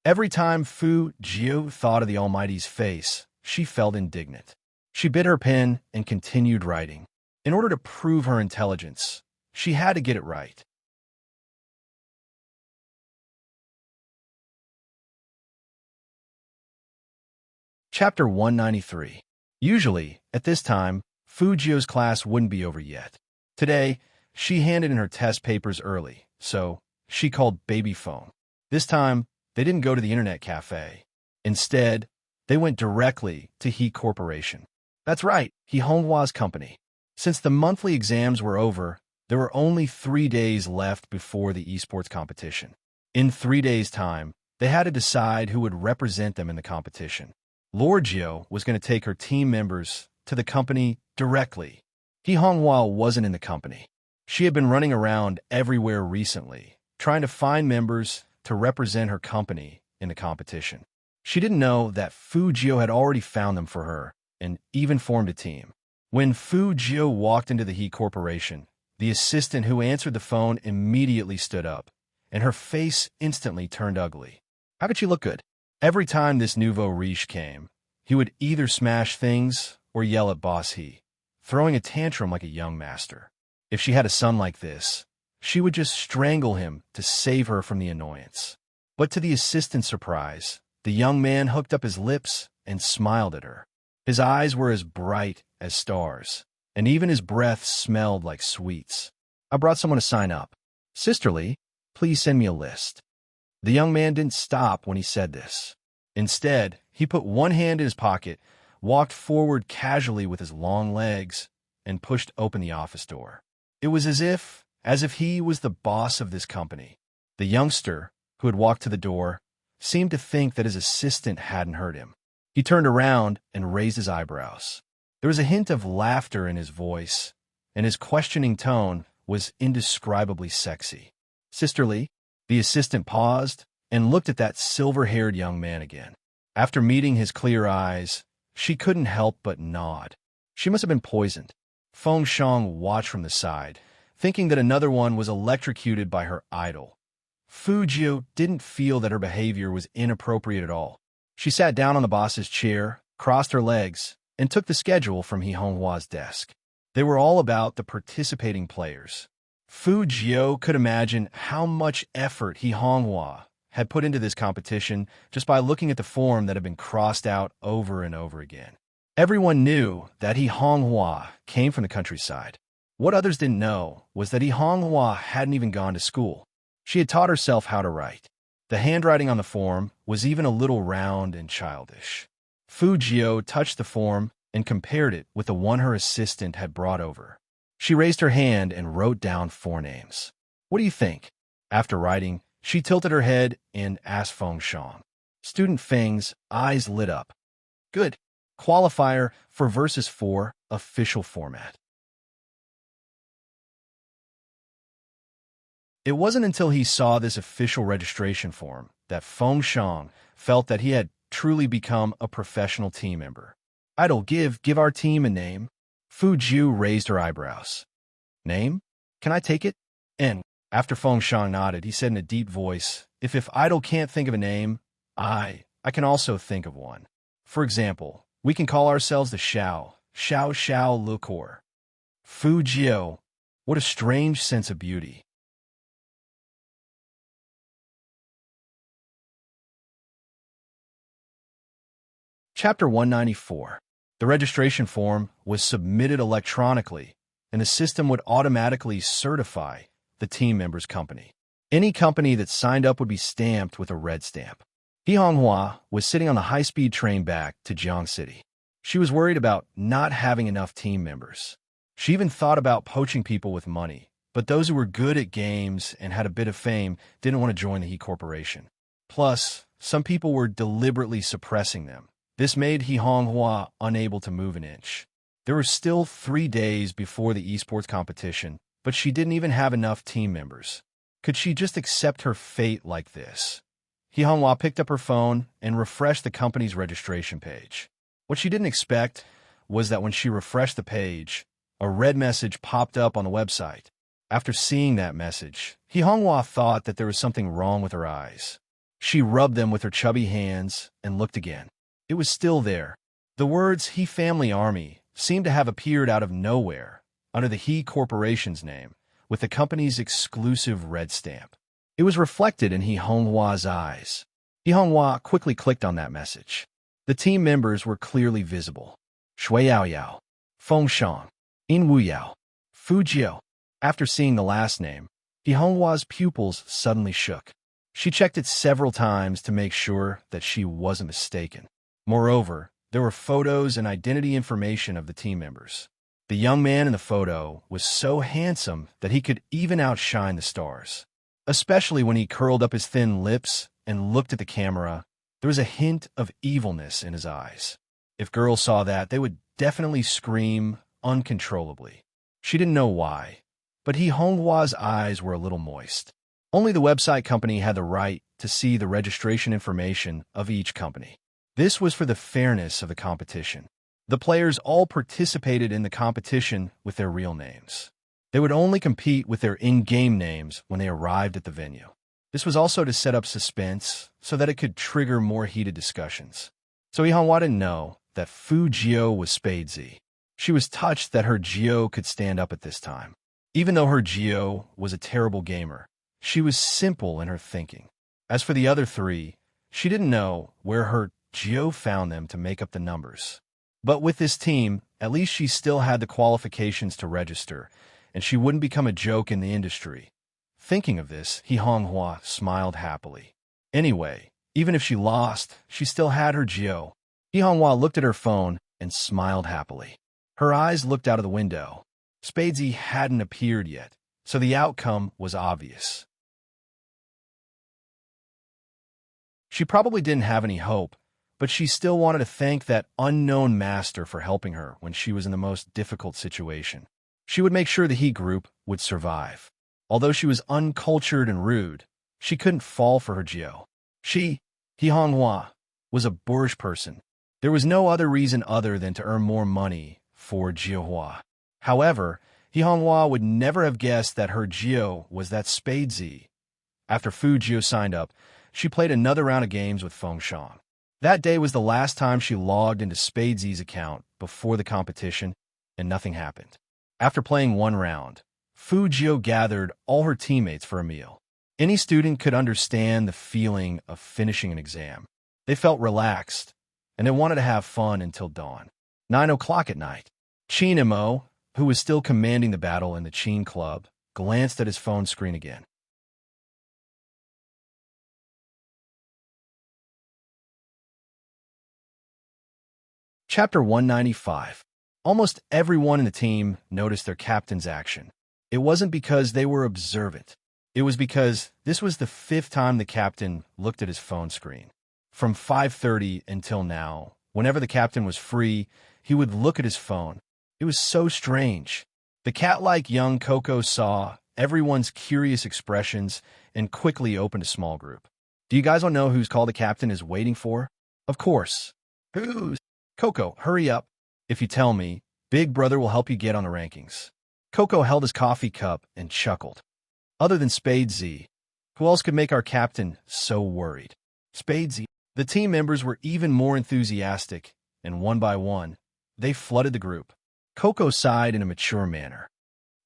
Every time Fu Jio thought of the Almighty's face, she felt indignant. She bit her pen and continued writing. In order to prove her intelligence, she had to get it right. Chapter 193. Usually, at this time, Fu Jio's class wouldn't be over yet. Today, she handed in her test papers early, so she called baby phone. This time, they didn't go to the internet cafe. Instead, they went directly to He Corporation. That's right, He Honghua's company. Since the monthly exams were over, there were only 3 days left before the esports competition. In 3 days' time, they had to decide who would represent them in the competition. Lord Jio was going to take her team members to the company directly. He Honghua wasn't in the company. She had been running around everywhere recently, trying to find members to represent her company in the competition. She didn't know that Fu Jio had already found them for her and even formed a team. When Fu Jio walked into the He Corporation, the assistant who answered the phone immediately stood up, and her face instantly turned ugly. How could she look good? Every time this nouveau riche came, he would either smash things or yell at Boss He, throwing a tantrum like a young master. If she had a son like this, she would just strangle him to save her from the annoyance. But to the assistant's surprise, the young man hooked up his lips and smiled at her. His eyes were as bright as stars, and even his breath smelled like sweets. I brought someone to sign up. Sisterly, please send me a list. The young man didn't stop when he said this. Instead, he put one hand in his pocket, walked forward casually with his long legs, and pushed open the office door. It was as if he was the boss of this company. The youngster, who had walked to the door, seemed to think that his assistant hadn't heard him. He turned around and raised his eyebrows. There was a hint of laughter in his voice, and his questioning tone was indescribably sexy. Sisterly, the assistant paused and looked at that silver-haired young man again. After meeting his clear eyes, she couldn't help but nod. She must have been poisoned. Feng Shang watched from the side, thinking that another one was electrocuted by her idol. Fu Jiu didn't feel that her behavior was inappropriate at all. She sat down on the boss's chair, crossed her legs, and took the schedule from He Honghua's desk. They were all about the participating players. Fu Jiu could imagine how much effort He Honghua had put into this competition just by looking at the form that had been crossed out over and over again. Everyone knew that He Honghua came from the countryside. What others didn't know was that He Honghua hadn't even gone to school. She had taught herself how to write. The handwriting on the form was even a little round and childish. Fu Jiu touched the form and compared it with the one her assistant had brought over. She raised her hand and wrote down 4 names. What do you think? After writing, she tilted her head and asked Feng Shang. Student Feng's eyes lit up. Good. Qualifier for Versus 4 official format. It wasn't until he saw this official registration form that Feng Shang felt that he had truly become a professional team member. Idol, give our team a name. Fu Jiu raised her eyebrows. Name? Can I take it? And after Feng Shang nodded, he said in a deep voice, If Idol can't think of a name, I can also think of one. For example, we can call ourselves the Xiao Liquor. Fu Jiu, what a strange sense of beauty. Chapter 194. The registration form was submitted electronically, and the system would automatically certify the team member's company. Any company that signed up would be stamped with a red stamp. He Honghua was sitting on the high-speed train back to Jiang City. She was worried about not having enough team members. She even thought about poaching people with money, but those who were good at games and had a bit of fame didn't want to join the He Corporation. Plus, some people were deliberately suppressing them. This made He Honghua unable to move an inch. There were still 3 days before the esports competition, but she didn't even have enough team members. Could she just accept her fate like this? He Honghua picked up her phone and refreshed the company's registration page. What she didn't expect was that when she refreshed the page, a red message popped up on the website. After seeing that message, He Honghua thought that there was something wrong with her eyes. She rubbed them with her chubby hands and looked again. It was still there. The words He Family Army seemed to have appeared out of nowhere under the He Corporation's name, with the company's exclusive red stamp. It was reflected in He Honghua's eyes. He Honghua quickly clicked on that message. The team members were clearly visible. Shui Yaoyao, Feng Shang, In Wuyao, Fu Jiu. After seeing the last name, He Honghua's pupils suddenly shook. She checked it several times to make sure that she wasn't mistaken. Moreover, there were photos and identity information of the team members. The young man in the photo was so handsome that he could even outshine the stars. Especially when he curled up his thin lips and looked at the camera, there was a hint of evilness in his eyes. If girls saw that, they would definitely scream uncontrollably. She didn't know why, but He Honghua's eyes were a little moist. Only the website company had the right to see the registration information of each company. This was for the fairness of the competition. The players all participated in the competition with their real names. They would only compete with their in-game names when they arrived at the venue. This was also to set up suspense so that it could trigger more heated discussions. So He Honghua didn't know that Fu Jiu was Spade Z. She was touched that her Jiu could stand up at this time. Even though her Geo was a terrible gamer, she was simple in her thinking. As for the other three, she didn't know where her Geo found them to make up the numbers. But with this team, at least she still had the qualifications to register, and she wouldn't become a joke in the industry. Thinking of this, He Honghua smiled happily. Anyway, even if she lost, she still had her Geo. He Honghua looked at her phone and smiled happily. Her eyes looked out of the window. Spadesy hadn't appeared yet, so the outcome was obvious. She probably didn't have any hope, but she still wanted to thank that unknown master for helping her when she was in the most difficult situation. She would make sure the He group would survive. Although she was uncultured and rude, she couldn't fall for her Geo. He Honghua, was a boorish person. There was no other reason other than to earn more money for Jiahua. However, He Honghua would never have guessed that her Geo was that Spadesy. After Fu Geo signed up, she played another round of games with Feng Shang. That day was the last time she logged into Spadesy's account before the competition, and nothing happened. After playing one round, Fu Geo gathered all her teammates for a meal. Any student could understand the feeling of finishing an exam. They felt relaxed, and they wanted to have fun until dawn. 9 o'clock at night. Qin Mo, who was still commanding the battle in the Qin Club, glanced at his phone screen again. Chapter 195. Almost everyone in the team noticed their captain's action. It wasn't because they were observant. It was because this was the 5th time the captain looked at his phone screen. From 5:30 until now, whenever the captain was free, he would look at his phone. It was so strange. The cat-like young Coco saw everyone's curious expressions and quickly opened a small group. Do you guys all know whose call the captain is waiting for? Of course. Whose? Coco, hurry up. If you tell me, Big Brother will help you get on the rankings. Coco held his coffee cup and chuckled. Other than Spadesy, who else could make our captain so worried? Spadesy. The team members were even more enthusiastic, and one by one, they flooded the group. Coco sighed in a mature manner.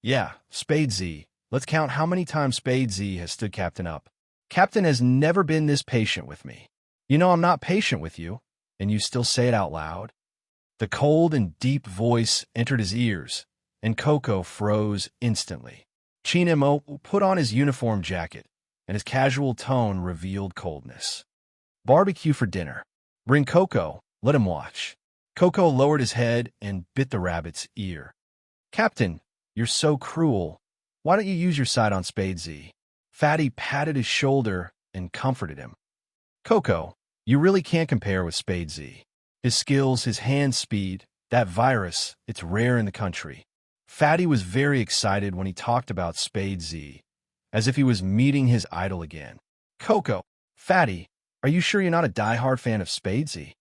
Yeah, Spadesy. Let's count how many times Spadesy has stood captain up. Captain has never been this patient with me. You know I'm not patient with you, and you still say it out loud? The cold and deep voice entered his ears, and Coco froze instantly. Qin Mo put on his uniform jacket, and his casual tone revealed coldness. Barbecue for dinner. Bring Coco, let him watch. Coco lowered his head and bit the rabbit's ear. Captain, you're so cruel. Why don't you use your side on Spadesy? Fatty patted his shoulder and comforted him. Coco, you really can't compare with Spadesy. His skills, his hand speed, that virus, it's rare in the country. Fatty was very excited when he talked about Spadesy, as if he was meeting his idol again. Coco, Fatty, are you sure you're not a die-hard fan of Spadesy?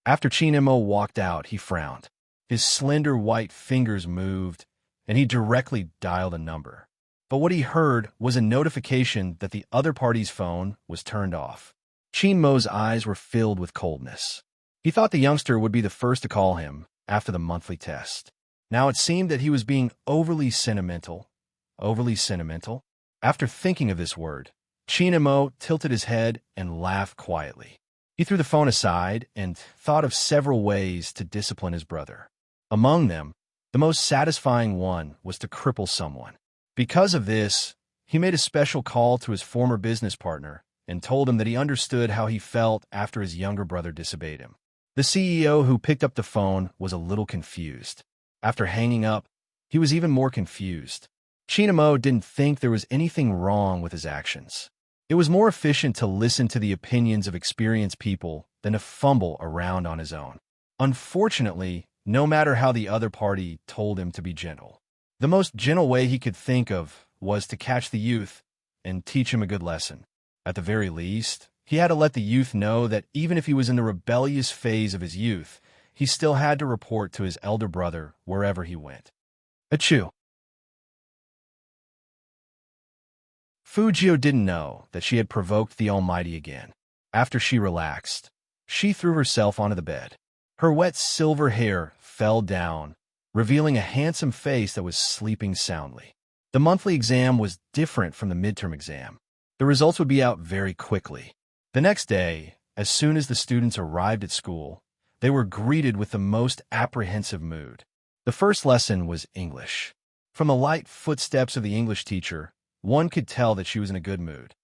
After Qin Mo walked out, he frowned. His slender white fingers moved, and he directly dialed a number. But what he heard was a notification that the other party's phone was turned off. Qin Mo's eyes were filled with coldness. He thought the youngster would be the first to call him after the monthly test. Now it seemed that he was being overly sentimental. Overly sentimental? After thinking of this word, Qin Mo tilted his head and laughed quietly. He threw the phone aside and thought of several ways to discipline his brother. Among them, the most satisfying one was to cripple someone. Because of this, he made a special call to his former business partner and told him that he understood how he felt after his younger brother disobeyed him. The CEO who picked up the phone was a little confused. After hanging up, he was even more confused. Qin Mo didn't think there was anything wrong with his actions. It was more efficient to listen to the opinions of experienced people than to fumble around on his own. Unfortunately, no matter how the other party told him to be gentle, the most gentle way he could think of was to catch the youth and teach him a good lesson. At the very least, he had to let the youth know that even if he was in the rebellious phase of his youth, he still had to report to his elder brother wherever he went. Achoo! Fu Geo didn't know that she had provoked the Almighty again. After she relaxed, she threw herself onto the bed. Her wet silver hair fell down, revealing a handsome face that was sleeping soundly. The monthly exam was different from the midterm exam. The results would be out very quickly. The next day, as soon as the students arrived at school, they were greeted with the most apprehensive mood. The first lesson was English. From the light footsteps of the English teacher, one could tell that she was in a good mood.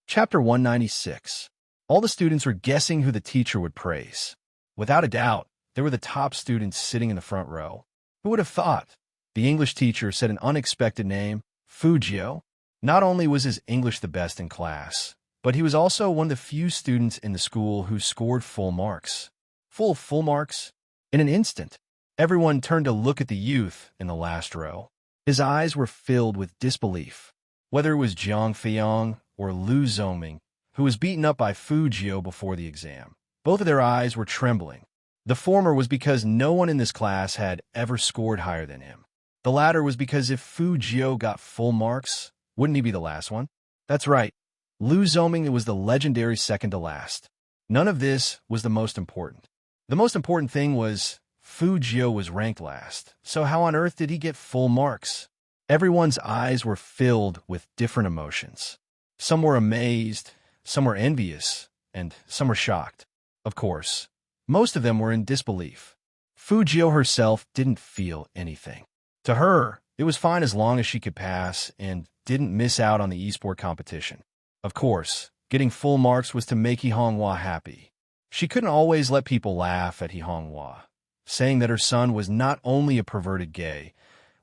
Chapter 196. All the students were guessing who the teacher would praise. Without a doubt, they were the top students sitting in the front row. Who would have thought? The English teacher said an unexpected name, Fujio. Not only was his English the best in class, but he was also one of the few students in the school who scored full marks. Full marks? In an instant, everyone turned to look at the youth in the last row. His eyes were filled with disbelief. Whether it was Jiang Feiyong or Lu Zhongming, who was beaten up by Fujio before the exam, both of their eyes were trembling. The former was because no one in this class had ever scored higher than him. The latter was because if Fujio got full marks, wouldn't he be the last one? That's right. Lu Zhongming was the legendary second to last. None of this was the most important. The most important thing was Fujio was ranked last, so how on earth did he get full marks? Everyone's eyes were filled with different emotions. Some were amazed, some were envious, and some were shocked. Of course, most of them were in disbelief. Fujio herself didn't feel anything. To her, it was fine as long as she could pass and didn't miss out on the e-sport competition. Of course, getting full marks was to make Hihonghua happy. She couldn't always let people laugh at Hihonghua, saying that her son was not only a perverted gay,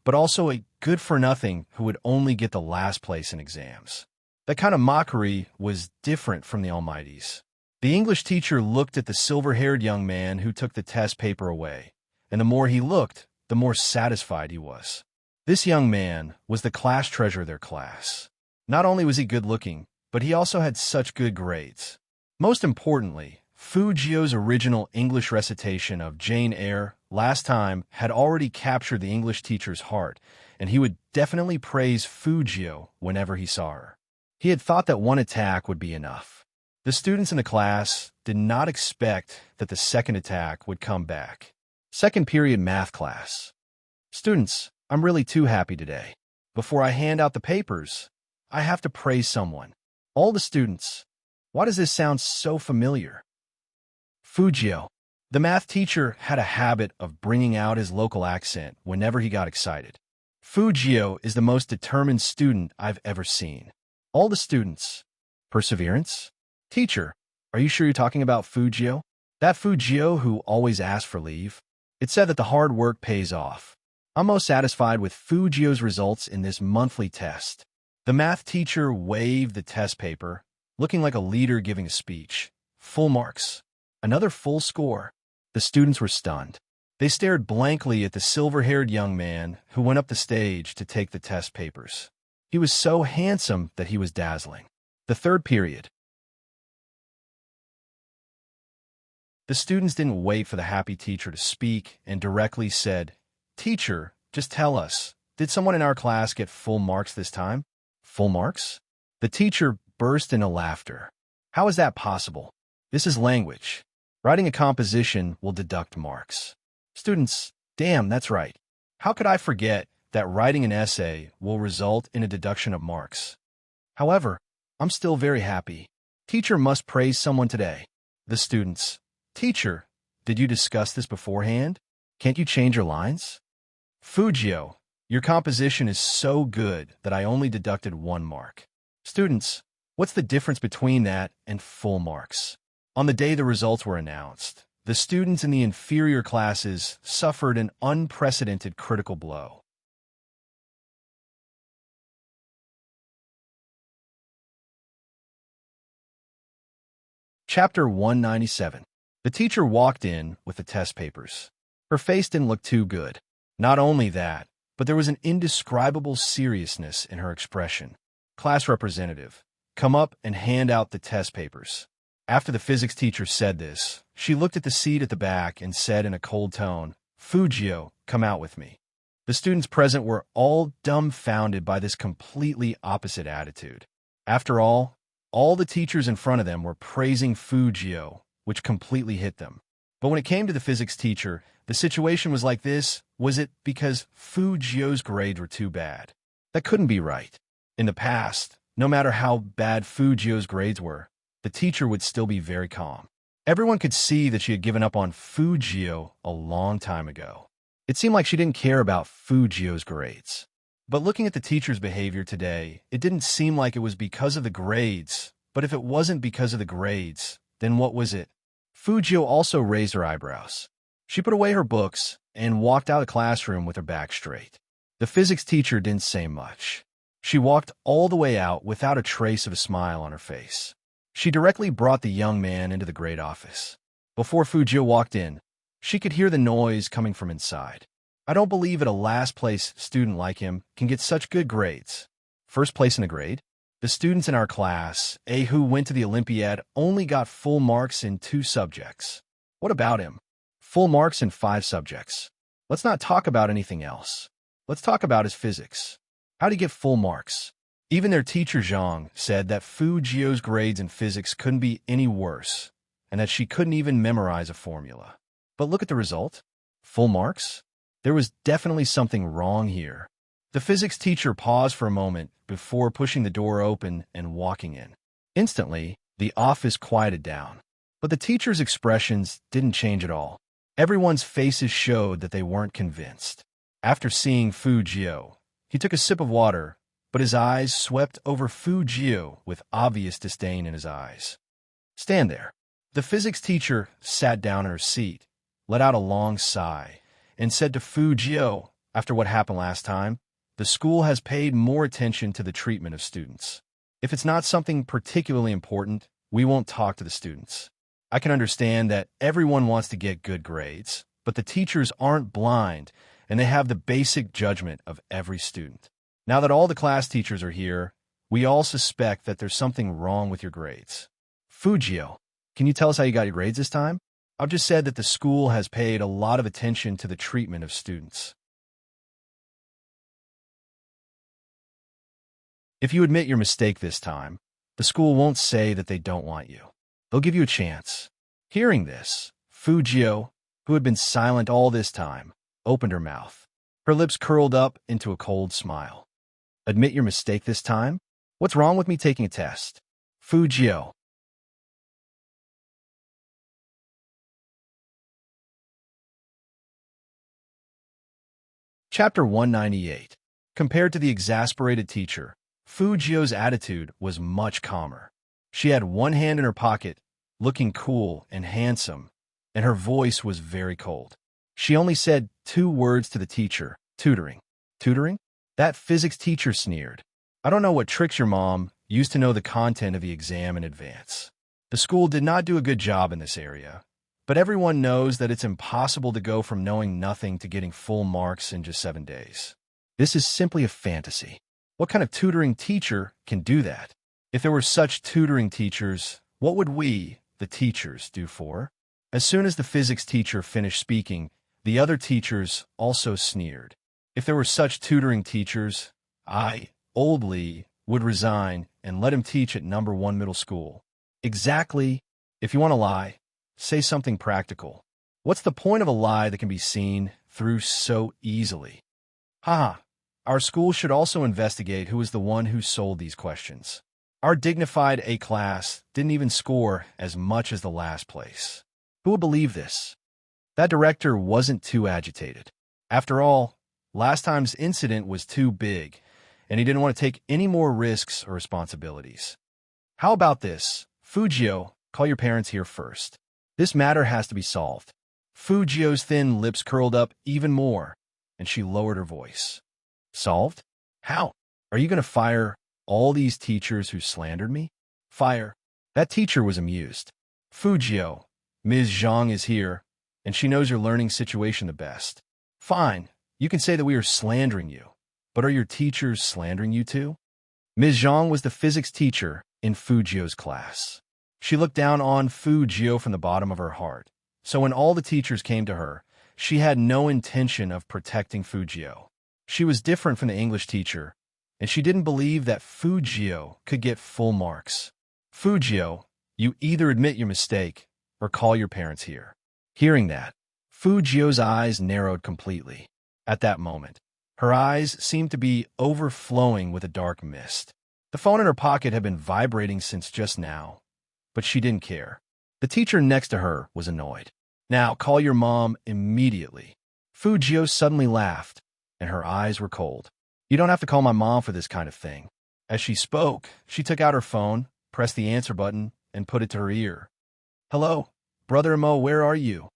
but also a good-for-nothing who would only get the last place in exams. That kind of mockery was different from the Almighty's. The English teacher looked at the silver-haired young man who took the test paper away, and the more he looked, the more satisfied he was. This young man was the class treasure of their class. Not only was he good-looking, but he also had such good grades. Most importantly, Fujio's original English recitation of Jane Eyre last time had already captured the English teacher's heart, and he would definitely praise Fujio whenever he saw her. He had thought that one attack would be enough. The students in the class did not expect that the second attack would come back. Second period math class. Students, I'm really too happy today. Before I hand out the papers, I have to praise someone. All the students. Why does this sound so familiar? Fujio. The math teacher had a habit of bringing out his local accent whenever he got excited. Fujio is the most determined student I've ever seen. All the students. Perseverance? Teacher, are you sure you're talking about Fujio? That Fujio who always asked for leave? It said that the hard work pays off. I'm most satisfied with Fujio's results in this monthly test. The math teacher waved the test paper, looking like a leader giving a speech. Full marks. Another full score. The students were stunned. They stared blankly at the silver-haired young man who went up the stage to take the test papers. He was so handsome that he was dazzling. The third period. The students didn't wait for the happy teacher to speak and directly said, "Teacher, just tell us, did someone in our class get full marks this time?" Full marks? The teacher burst into laughter. How is that possible? This is language. Writing a composition will deduct marks. Students, damn, that's right. How could I forget that writing an essay will result in a deduction of marks? However, I'm still very happy. Teacher must praise someone today. The students, Teacher, did you discuss this beforehand? Can't you change your lines? Fujio, your composition is so good that I only deducted 1 mark. Students, what's the difference between that and full marks? On the day the results were announced, the students in the inferior classes suffered an unprecedented critical blow. Chapter 197. The teacher walked in with the test papers. Her face didn't look too good. Not only that, but there was an indescribable seriousness in her expression. Class representative, come up and hand out the test papers. After the physics teacher said this, she looked at the seat at the back and said in a cold tone, Fujio, come out with me. The students present were all dumbfounded by this completely opposite attitude. After all All the teachers in front of them were praising Fujio, which completely hit them. But when it came to the physics teacher, the situation was like this. Was it because Fujio's grades were too bad? That couldn't be right. In the past, no matter how bad Fujio's grades were, the teacher would still be very calm. Everyone could see that she had given up on Fujio a long time ago. It seemed like she didn't care about Fujio's grades. But looking at the teacher's behavior today, it didn't seem like it was because of the grades. But if it wasn't because of the grades, then what was it? Fujio also raised her eyebrows. She put away her books and walked out of the classroom with her back straight. The physics teacher didn't say much. She walked all the way out without a trace of a smile on her face. She directly brought the young man into the grade office. Before Fujio walked in, she could hear the noise coming from inside. I don't believe that a last-place student like him can get such good grades. First place in the grade? The students in our class, who went to the Olympiad, only got full marks in 2 subjects. What about him? Full marks in 5 subjects. Let's not talk about anything else. Let's talk about his physics. How'd he get full marks? Even their teacher Zhang said that Fujio's grades in physics couldn't be any worse, and that she couldn't even memorize a formula. But look at the result. Full marks? There was definitely something wrong here. The physics teacher paused for a moment before pushing the door open and walking in. Instantly, the office quieted down. But the teacher's expressions didn't change at all. Everyone's faces showed that they weren't convinced. After seeing Fujio, he took a sip of water, but his eyes swept over Fujio with obvious disdain in his eyes. Stand there. The physics teacher sat down in her seat, let out a long sigh, and said to Fujio, after what happened last time, the school has paid more attention to the treatment of students. If it's not something particularly important, we won't talk to the students. I can understand that everyone wants to get good grades, but the teachers aren't blind, and they have the basic judgment of every student. Now that all the class teachers are here, we all suspect that there's something wrong with your grades. Fujio, can you tell us how you got your grades this time? I've just said that the school has paid a lot of attention to the treatment of students. If you admit your mistake this time, the school won't say that they don't want you. They'll give you a chance. Hearing this, Fujio, who had been silent all this time, opened her mouth. Her lips curled up into a cold smile. Admit your mistake this time? What's wrong with me taking a test? Fujio. Chapter 198. Compared to the exasperated teacher, Fujio's attitude was much calmer. She had one hand in her pocket, looking cool and handsome, and her voice was very cold. She only said 2 words to the teacher, tutoring. Tutoring? That physics teacher sneered. I don't know what tricks your mom used to know the content of the exam in advance. The school did not do a good job in this area, but everyone knows that it's impossible to go from knowing nothing to getting full marks in just 7 days. This is simply a fantasy. What kind of tutoring teacher can do that? If there were such tutoring teachers, what would we, the teachers, do for? As soon as the physics teacher finished speaking, the other teachers also sneered. If there were such tutoring teachers, I, Old Lee, would resign and let him teach at number 1 middle school. Exactly. If you want to lie, say something practical. What's the point of a lie that can be seen through so easily? Haha. Our school should also investigate who was the one who sold these questions. Our dignified A class didn't even score as much as the last place. Who would believe this? That director wasn't too agitated. After all, last time's incident was too big, and he didn't want to take any more risks or responsibilities. How about this? Fujio, call your parents here first. This matter has to be solved. Fujio's thin lips curled up even more, and she lowered her voice. Solved? How? Are you going to fire all these teachers who slandered me? Fire. That teacher was amused. Fujio, Ms. Zhang is here, and she knows your learning situation the best. Fine, you can say that we are slandering you, but are your teachers slandering you too? Ms. Zhang was the physics teacher in Fujio's class. She looked down on Fujio from the bottom of her heart, so when all the teachers came to her, she had no intention of protecting Fujio. She was different from the English teacher, and she didn't believe that Fujio could get full marks. Fujio, you either admit your mistake or call your parents here. Hearing that, Fujio's eyes narrowed completely. At that moment, her eyes seemed to be overflowing with a dark mist. The phone in her pocket had been vibrating since just now, but she didn't care. The teacher next to her was annoyed. Now, call your mom immediately. Fujio suddenly laughed, and her eyes were cold. You don't have to call my mom for this kind of thing. As she spoke, she took out her phone, pressed the answer button, and put it to her ear. Hello, Brother Mo, where are you?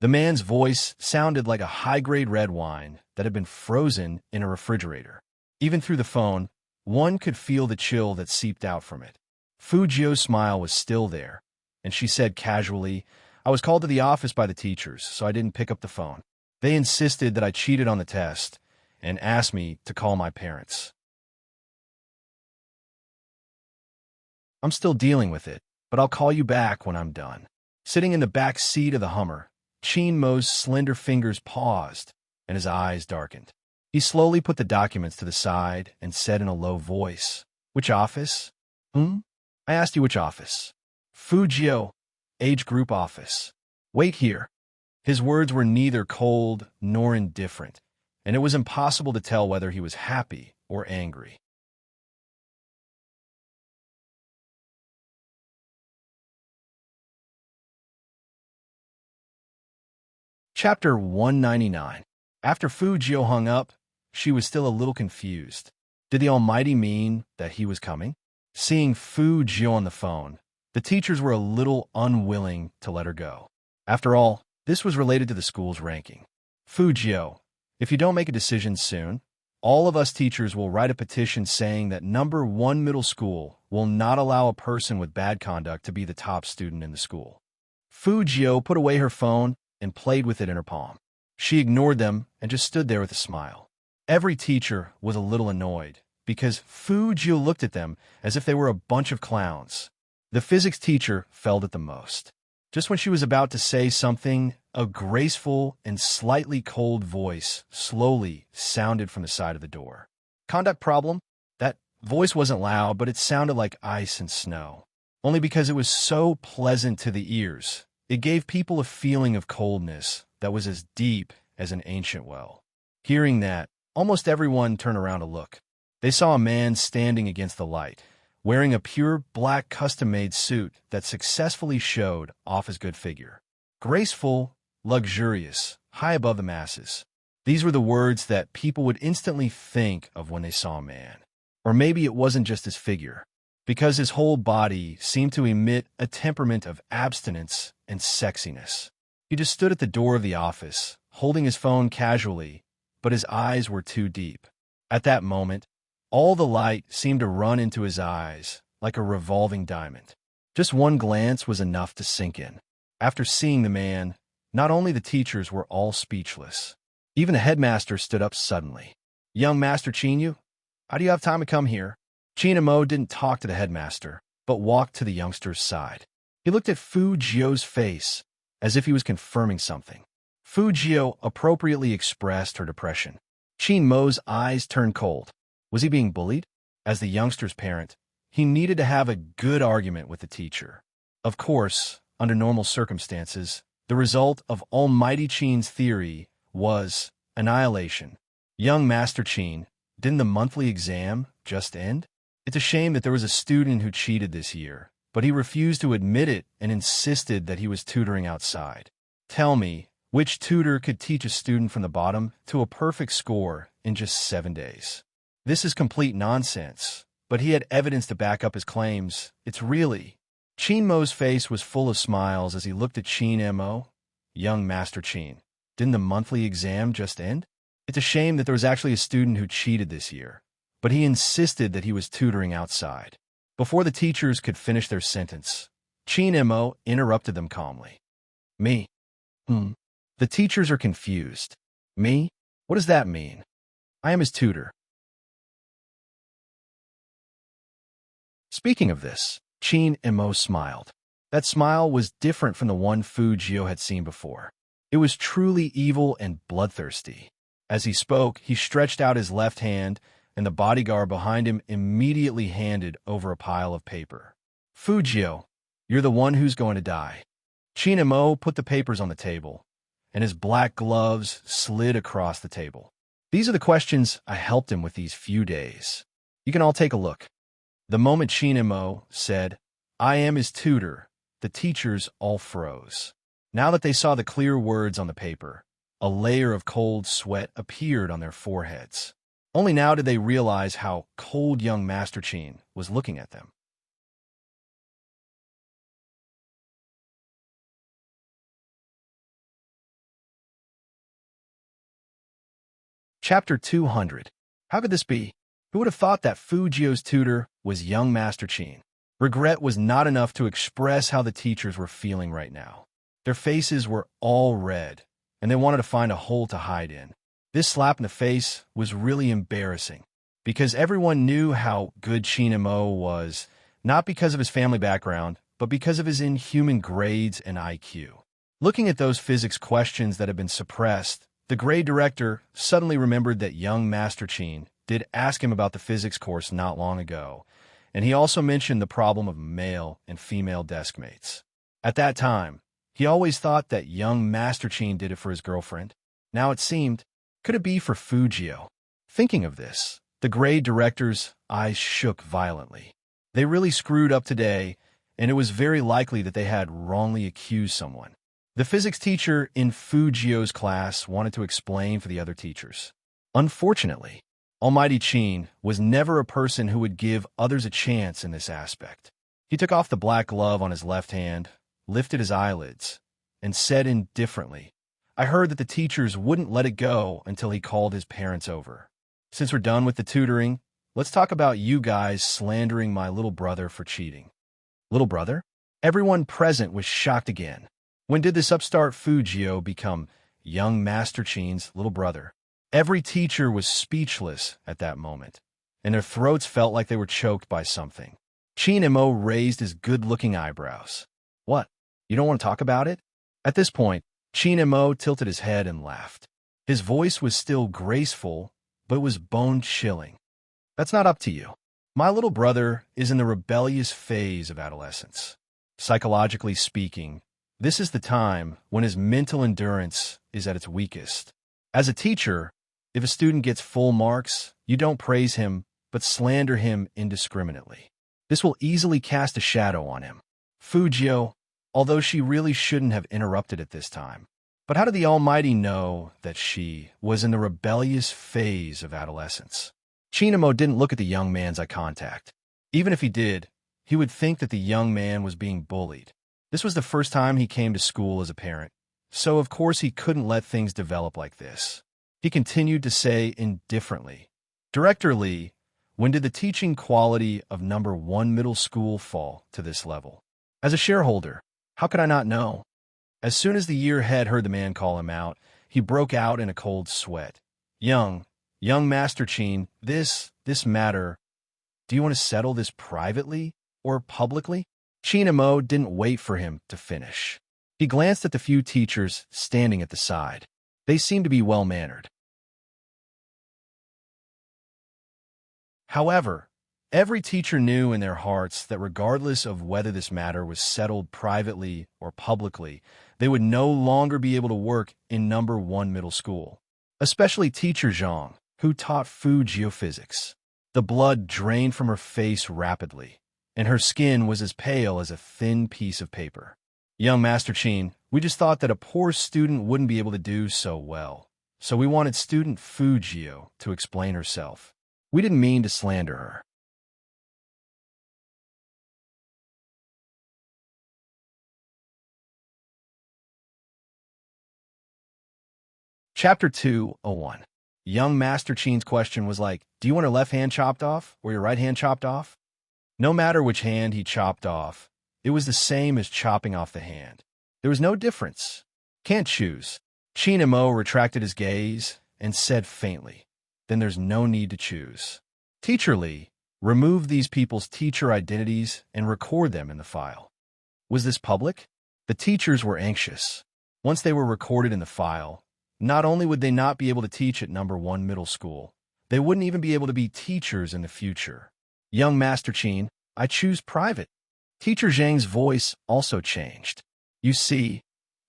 The man's voice sounded like a high-grade red wine that had been frozen in a refrigerator. Even through the phone, one could feel the chill that seeped out from it. Fujio's smile was still there, and she said casually, I was called to the office by the teachers, so I didn't pick up the phone. They insisted that I cheated on the test and asked me to call my parents. I'm still dealing with it, but I'll call you back when I'm done. Sitting in the back seat of the Hummer, Chin Mo's slender fingers paused, and his eyes darkened. He slowly put the documents to the side and said in a low voice, Which office? I asked you which office. Fujio, age group office. Wait here. His words were neither cold nor indifferent, and it was impossible to tell whether he was happy or angry. Chapter 199. After Fujio hung up, she was still a little confused. Did the Almighty mean that he was coming? Seeing Fujio on the phone, the teachers were a little unwilling to let her go. After all, this was related to the school's ranking. Fujio, if you don't make a decision soon, all of us teachers will write a petition saying that number 1 middle school will not allow a person with bad conduct to be the top student in the school. Fujio put away her phone and played with it in her palm. She ignored them and just stood there with a smile. Every teacher was a little annoyed because Fujio looked at them as if they were a bunch of clowns. The physics teacher felt it the most. Just when she was about to say something, a graceful and slightly cold voice slowly sounded from the side of the door. Conduct problem? That voice wasn't loud, but it sounded like ice and snow. Only because it was so pleasant to the ears. It gave people a feeling of coldness that was as deep as an ancient well. Hearing that, almost everyone turned around to look. They saw a man standing against the light, wearing a pure black custom-made suit that successfully showed off his good figure. Graceful, luxurious, high above the masses. These were the words that people would instantly think of when they saw a man. Or maybe it wasn't just his figure, because his whole body seemed to emit a temperament of abstinence and sexiness. He just stood at the door of the office, holding his phone casually, but his eyes were too deep. At that moment, all the light seemed to run into his eyes like a revolving diamond. Just one glance was enough to sink in. After seeing the man, not only the teachers were all speechless. Even the headmaster stood up suddenly. Young Master Chinyu, how do you have time to come here? Chinamo didn't talk to the headmaster, but walked to the youngster's side. He looked at Fujio's face as if he was confirming something. Fujio appropriately expressed her depression. Chinmo's eyes turned cold. Was he being bullied? As the youngster's parent, he needed to have a good argument with the teacher. Of course, under normal circumstances, the result of Almighty Chin's theory was annihilation. Young Master Chin, didn't the monthly exam just end? It's a shame that there was a student who cheated this year, but he refused to admit it and insisted that he was tutoring outside. Tell me, which tutor could teach a student from the bottom to a perfect score in just 7 days? This is complete nonsense, but he had evidence to back up his claims. It's really... Chinmo's face was full of smiles as he looked at Chin-mo. Young Master Chin, didn't the monthly exam just end? It's a shame that there was actually a student who cheated this year, but he insisted that he was tutoring outside. Before the teachers could finish their sentence, Chin-mo interrupted them calmly. Me? The teachers are confused. Me? What does that mean? I am his tutor. Speaking of this, Chin-mo smiled. That smile was different from the one Fujio had seen before. It was truly evil and bloodthirsty. As he spoke, he stretched out his left hand, and the bodyguard behind him immediately handed over a pile of paper. Fujio, you're the one who's going to die. Chinamo put the papers on the table, and his black gloves slid across the table. These are the questions I helped him with these few days. You can all take a look. The moment Chinamo said, "I am his tutor," the teachers all froze. Now that they saw the clear words on the paper, a layer of cold sweat appeared on their foreheads. Only now did they realize how cold young Master Chin was looking at them. Chapter 200. How could this be? Who would have thought that Fujio's tutor was young Master Chin? Regret was not enough to express how the teachers were feeling right now. Their faces were all red, and they wanted to find a hole to hide in. This slap in the face was really embarrassing, because everyone knew how good Chinamo was, not because of his family background, but because of his inhuman grades and IQ. Looking at those physics questions that had been suppressed, the grade director suddenly remembered that young Master Chin did ask him about the physics course not long ago, and he also mentioned the problem of male and female desk mates. At that time, he always thought that young Master Chin did it for his girlfriend. Now it seemed, could it be for Fujio? Thinking of this, the grade director's eyes shook violently. They really screwed up today, and it was very likely that they had wrongly accused someone. The physics teacher in Fujio's class wanted to explain for the other teachers. Unfortunately, Almighty Chin was never a person who would give others a chance in this aspect. He took off the black glove on his left hand, lifted his eyelids, and said indifferently, "I heard that the teachers wouldn't let it go until he called his parents over. Since we're done with the tutoring, let's talk about you guys slandering my little brother for cheating." Little brother? Everyone present was shocked again. When did this upstart Fujio become young Master Chin's little brother? Every teacher was speechless at that moment, and their throats felt like they were choked by something. Chinamo raised his good-looking eyebrows. "What? You don't want to talk about it?" At this point, Chinamo tilted his head and laughed. His voice was still graceful, but it was bone-chilling. "That's not up to you. My little brother is in the rebellious phase of adolescence. Psychologically speaking, this is the time when his mental endurance is at its weakest. As a teacher, if a student gets full marks, you don't praise him, but slander him indiscriminately. This will easily cast a shadow on him." Fujio, although she really shouldn't have interrupted at this time. But how did the Almighty know that she was in the rebellious phase of adolescence? Chinamo didn't look at the young man's eye contact. Even if he did, he would think that the young man was being bullied. This was the first time he came to school as a parent, so of course he couldn't let things develop like this. He continued to say indifferently, "Director Lee, when did the teaching quality of number 1 middle school fall to this level? As a shareholder, how could I not know?" As soon as the year head heard the man call him out, he broke out in a cold sweat. Young Master Chin, this matter, do you want to settle this privately or publicly?" Chinamo didn't wait for him to finish. He glanced at the few teachers standing at the side. They seemed to be well-mannered. However, every teacher knew in their hearts that regardless of whether this matter was settled privately or publicly, they would no longer be able to work in number 1 middle school. Especially teacher Zhang, who taught Fu geophysics. The blood drained from her face rapidly, and her skin was as pale as a thin piece of paper. "Young Master Chin, we just thought that a poor student wouldn't be able to do so well, so we wanted student Fujio to explain herself. We didn't mean to slander her." Chapter 201. Young Master Chin's question was like, "Do you want your left hand chopped off or your right hand chopped off?" No matter which hand he chopped off, it was the same as chopping off the hand. There was no difference. "Can't choose." Chinamo retracted his gaze and said faintly, "Then there's no need to choose. Teacher Lee, remove these people's teacher identities and record them in the file." Was this public? The teachers were anxious. Once they were recorded in the file, not only would they not be able to teach at number 1 middle school, they wouldn't even be able to be teachers in the future. "Young Master Chin, I choose private." Teacher Zhang's voice also changed. You see,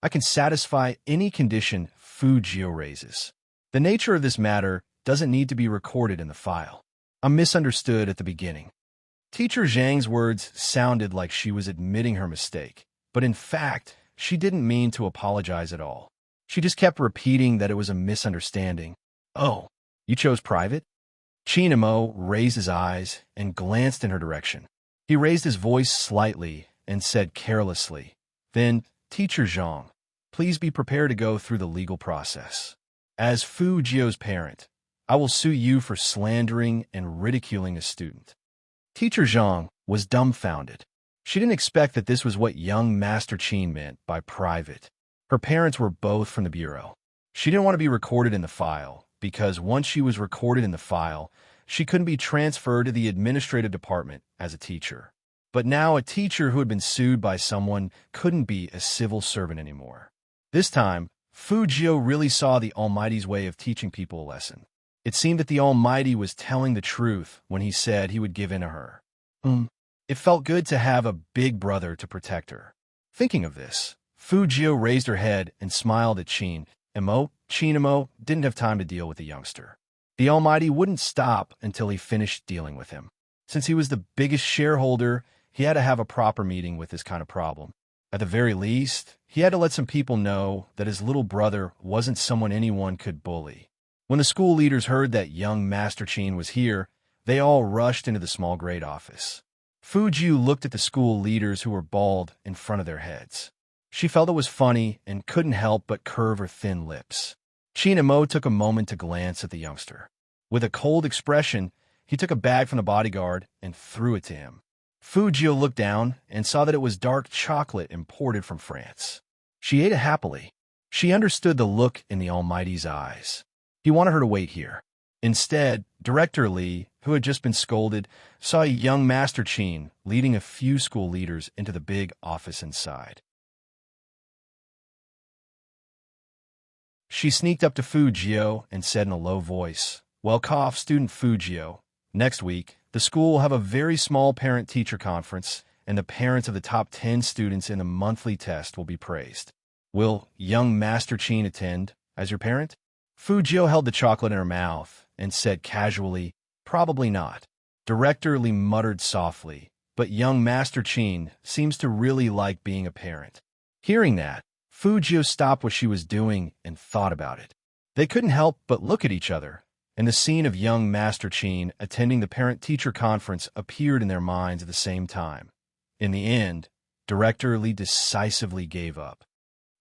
I can satisfy any condition Fu Jio raises. The nature of this matter doesn't need to be recorded in the file. I'm misunderstood at the beginning. Teacher Zhang's words sounded like she was admitting her mistake, but in fact, she didn't mean to apologize at all. She just kept repeating that it was a misunderstanding. Oh, you chose private? Qin Mo raised his eyes and glanced in her direction. He raised his voice slightly and said carelessly, "Then, Teacher Zhang, please be prepared to go through the legal process. As Fu Jio's parent, I will sue you for slandering and ridiculing a student." Teacher Zhang was dumbfounded. She didn't expect that this was what young Master Qin meant by private. Her parents were both from the bureau. She didn't want to be recorded in the file, because once she was recorded in the file, she couldn't be transferred to the administrative department as a teacher. But now a teacher who had been sued by someone couldn't be a civil servant anymore. This time, Fu Jio really saw the Almighty's way of teaching people a lesson. It seemed that the Almighty was telling the truth when he said he would give in to her. It felt good to have a big brother to protect her. Thinking of this, Fu Jio raised her head and smiled at Qin Mo. Qin Mo didn't have time to deal with the youngster. The Almighty wouldn't stop until he finished dealing with him. Since he was the biggest shareholder, he had to have a proper meeting with this kind of problem. At the very least, he had to let some people know that his little brother wasn't someone anyone could bully. When the school leaders heard that young Master Qin was here, they all rushed into the small grade office. Fu Jiu looked at the school leaders who were bald in front of their heads. She felt it was funny and couldn't help but curve her thin lips. Qin Mo took a moment to glance at the youngster. With a cold expression, he took a bag from the bodyguard and threw it to him. Fu Jiu looked down and saw that it was dark chocolate imported from France. She ate it happily. She understood the look in the Almighty's eyes. He wanted her to wait here. Instead, Director Li, who had just been scolded, saw a young Master Qin leading a few school leaders into the big office inside. She sneaked up to Fu Jio and said in a low voice, "Well, student Fu Jio, next week, the school will have a very small parent-teacher conference, and the parents of the top 10 students in the monthly test will be praised. Will young Master Qin attend as your parent?" Fu Jio held the chocolate in her mouth and said casually, "Probably not." Director Li muttered softly, "But young Master Qin seems to really like being a parent." Hearing that, Fu Jio stopped what she was doing and thought about it. They couldn't help but look at each other, and the scene of young Master Qin attending the parent-teacher conference appeared in their minds at the same time. In the end, Director Li decisively gave up.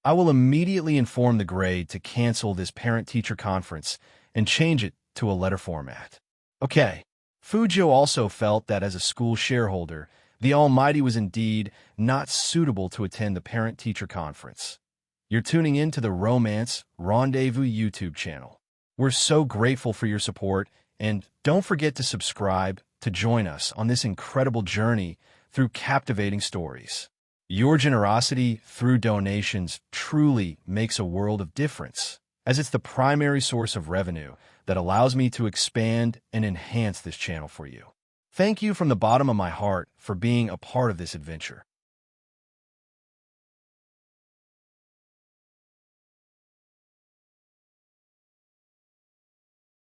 "I will immediately inform the grade to cancel this parent-teacher conference and change it to a letter format." Okay. Fu Jio also felt that as a school shareholder, the Almighty was indeed not suitable to attend the parent-teacher conference. You're tuning in to the Romance Rendezvous YouTube channel. We're so grateful for your support, and don't forget to subscribe to join us on this incredible journey through captivating stories. Your generosity through donations truly makes a world of difference, as it's the primary source of revenue that allows me to expand and enhance this channel for you. Thank you from the bottom of my heart for being a part of this adventure.